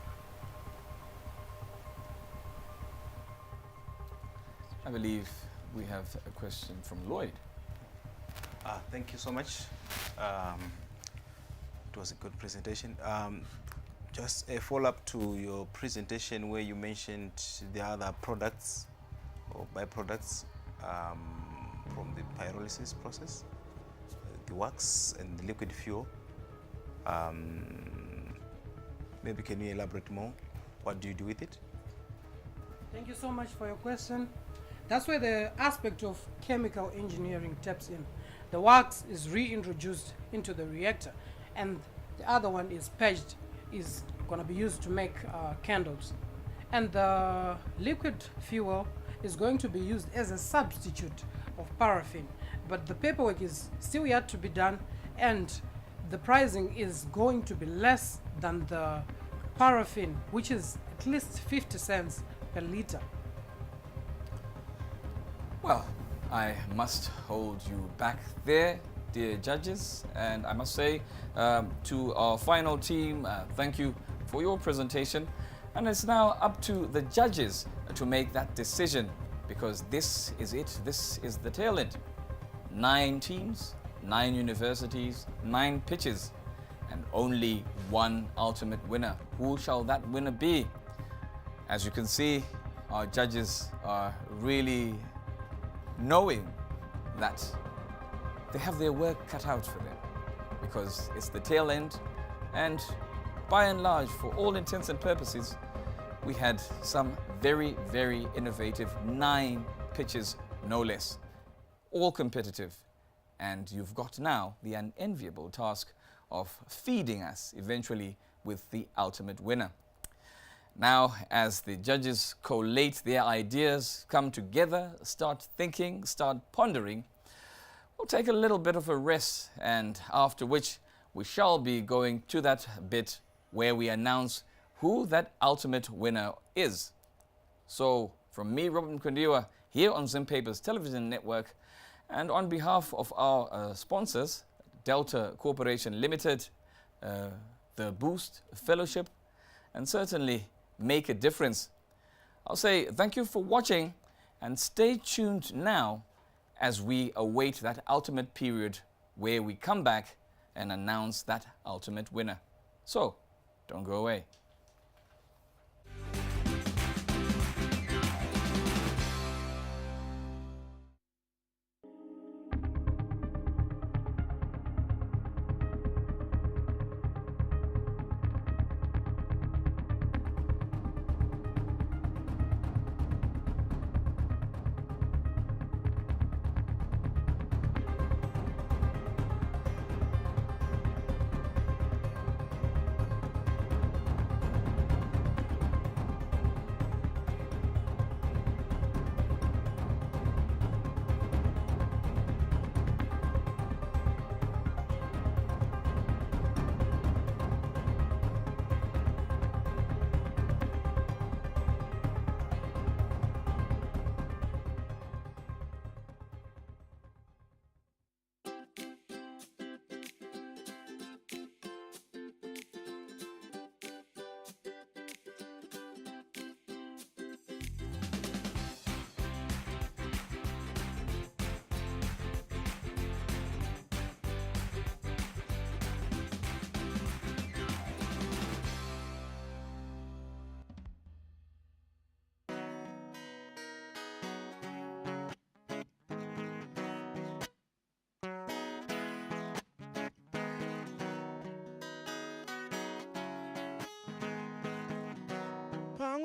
I believe we have a question from Lloyd. Thank you so much. It was a good presentation. Just a follow-up to your presentation where you mentioned the other products or byproducts from the pyrolysis process, the wax and the liquid fuel. Maybe can you elaborate more? What do you do with it? Thank you so much for your question. That's where the aspect of chemical engineering taps in. The wax is reintroduced into the reactor, and the other one is purged, is going to be used to make candles. And the liquid fuel is going to be used as a substitute of paraffin. But the paperwork is still yet to be done, and the pricing is going to be less than the paraffin, which is at least 50 cents per liter. Well, I must hold you back there, dear judges, and I must say to our final team, thank you for your presentation, and it's now up to the judges to make that decision, because this is it, this is the tail end. 9 teams, 9 universities, 9 pitches, and only one ultimate winner. Who shall that winner be? As you can see, our judges are really knowing that they have their work cut out for them, because it's the tail end, and by and large, for all intents and purposes, we had some very, very innovative 9 pitches, no less, all competitive, and you've got now the unenviable task of feeding us eventually with the ultimate winner. Now, as the judges collate their ideas, come together, start thinking, start pondering, we'll take a little bit of a rest, and after which we shall be going to that bit where we announce who that ultimate winner is. So, from me, Robert Mkundiwa, here on Zimpapers Television Network, and on behalf of our sponsors, Delta Corporation Limited, the Boost Fellowship, and certainly Make a Difference, I'll say thank you for watching, and stay tuned now as we await that ultimate period where we come back and announce that ultimate winner. So, don't go away.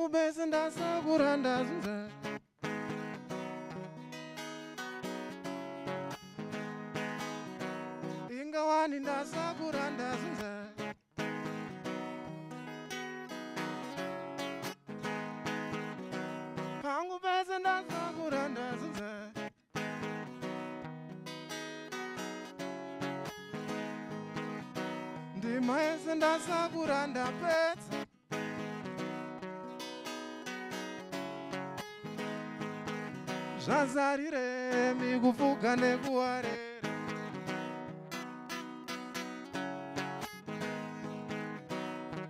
Pangu bese ndasakura ndazunza. Ingawani ndasakura ndazunza. Pangu bese ndasakura ndazunza. Ndima yese ndasakura ndapedza. Zvazarire mikufuga nekuwarera.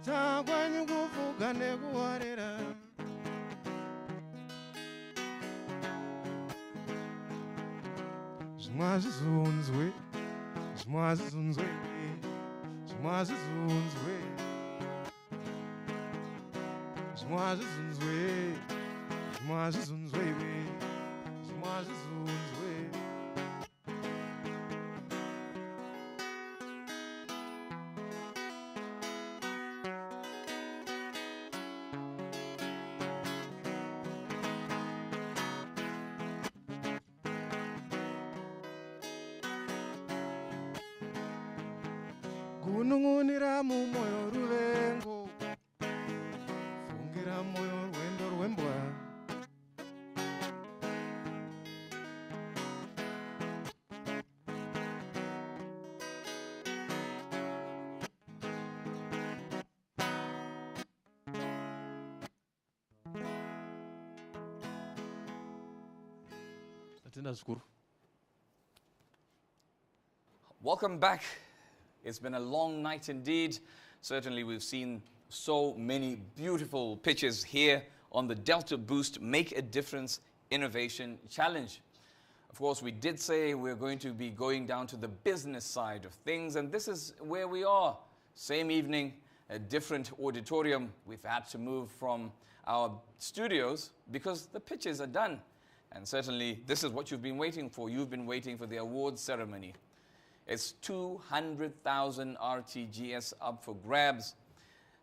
Chakwanyu kufuga nekuwarera. Zvimwazvizunzwe, zvimwazvizunzwe, zvimwazvizunzwe, zvimwazvizunzwe, zvimwazvizunzwe, zvimwazvizunzwe. Kunungunira mumoyo ruvengo, fungira moyo rwendo rwembwa. Welcome back. It's been a long night indeed. Certainly we've seen so many beautiful pictures here on the Delta Boost Make a Difference Innovation Challenge. Of course, we did say we're going to be going down to the business side of things, and this is where we are. Same evening, a different auditorium. We've had to move from our studios because the pitches are done. And certainly this is what you've been waiting for. You've been waiting for the awards ceremony. It's 200,000 RTGS up for grabs.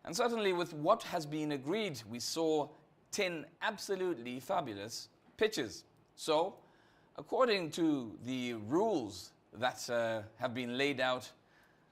And certainly with what has been agreed, we saw 10 absolutely fabulous pitches. So, according to the rules that have been laid out,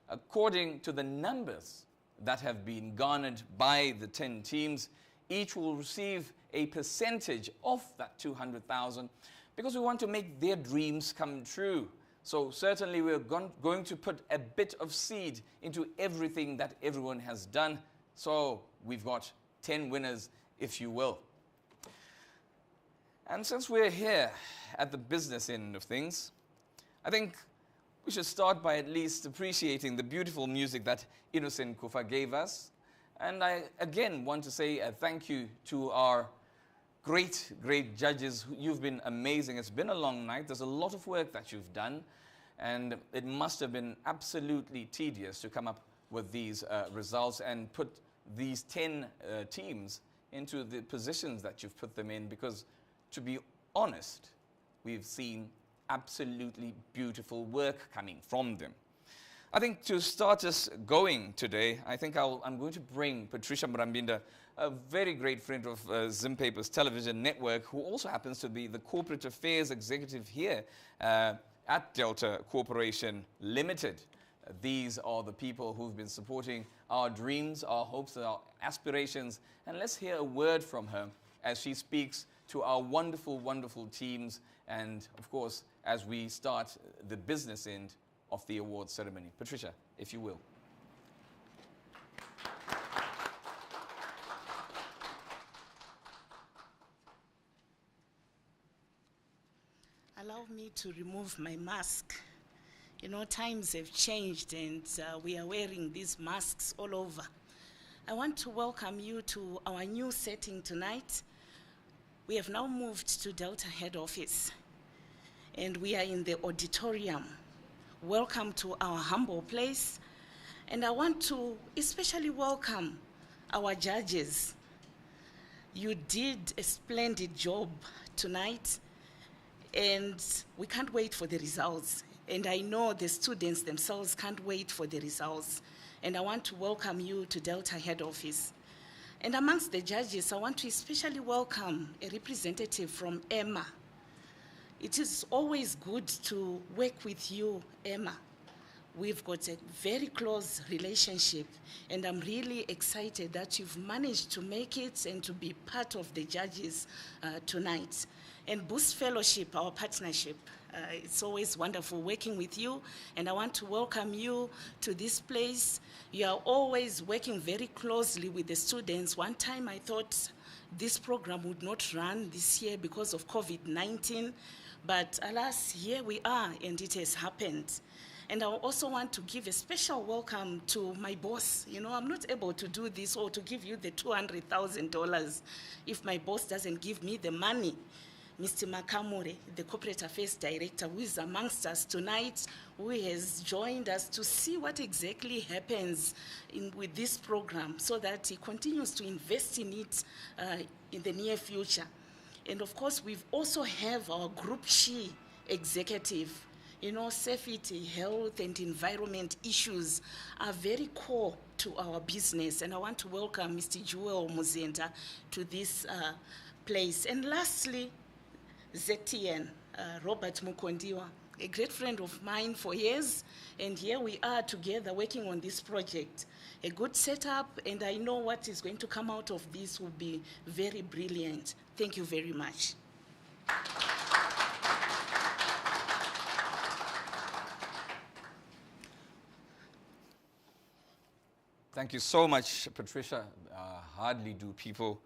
according to the numbers that have been garnered by the 10 teams, each will receive a percentage of that 200,000 because we want to make their dreams come true. So certainly we're going to put a bit of seed into everything that everyone has done. So we've got 10 winners, if you will. And since we're here at the business end of things, I think we should start by at least appreciating the beautiful music that Innocent Kufa gave us. And I again want to say a thank you to our great judges. You've been amazing. It's been a long night. There's a lot of work that you've done. And it must have been absolutely tedious to come up with these results and put these 10 teams into the positions that you've put them in, because to be honest, we've seen absolutely beautiful work coming from them. I think to start us going today, I think I'm going to bring Patricia Mrambinda, a very great friend of Zimpapers Television Network, who also happens to be the Corporate Affairs Executive here at Delta Corporation Limited. These are the people who've been supporting our dreams, our hopes, our aspirations. And let's hear a word from her as she speaks to our wonderful, wonderful teams. And of course, as we start the business end of the awards ceremony. Patricia, if you will. Allow me to remove my mask. You know, times have changed and we are wearing these masks all over. I want to welcome you to our new setting tonight. We have now moved to Delta head office and we are in the auditorium. Welcome to our humble place. And I want to especially welcome our judges. You did a splendid job tonight, and we can't wait for the results. And I know the students themselves can't wait for the results. And I want to welcome you to Delta head office. And amongst the judges, I want to especially welcome a representative from Emma. It is always good to work with you, Emma. We've got a very close relationship, and I'm really excited that you've managed to make it and to be part of the judges tonight. And Boost Fellowship, our partnership, it's always wonderful working with you, and I want to welcome you to this place. You are always working very closely with the students. One time I thought this program would not run this year because of COVID-19, but alas, here we are, and it has happened. And I also want to give a special welcome to my boss. You know, I'm not able to do this or to give you the $200,000 if my boss doesn't give me the money. Mr. Makamure, the Corporate Affairs Director, who is amongst us tonight, who has joined us to see what exactly happens with this program so that he continues to invest in it in the near future. And of course, we've also have our Group She executive. You know, safety, health, and environment issues are very core to our business. And I want to welcome Mr. Joel Muzenta to this place. And lastly, ZTN, Robert Mukondiwa, a great friend of mine for years. And here we are together working on this project. A good setup, and I know what is going to come out of this will be very brilliant. Thank you very much. Thank you so much, Patricia. Hardly do people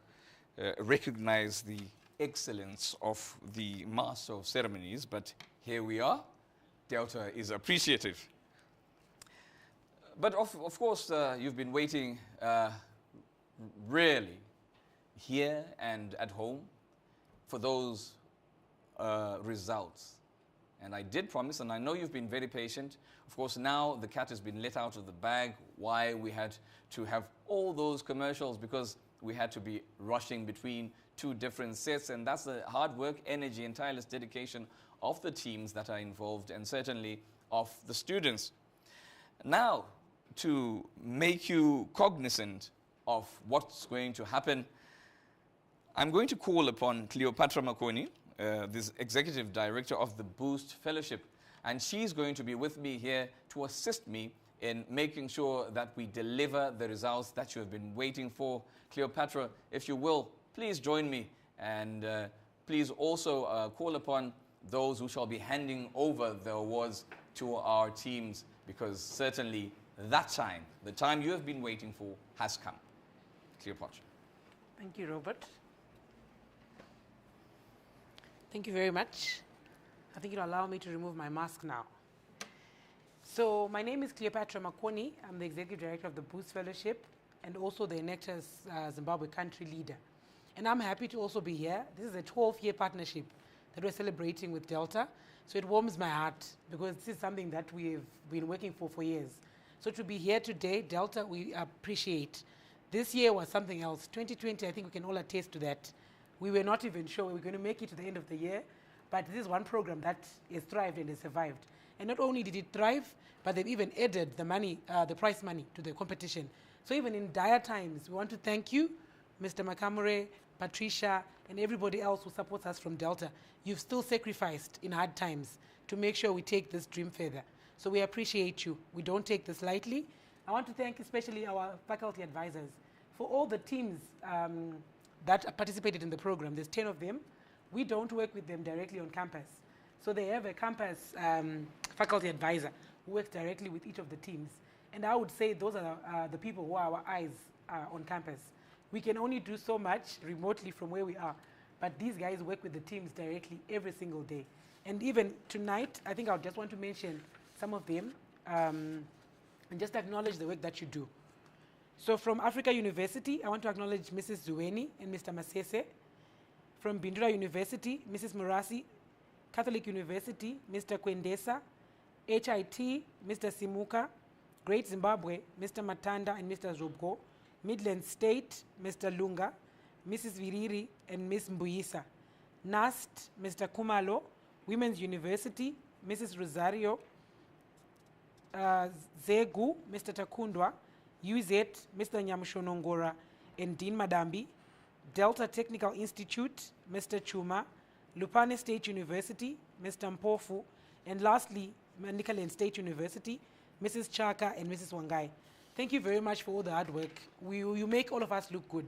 recognize the excellence of the Master of Ceremonies, but here we are. Delta is appreciative. But of course, you've been waiting really here and at home for those results. And I did promise, and I know you've been very patient. Of course, now the cat has been let out of the bag. Why we had to have all those commercials, because we had to be rushing between two different sets, and that's the hard work, energy, and tireless dedication of the teams that are involved, and certainly of the students. Now, to make you cognizant of what's going to happen, I'm going to call upon Cleopatra Makoni, this Executive Director of the Boost Fellowship, and she's going to be with me here to assist me in making sure that we deliver the results that you have been waiting for. Cleopatra, if you will, please join me, and please also call upon those who shall be handing over the awards to our teams, because certainly that time, the time you have been waiting for, has come. Cleopatra. Thank you, Robert. Thank you very much. I think you'll allow me to remove my mask now. So my name is Cleopatra Makoni. I'm the Executive Director of the Boost Fellowship and also the Enactors Zimbabwe Country Leader. And I'm happy to also be here. This is a 12-year partnership that we're celebrating with Delta. So it warms my heart because this is something that we've been working for years. So to be here today, Delta, we appreciate. This year was something else. 2020, I think we can all attest to that. We were not even sure we were going to make it to the end of the year, but this is one program that has thrived and has survived. And not only did it thrive, but they've even added the money, the prize money to the competition. So even in dire times, we want to thank you, Mr. Makamure, Patricia, and everybody else who supports us from Delta. You've still sacrificed in hard times to make sure we take this dream further. So we appreciate you. We don't take this lightly. I want to thank especially our faculty advisors for all the teams that participated in the program. There's 10 of them. We don't work with them directly on campus. So they have a campus faculty advisor who works directly with each of the teams. And I would say those are the people who are our eyes on campus. We can only do so much remotely from where we are, but these guys work with the teams directly every single day. And even tonight, I think I just want to mention some of them and just acknowledge the work that you do. So from Africa University, I want to acknowledge Mrs. Zuweni and Mr. Masese. From Bindura University, Mrs. Murasi. Catholic University, Mr. Kwendesa. HIT, Mr. Simuka. Great Zimbabwe, Mr. Matanda and Mr. Zobgo. Midlands State, Mr. Lunga. Mrs. Viriri and Ms. Mbuyisa. NUST, Mr. Kumalo. Women's University, Mrs. Rosario. ZEGU, Mr. Takundwa. UZ, Mr. Nyamushonongora, and Dean Madambi, Delta Technical Institute, Mr. Chuma, Lupane State University, Mr. Mpofu, and lastly, Manicaland State University, Mrs. Chaka and Mrs. Wangai. Thank you very much for all the hard work. You make all of us look good,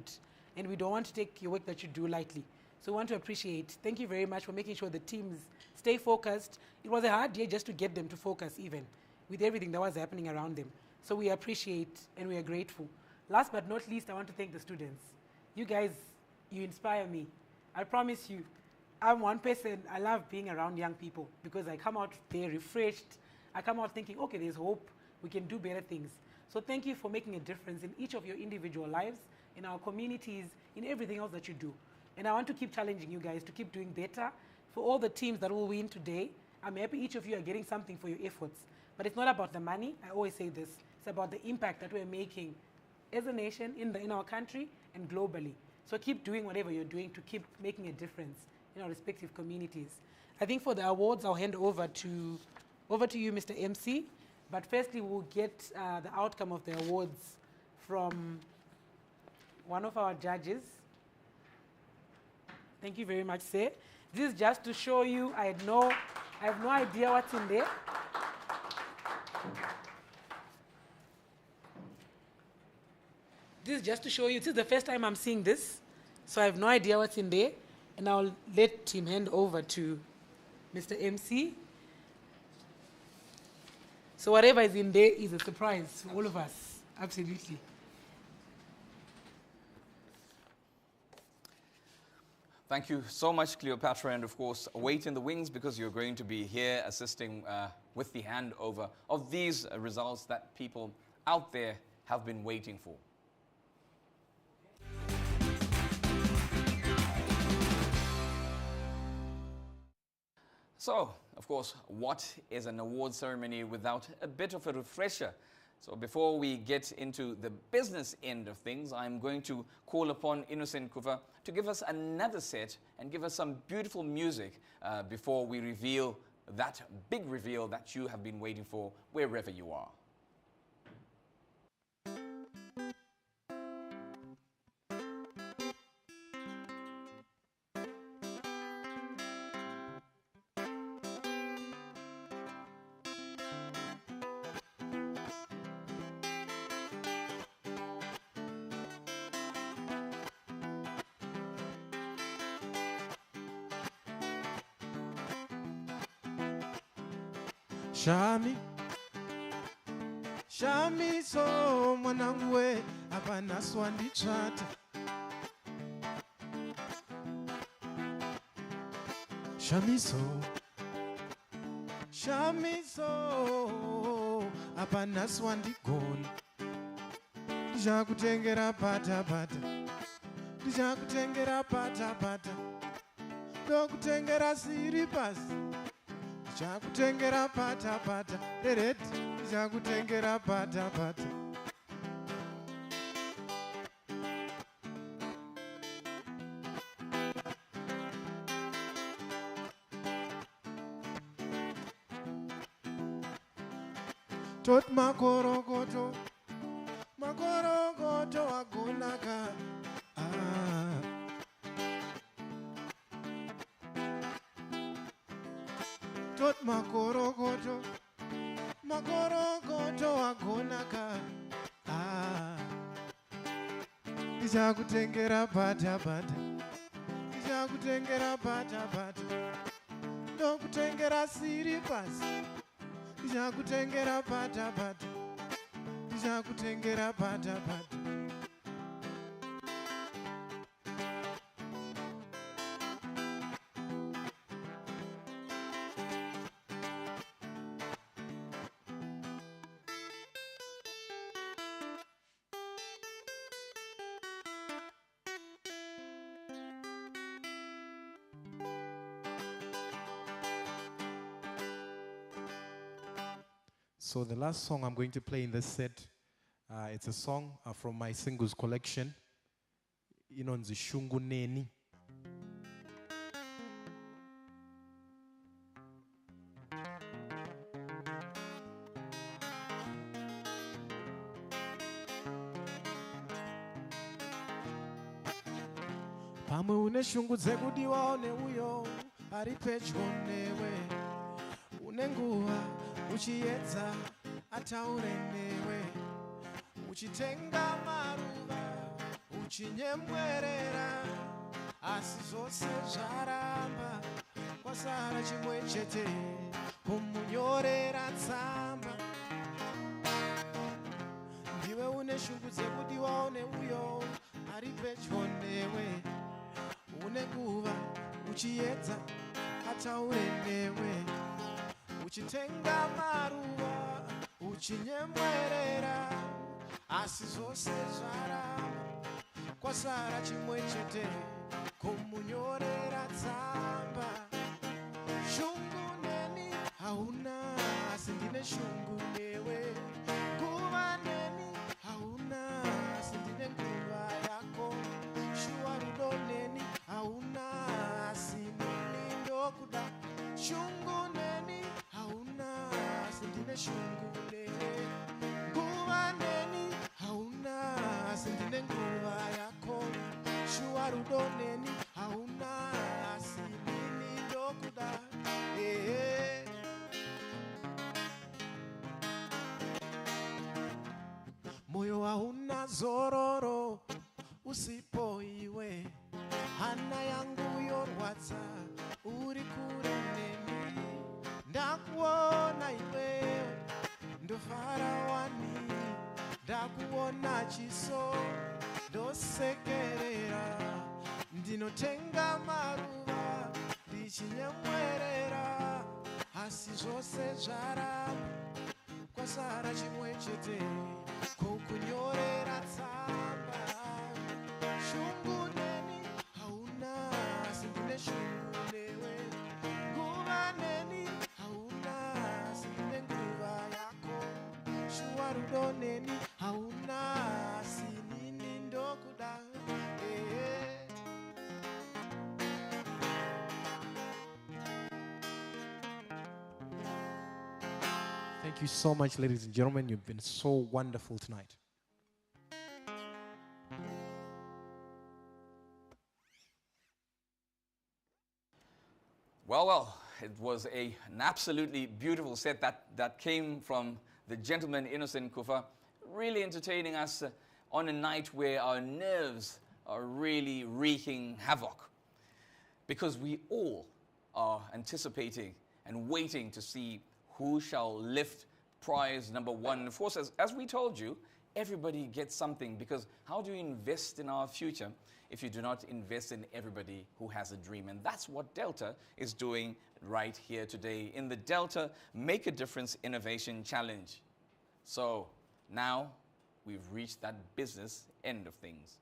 and we don't want to take your work that you do lightly. So we want to appreciate. Thank you very much for making sure the teams stay focused. It was a hard year just to get them to focus even, with everything that was happening around them. So we appreciate and we are grateful. Last but not least, I want to thank the students. You guys, you inspire me. I promise you, I'm one person, I love being around young people because I come out there refreshed. I come out thinking, okay, there's hope, we can do better things. So thank you for making a difference in each of your individual lives, in our communities, in everything else that you do. And I want to keep challenging you guys to keep doing better. For all the teams that will win today, I'm happy each of you are getting something for your efforts. But it's not about the money, I always say this. It's about the impact that we're making as a nation, in our country, and globally. So keep doing whatever you're doing to keep making a difference in our respective communities. I think for the awards, I'll hand over to you, Mr. MC. But firstly, we'll get the outcome of the awards from one of our judges. Thank you very much, sir. This is just to show you, I have no idea what's in there. This is just to show you, this is the first time I'm seeing this, so I have no idea what's in there, and I'll let him hand over to Mr. MC. So whatever is in there is a surprise for all of us, absolutely. Thank you so much, Cleopatra, and of course, wait in the wings because you're going to be here assisting with the handover of these results that people out there have been waiting for. So, of course, what is an award ceremony without a bit of a refresher? So before we get into the business end of things, I'm going to call upon Innocent Kuva to give us another set and give us some beautiful music before we reveal that big reveal that you have been waiting for wherever you are. Shami so mwanangu we hapana swandi chata Shami so hapana swandi goni Ndishakutengera pata pata ndokutengera siripasi Ndishakutengera pata rereti Ndishakutengera pata Tot makorogoto agonaka Tot makorogoto agonaka Ndishakutengera pata Ndishakutengera pata ndokutengera siripasi Ndishakutengera pata Ndishakutengera pata So the last song I'm going to play in this set, it's a song from my singles collection, Inonzi Shungu Neni. pamwe une shungu dzekudiwa one uyo ari pedyo newe, une nguva uchiedza ataure newe, uchitenga maruva uchinyemwerera, asi zvose zvaramba kwasara chimwe chete, kumunyorera tsamba. Ndiwe une shungu dzekudiwa one uyo ari pedyo newe, une nguva uchiedza ataure newe, uchitenga maruva uchinyemwerera, asi zvose zvaramba kwasara chimwe chete, kumunyorera tsamba. Shungu neni hauna, asi ndine shungu newe, nguva neni hauna, asi ndine nguva yako, shuwa rudo neni hauna, asi nini ndokuda. Shungu neni hauna, asi ndine shungu newe, nguva neni hauna, asi ndine nguva yako, shuwa rudo neni hauna, asi nini ndokuda. Moyo hauna zororo usipo iwe, hana yangu yorwadza uri kure neni, ndakuona iwewe ndofara wani, ndakuona chiso ndosekerera, ndinotenga maruva ndichinyemwerera, asi zvose zvaramba kwasara chimwe chete, kukunyorera tsamba. Shungu neni hauna, asi ndine shungu newe, nguva neni hauna, asi ndine nguva yako, shuwa rudo neni hauna, asi nini ndokuda. Thank you so much, ladies and gentlemen. You've been so wonderful tonight. Well, it was an absolutely beautiful set that came from the gentleman Innocent Kufa, really entertaining us on a night where our nerves are really wreaking havoc, because we all are anticipating and waiting to see who shall lift prize number one. And of course, as we told you, everybody gets something, because how do you invest in our future if you do not invest in everybody who has a dream? And that's what Delta is doing right here today in the Delta Make a Difference Innovation Challenge. So now we've reached that business end of things.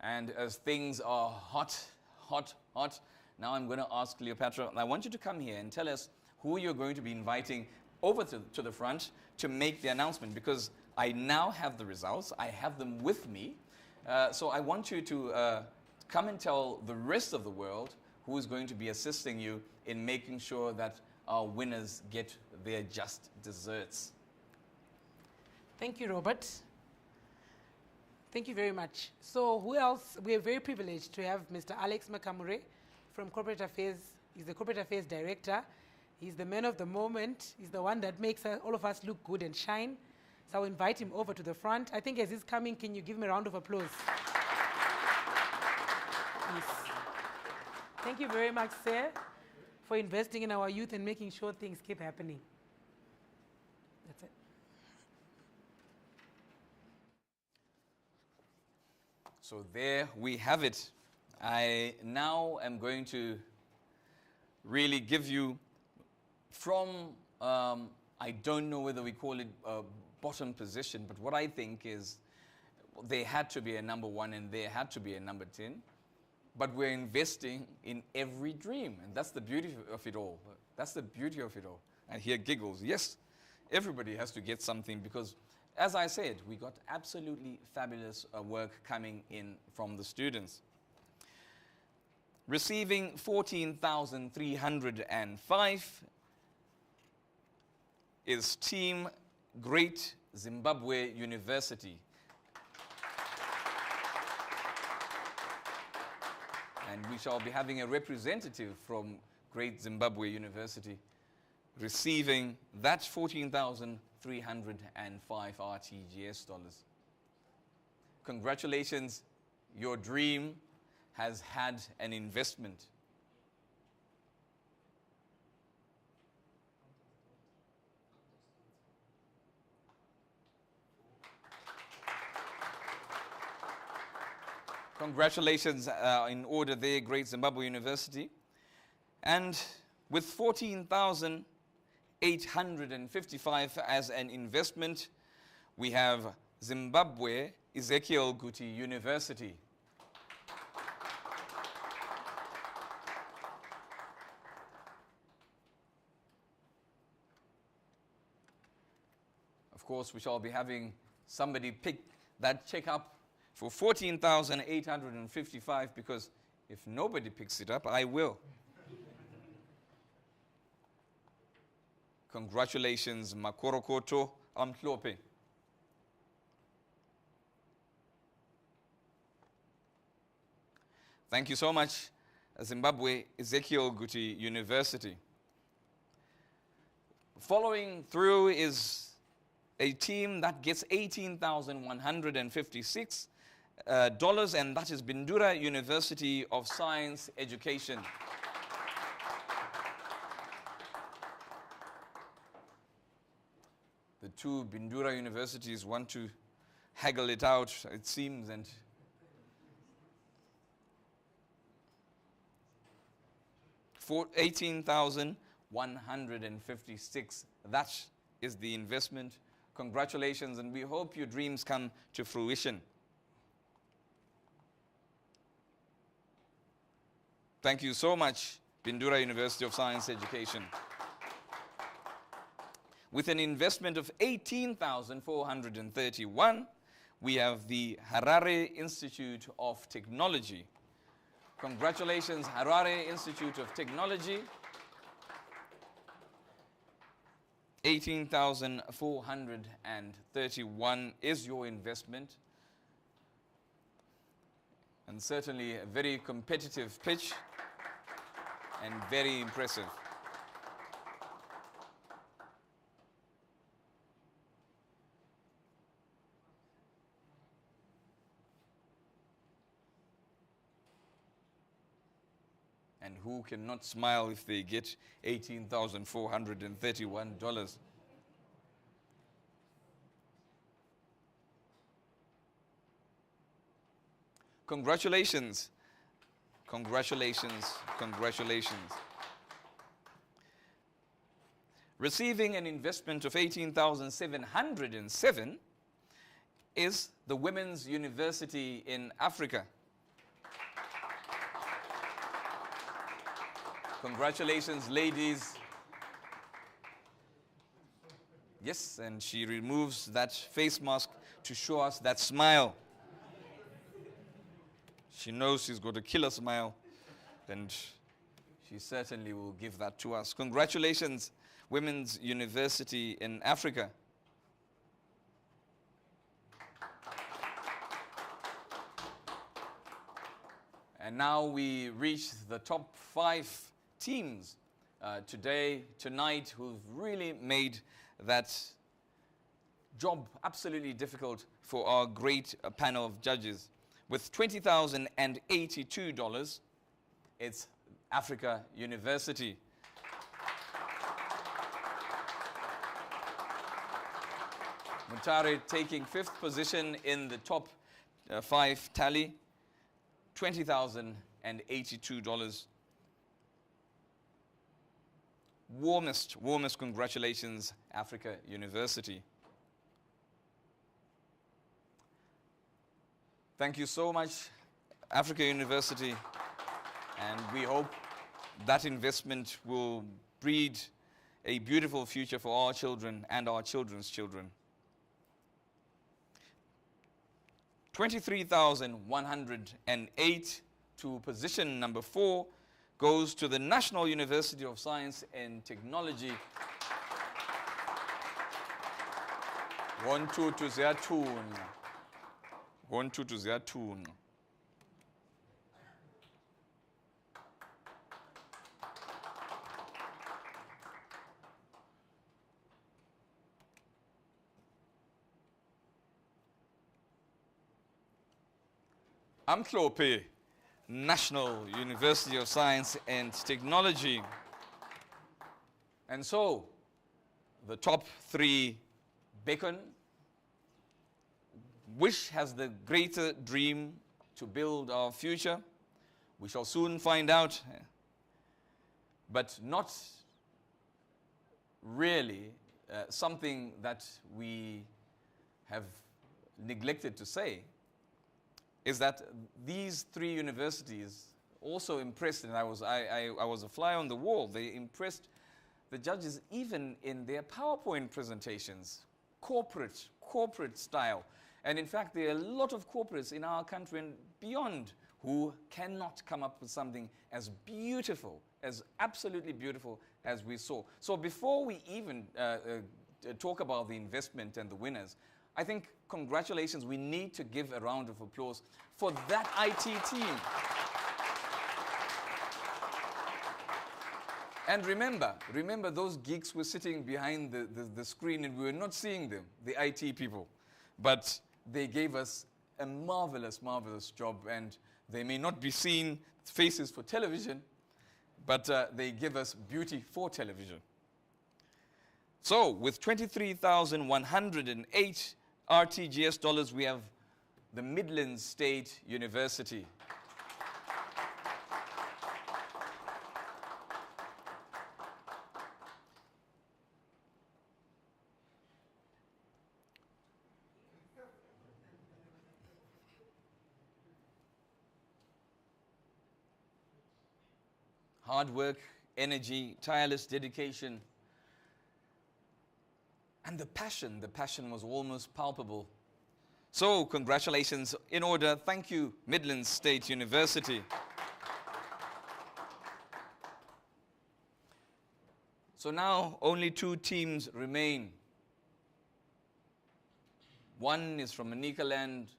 And as things are hot, now I'm going to ask Cleopatra, and I want you to come here and tell us who you're going to be inviting over to the front to make the announcement, because I now have the results. I have them with me. So I want you to come and tell the rest of the world who is going to be assisting you in making sure that our winners get their just desserts. Thank you, Robert. Thank you very much. So who else? We are very privileged to have Mr. Alex Makamure from Corporate Affairs. He's the Corporate Affairs Director. He's the man of the moment. He's the one that makes all of us look good and shine. So I'll invite him over to the front. I think as he's coming, can you give him a round of applause? Yes. Thank you very much, sir, for investing in our youth and making sure things keep happening. That's it. So there we have it. I now am going to really give you from, I don't know whether we call it a bottom position, but what I think is there had to be a number 1 and there had to be a number 10. But we're investing in every dream, and that's the beauty of it all. That's the beauty of it all. And here giggles. Yes, everybody has to get something, because as I said, we got absolutely fabulous work coming in from the students. Receiving 14,305 is Team Great Zimbabwe University. And we shall be having a representative from Great Zimbabwe University receiving that 14,305 RTGS dollars. Congratulations, your dream has had an investment. Congratulations in order there, Great Zimbabwe University. And with 14,855 as an investment, we have Zimbabwe Ezekiel Guti University. Of course, we shall be having somebody pick that check up for 14,855, because if nobody picks it up, I will. Congratulations, Makorokoto Amtlope. Thank you so much, Zimbabwe Ezekiel Guti University. Following through is a team that gets $18,156, and that is Bindura University of Science Education. The two Bindura universities want to haggle it out, it seems, and for 18,156. That is the investment. Congratulations, and we hope your dreams come to fruition. Thank you so much, Bindura University of Science Education. With an investment of 18,431, we have the Harare Institute of Technology. Congratulations, Harare Institute of Technology. 18,431 is your investment. And certainly a very competitive pitch and very impressive. And who cannot smile if they get $18,431? Congratulations. Congratulations. Congratulations. Receiving an investment of 18,707 is the Women's University in Africa. Congratulations, ladies. Yes, and she removes that face mask to show us that smile. She knows she's got a killer smile, and she certainly will give that to us. Congratulations, Women's University in Africa. And now we reach the top 5 teams tonight, who've really made that job absolutely difficult for our great panel of judges. With $20,082, it's Africa University. Mutare taking 5th position in the top 5 tally, $20,082. Warmest congratulations, Africa University. Thank you so much, Africa University, and we hope that investment will breed a beautiful future for our children and our children's children. 23,108 to position number 4 goes to the National University of Science and Technology. Ngontuthu ziyathunqa. Ngontuthu ziyathunqa. Amhlophe, National University of Science and Technology. And so, the top three beckon. Which has the greater dream to build our future? We shall soon find out. But not really something that we have neglected to say is that these three universities also impressed, and I was a fly on the wall. They impressed the judges even in their PowerPoint presentations, corporate style. And in fact, there are a lot of corporates in our country and beyond who cannot come up with something as beautiful, as absolutely beautiful as we saw. So before we even talk about the investment and the winners, I think congratulations, we need to give a round of applause for that IT team. And remember those geeks were sitting behind the screen and we were not seeing them, the IT people. But they gave us a marvelous, marvelous job, and they may not be seen faces for television, but they give us beauty for television. So with 23,108 RTGS dollars, we have the Midlands State University. Hard work, energy, tireless dedication, and the passion was almost palpable. So congratulations in order. Thank you, Midlands State University. So now only two teams remain. One is from Manicaland,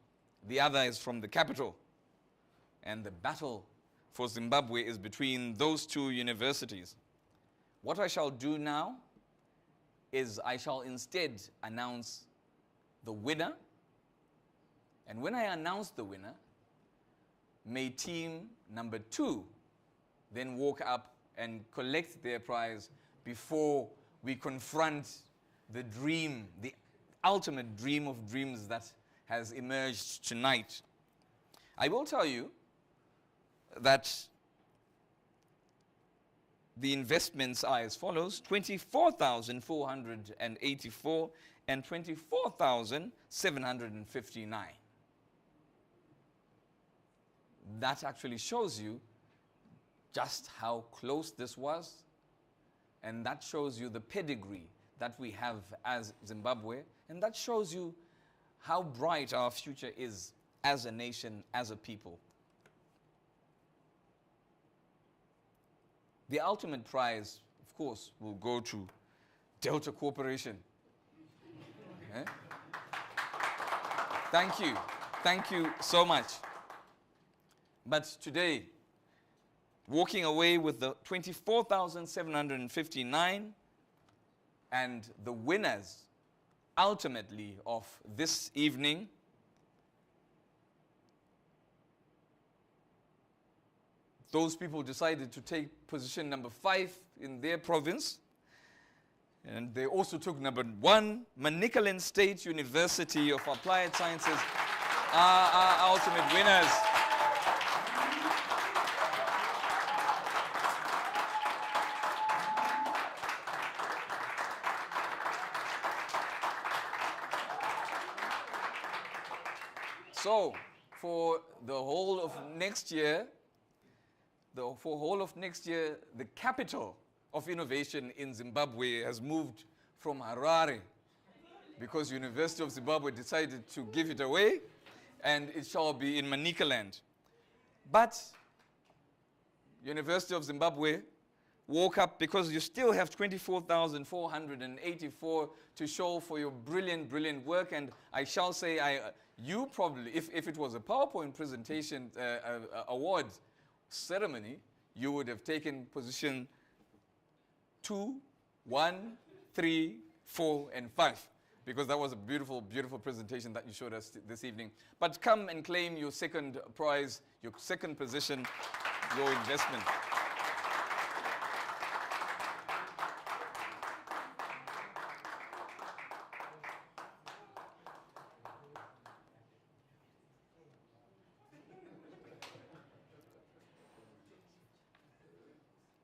the other is from the capital. And the battle for Zimbabwe is between those two universities. What I shall do now is I shall instead announce the winner. And when I announce the winner, may team number 2 then walk up and collect their prize before we confront the dream, the ultimate dream of dreams that has emerged tonight. I will tell you that the investments are as follows: 24,484 and 24,759. That actually shows you just how close this was, and that shows you the pedigree that we have as Zimbabwe, and that shows you how bright our future is as a nation, as a people. The ultimate prize, of course, will go to Delta Corporation. Okay? Thank you. Thank you so much. But today, walking away with the 24,759 and the winners, ultimately, of this evening, those people decided to take position number 5 in their province. And they also took number 1. Manicaland State University of Applied Sciences are our ultimate winners. So, for the whole of next year, the capital of innovation in Zimbabwe has moved from Harare, because University of Zimbabwe decided to give it away, and it shall be in Manicaland. But University of Zimbabwe walk up because you still have 24,484 to show for your brilliant, brilliant work. And I shall say, you probably, if it was a PowerPoint presentation award ceremony, you would have taken position 2, 1, 3, 4, and 5. Because that was a beautiful, beautiful presentation that you showed us this evening. But come and claim your second prize, your second position, your investment.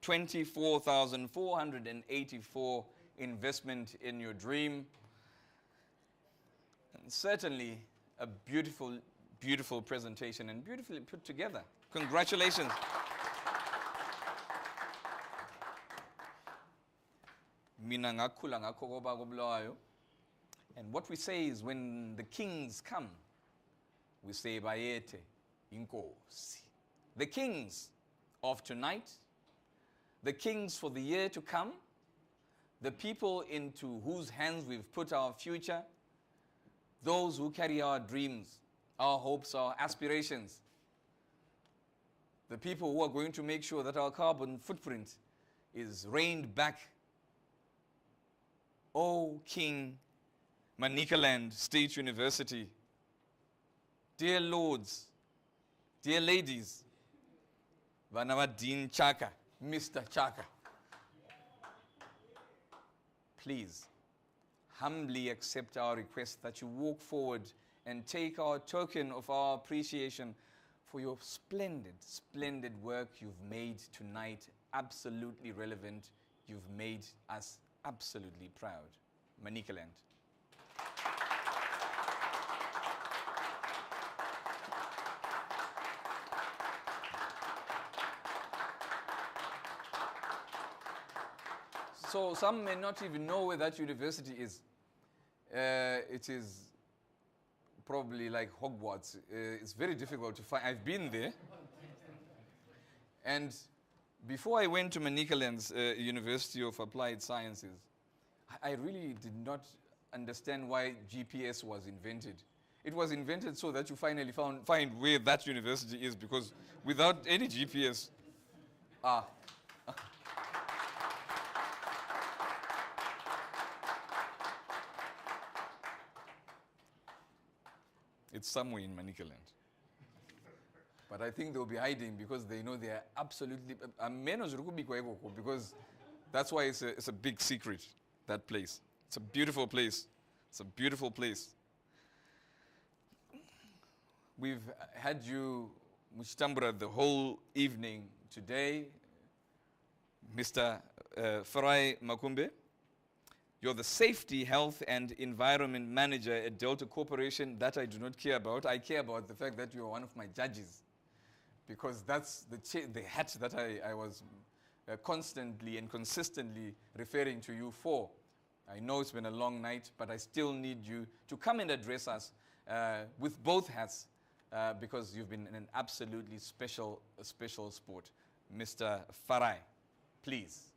$24,484 investment in your dream. And certainly a beautiful, beautiful presentation and beautifully put together. Congratulations. Mina ngakhula ngakho koba kobulawayo. And what we say is when the kings come, we say bayete inkosi. The kings of tonight, the kings for the year to come, the people into whose hands we've put our future, those who carry our dreams, our hopes, our aspirations, the people who are going to make sure that our carbon footprint is reined back. Oh, King Manicaland State University, dear lords, dear ladies, Vanavadin Chaka, Mr. Chaka, please humbly accept our request that you walk forward and take our token of our appreciation for your splendid, splendid work you've made tonight, absolutely relevant. You've made us absolutely proud. Manicaland. So some may not even know where that university is. It is probably like Hogwarts. It's very difficult to find. I've been there. And before I went to Manicaland's University of Applied Sciences, I really did not understand why GPS was invented. It was invented so that you finally find where that university is, because without any GPS, it's somewhere in Manicaland. But I think they'll be hiding because they know they are absolutely... because that's why it's a big secret, that place. It's a beautiful place. It's a beautiful place. We've had you, Mushtambura, the whole evening today. Mr. Farai Makumbe, you're the Safety, Health and Environment Manager at Delta Corporation. That I do not care about. I care about the fact that you are one of my judges, because that's the hat that I was constantly and consistently referring to you for. I know it's been a long night, but I still need you to come and address us with both hats, because you've been an absolutely special sport. Mr. Farai, please.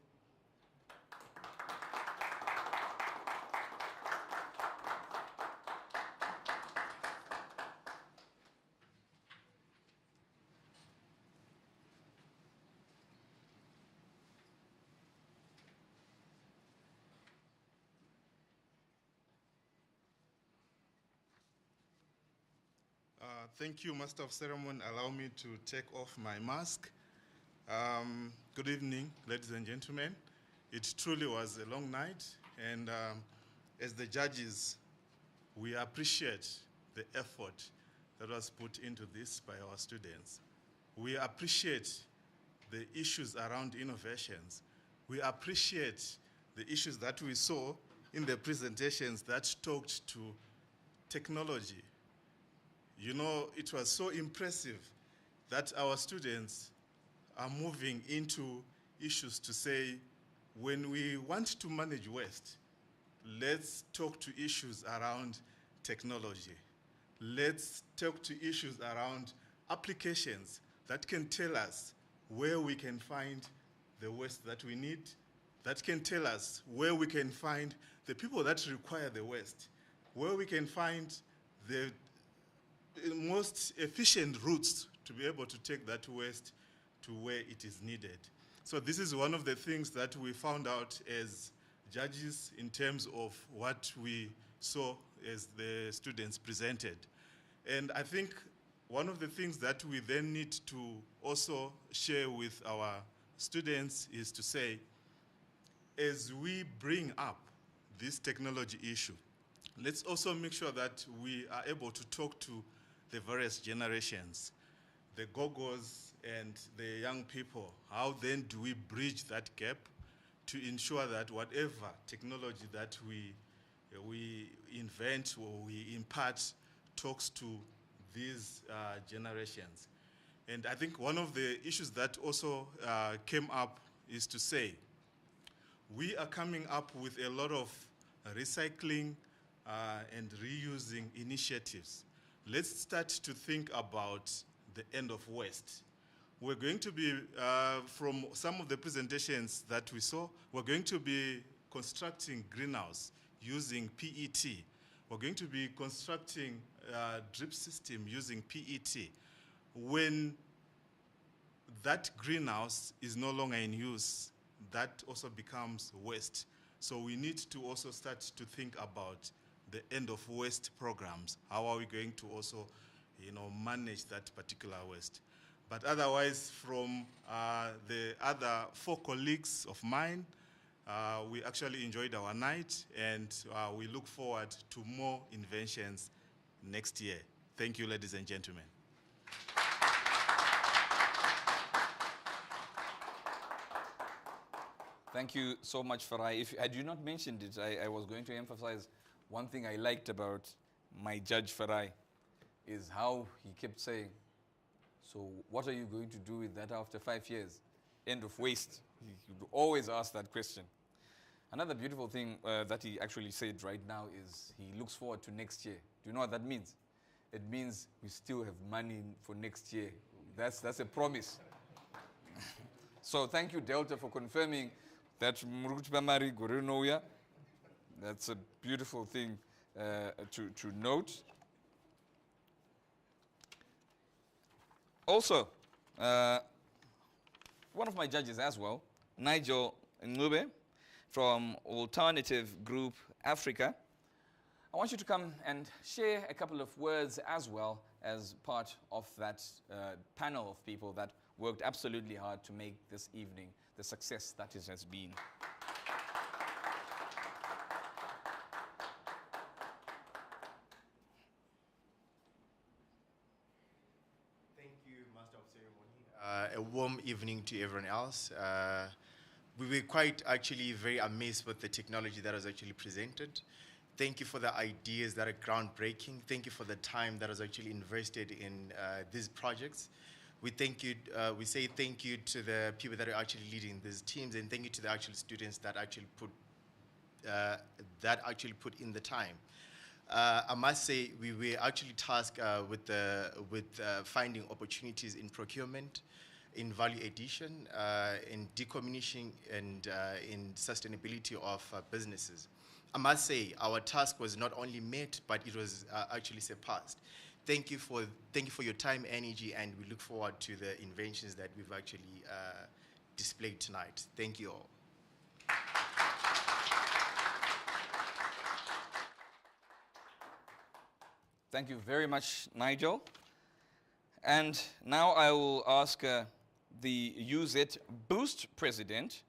Thank you, Master of Ceremony. Allow me to take off my mask. Good evening, ladies and gentlemen. It truly was a long night, and as the judges, we appreciate the effort that was put into this by our students. We appreciate the issues around innovations. We appreciate the issues that we saw in the presentations that talked to technology. You know, it was so impressive that our students are moving into issues to say, when we want to manage waste, let's talk to issues around technology. Let's talk to issues around applications that can tell us where we can find the waste that we need, that can tell us where we can find the people that require the waste, where we can find the most efficient routes to be able to take that waste to where it is needed. So this is one of the things that we found out as judges in terms of what we saw as the students presented. And I think one of the things that we then need to also share with our students is to say, as we bring up this technology issue, let's also make sure that we are able to talk to the various generations, the gogos and the young people. How then do we bridge that gap to ensure that whatever technology that we invent or we impart talks to these generations? And I think one of the issues that also came up is to say, we are coming up with a lot of recycling and reusing initiatives. Let's start to think about the end of waste. We're going to be, from some of the presentations that we saw, we're going to be constructing greenhouse using PET. We're going to be constructing a drip system using PET. When that greenhouse is no longer in use, that also becomes waste. So we need to also start to think about the end of waste programs. How are we going to also, manage that particular waste? But otherwise, from the other 4 colleagues of mine, we actually enjoyed our night, and we look forward to more inventions next year. Thank you, ladies and gentlemen. Thank you so much, Farai. Had you not mentioned it, I was going to emphasize one thing I liked about my judge, Farai, is how he kept saying, so what are you going to do with that after 5 years? End of waste. He would always ask that question. Another beautiful thing that he actually said right now is he looks forward to next year. Do you know what that means? It means we still have money for next year. That's a promise. So thank you, Delta, for confirming that. That's a beautiful thing to note. Also, one of my judges as well, Nigel Ngube from Alternative Group Africa. I want you to come and share a couple of words as well as part of that panel of people that worked absolutely hard to make this evening the success that it has been. A warm evening to everyone else. We were quite actually very amazed with the technology that was actually presented. Thank you for the ideas that are groundbreaking. Thank you for the time that was actually invested in these projects. We say thank you to the people that are actually leading these teams, and thank you to the actual students that actually put in the time. I must say we were actually tasked with finding opportunities in procurement, in value addition, in decommissioning, and in sustainability of businesses. I must say our task was not only met, but it was actually surpassed. Thank you for your time, energy, and we look forward to the inventions that we've actually displayed tonight. Thank you all. Thank you very much, Nigel. And now I will ask the UZ Boost president,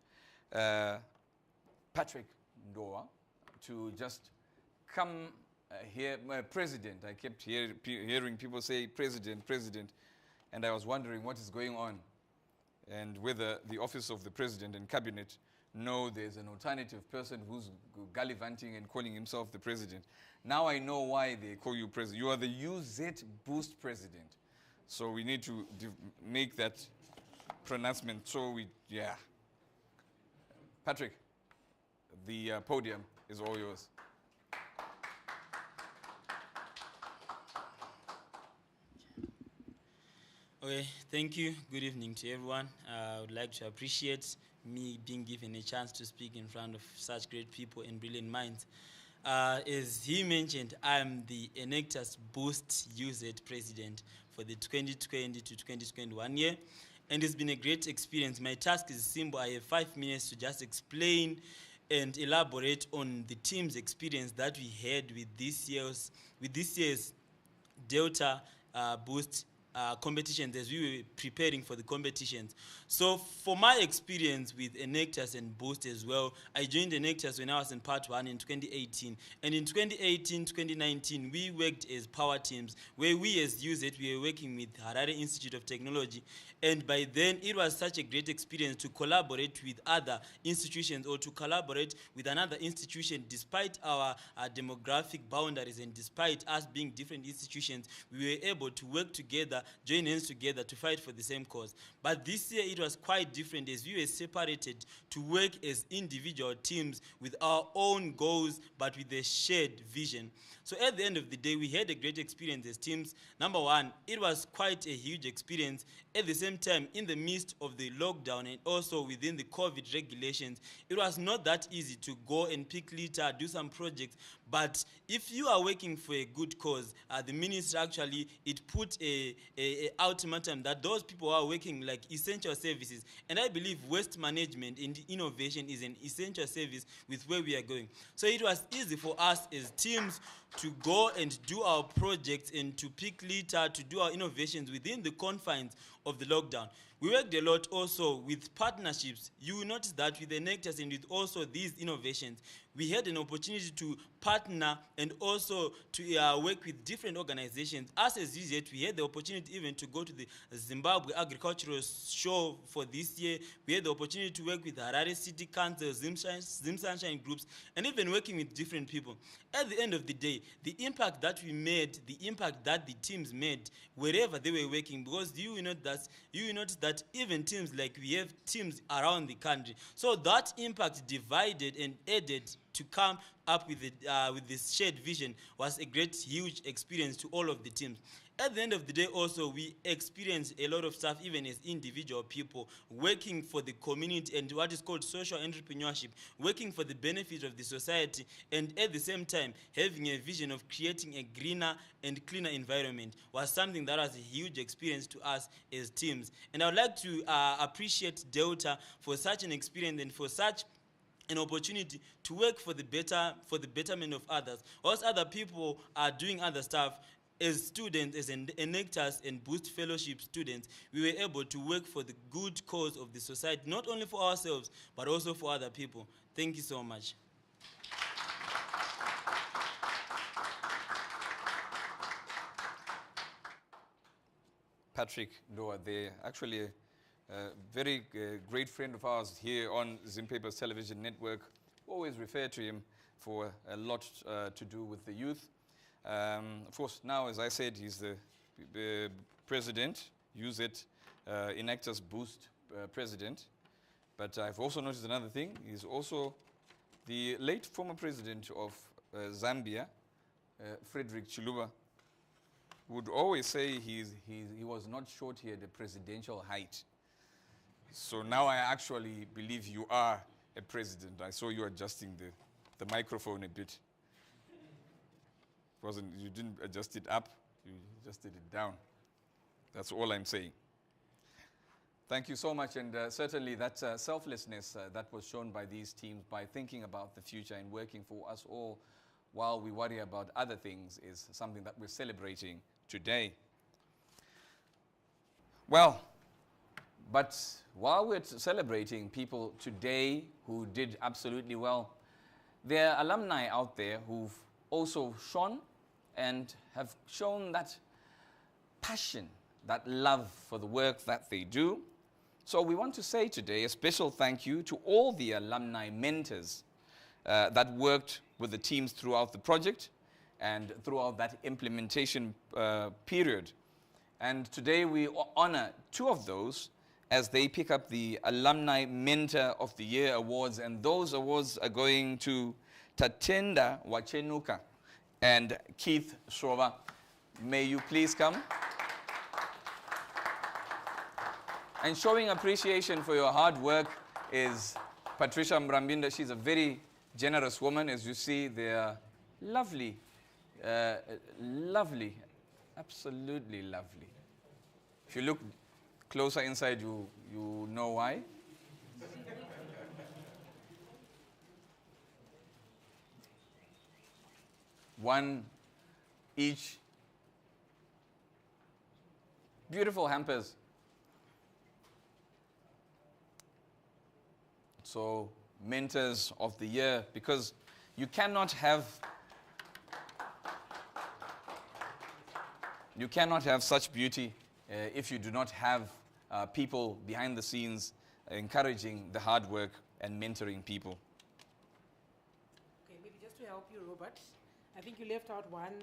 Patrick Ndoa, to just come here. President, I kept hearing people say president, and I was wondering what is going on and whether the office of the president and cabinet know there's an alternative person who's gallivanting and calling himself the president. Now I know why they call you president. You are the UZ Boost president. So we need to make that pronouncement. So Patrick, the podium is all yours. Okay, thank you. Good evening to everyone. I would like to appreciate me being given a chance to speak in front of such great people and brilliant minds. As he mentioned, I'm the Enactus Boost UZ president for the 2020 to 2021 year, and it's been a great experience. My task is simple. I have 5 minutes to just explain and elaborate on the team's experience that we had with this year's Delta Boost competitions as we were preparing for the competitions. So for my experience with Enactus and Boost as well, I joined Enactus when I was in part 1 in 2018. And in 2018-2019, we worked as power teams, where we as UZ, we were working with Harare Institute of Technology. And by then, it was such a great experience to collaborate with other institutions or to collaborate with another institution despite our demographic boundaries and despite us being different institutions, we were able to work together, join hands together to fight for the same cause. But this year it was quite different as we were separated to work as individual teams with our own goals but with a shared vision. So at the end of the day, we had a great experience as teams. Number one, it was quite a huge experience. At the same time, in the midst of the lockdown and also within the COVID regulations, it was not that easy to go and pick litter, do some projects. But if you are working for a good cause, the minister actually, it put a ultimatum that those people are working like essential services. And I believe waste management and innovation is an essential service with where we are going. So it was easy for us as teams to go and do our projects and to pick litter, to do our innovations within the confines of the lockdown. We worked a lot also with partnerships. You will notice that with the Enactus and with also these innovations, we had an opportunity to partner and also to work with different organizations. As a ZZ, we had the opportunity even to go to the Zimbabwe Agricultural Show for this year. We had the opportunity to work with Harare City Council, Zim Sunshine groups, and even working with different people. At the end of the day, the impact that we made, the impact that the teams made, wherever they were working, because you will notice that even teams like we have teams around the country. So that impact divided and added to come up with this shared vision was a great, huge experience to all of the teams. At the end of the day also, we experienced a lot of stuff even as individual people, working for the community and what is called social entrepreneurship, working for the benefit of the society, and at the same time, having a vision of creating a greener and cleaner environment was something that was a huge experience to us as teams. And I would like to appreciate Delta for such an experience and for such an opportunity to work for the betterment of others. Whilst other people are doing other stuff, as students, as Enactus and Boost Fellowship students, we were able to work for the good cause of the society, not only for ourselves, but also for other people. Thank you so much. Patrick Doa there, actually a very great friend of ours here on Zimbabwe's television network. Always refer to him for a lot to do with the youth. Of course, now, as I said, he's the president, Enactus Boost president. But I've also noticed another thing. He's also the late former president of Zambia, Frederick Chiluba, would always say he was not short here at the presidential height. So now I actually believe you are a president. I saw you adjusting the microphone a bit. You didn't adjust it up, you adjusted it down. That's all I'm saying. Thank you so much, and certainly that selflessness that was shown by these teams by thinking about the future and working for us all while we worry about other things is something that we're celebrating today. Well, but while we're celebrating people today who did absolutely well, there are alumni out there who've also shone and have shown that passion, that love for the work that they do. So we want to say today a special thank you to all the alumni mentors that worked with the teams throughout the project and throughout that implementation period. And today we honor two of those as they pick up the Alumni Mentor of the Year awards, and those awards are going to Tatenda Wachenuka and Keith Shova. May you please come. And showing appreciation for your hard work, is Patricia Mrambinda. She's a very generous woman. As you see, they are lovely, lovely, absolutely lovely. If you look closer inside, you know why. One each. Beautiful hampers. So, mentors of the year, because you cannot have such beauty if you do not have people behind the scenes encouraging the hard work and mentoring people. Okay, maybe just to help you, Robert, I think you left out one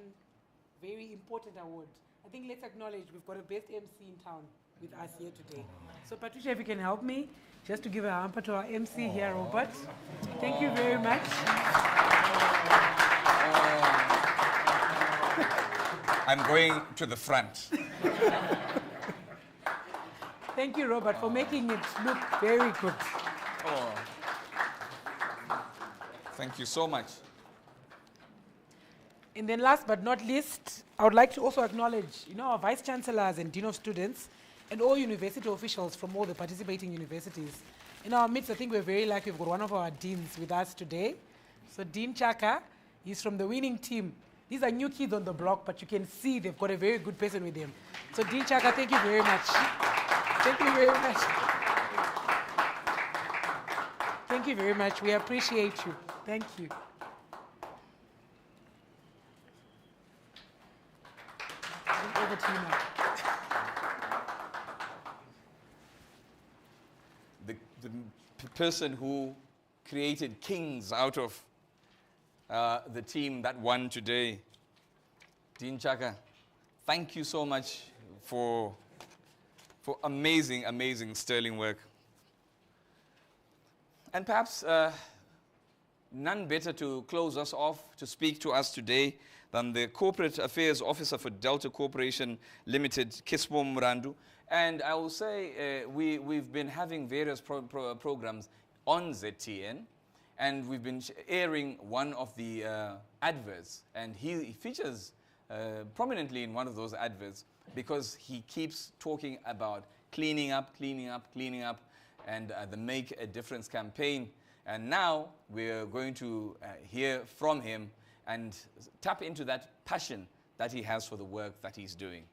very important award. I think let's acknowledge we've got a best MC in town with us here today. So Patricia, if you can help me, just to give a hamper to our MC here, Robert. Thank you very much. I'm going to the front. Thank you, Robert, for making it look very good. Oh. Thank you so much. And then last but not least, I would like to also acknowledge, our Vice Chancellors and Dean of Students and all university officials from all the participating universities. In our midst, I think we're very lucky we've got one of our deans with us today. So Dean Chaka, he's from the winning team. These are new kids on the block, but you can see they've got a very good person with them. So Dean Chaka, thank you very much. Thank you very much. Thank you very much. We appreciate you. Thank you. Over to you now. The person who created kings out of the team that won today, Dean Chaka, thank you so much for amazing, amazing sterling work. And perhaps none better to close us off, to speak to us today, than the Corporate Affairs Officer for Delta Corporation Limited, Kismo Murandu. And I will say we've been having various programs on ZTN, and we've been airing one of the adverts. And he features prominently in one of those adverts because he keeps talking about cleaning up, and the Make a Difference campaign. And now we're going to hear from him and tap into that passion that he has for the work that he's doing.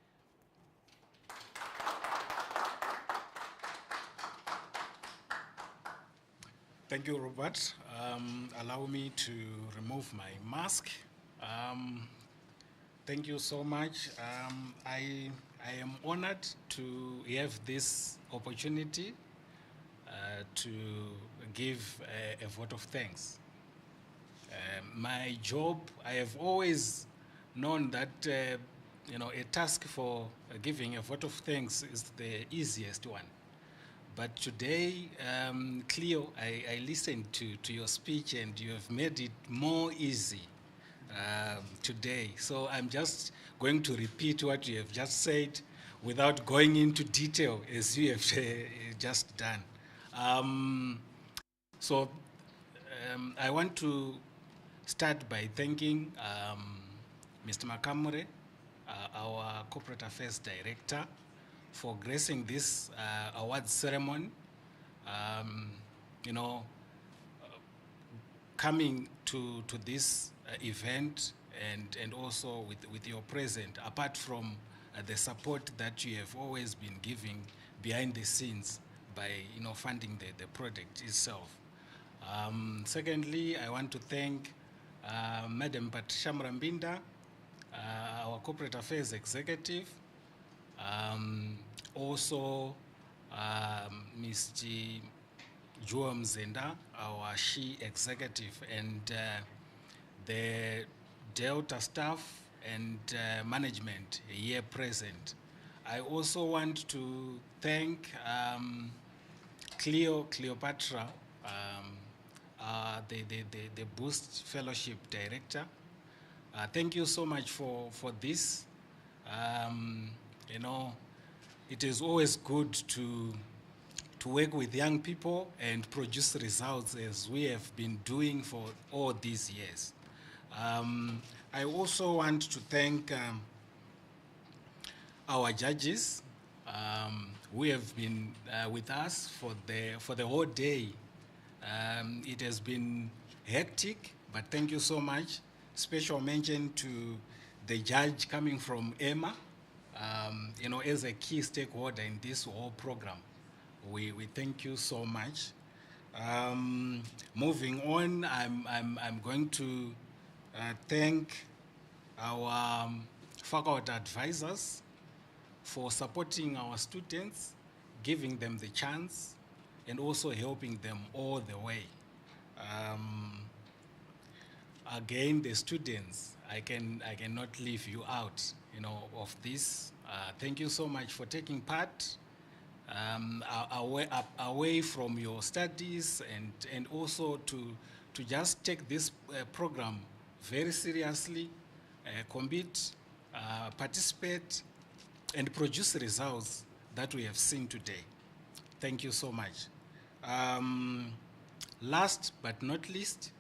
Thank you, Robert. Allow me to remove my mask. Thank you so much. I am honored to have this opportunity to give a vote of thanks. My job, I have always known that a task for giving a vote of thanks is the easiest one. But today, Cleo, I listened to your speech and you have made it more easy today. So I'm just going to repeat what you have just said without going into detail as you have just done. I want to start by thanking Mr. Makamure, our Corporate Affairs Director, for gracing this awards ceremony. Coming to this event and also with your presence, apart from the support that you have always been giving behind the scenes by funding the project itself. Secondly, I want to thank Madam Patricia Mrambinda, our Corporate Affairs Executive, also Mr. Joa Mzenda, our SHE Executive, and the Delta staff and management here present. I also want to thank Cleopatra, the Boost Fellowship Director. Thank you so much for this. It is always good to to work with young people and produce results as we have been doing for all these years. I also want to thank our judges who have been with us for the whole day. It has been hectic, but thank you so much. Special mention to the judge coming from EMA, you know, as a key stakeholder in this whole program. We thank you so much. Moving on, I'm going to thank our faculty advisors for supporting our students, giving them the chance, and also helping them all the way. Again, the students, I cannot leave you out, you know, of this. Thank you so much for taking part away from your studies, and also to just take this program very seriously, commit, participate, and produce results that we have seen today. Thank you so much. Last but not least,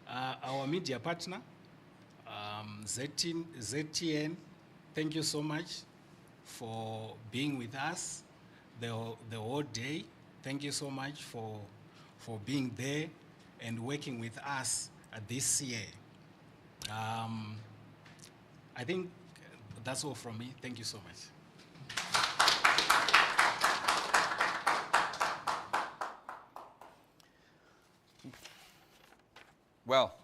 our media partner, ZTN, thank you so much for being with us the whole day. Thank you so much for being there and working with us this year. I think that's all from me. Thank you so much. Well,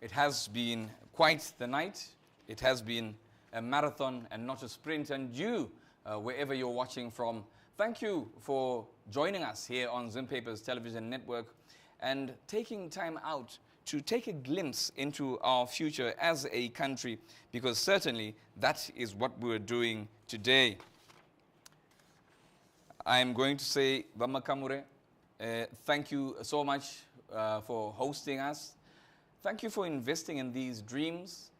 it has been quite the night. It has been a marathon and not a sprint. And you, wherever you're watching from, thank you for joining us here on Zim Papers Television Network and taking time out to take a glimpse into our future as a country, because certainly that is what we're doing today. I'm going to say, Vamakamure, thank you so much for hosting us. Thank you for investing in these dreams.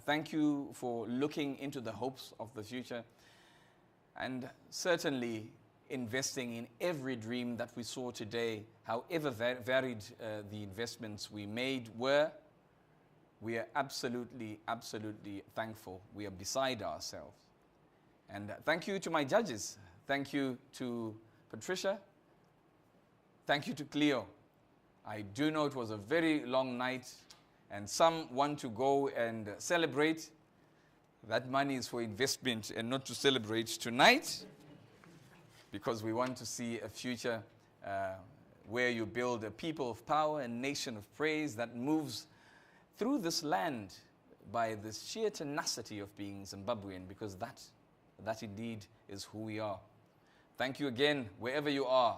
Thank you for looking into the hopes of the future. And certainly investing in every dream that we saw today, however varied the investments we made were. We are absolutely, absolutely thankful. We are beside ourselves. And thank you to my judges. Thank you to Patricia. Thank you to Cleo. I do know it was a very long night, and some want to go and celebrate. That money is for investment and not to celebrate tonight, because we want to see a future where you build a people of power, a nation of praise that moves through this land by the sheer tenacity of being Zimbabwean, because that indeed is who we are. Thank you again, wherever you are.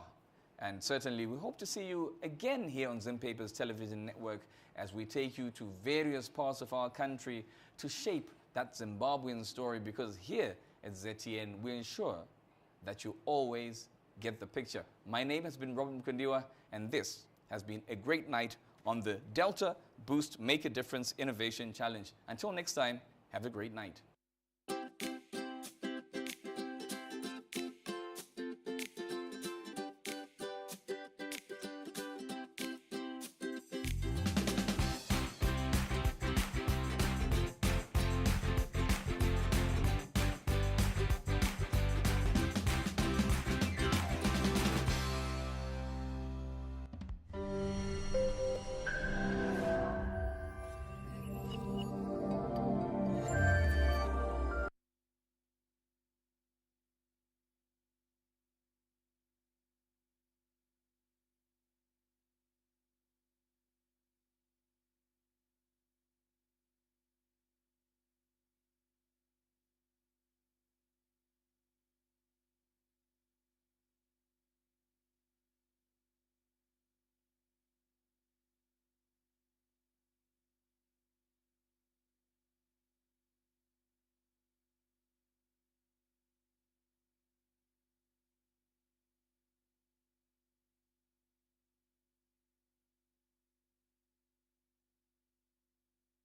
And certainly we hope to see you again here on Zim Papers Television Network as we take you to various parts of our country to shape that Zimbabwean story, because here at ZTN we ensure that you always get the picture. My name has been Robert Mkundiwa, and this has been a great night on the Delta Boost Make a Difference Innovation Challenge. Until next time, have a great night.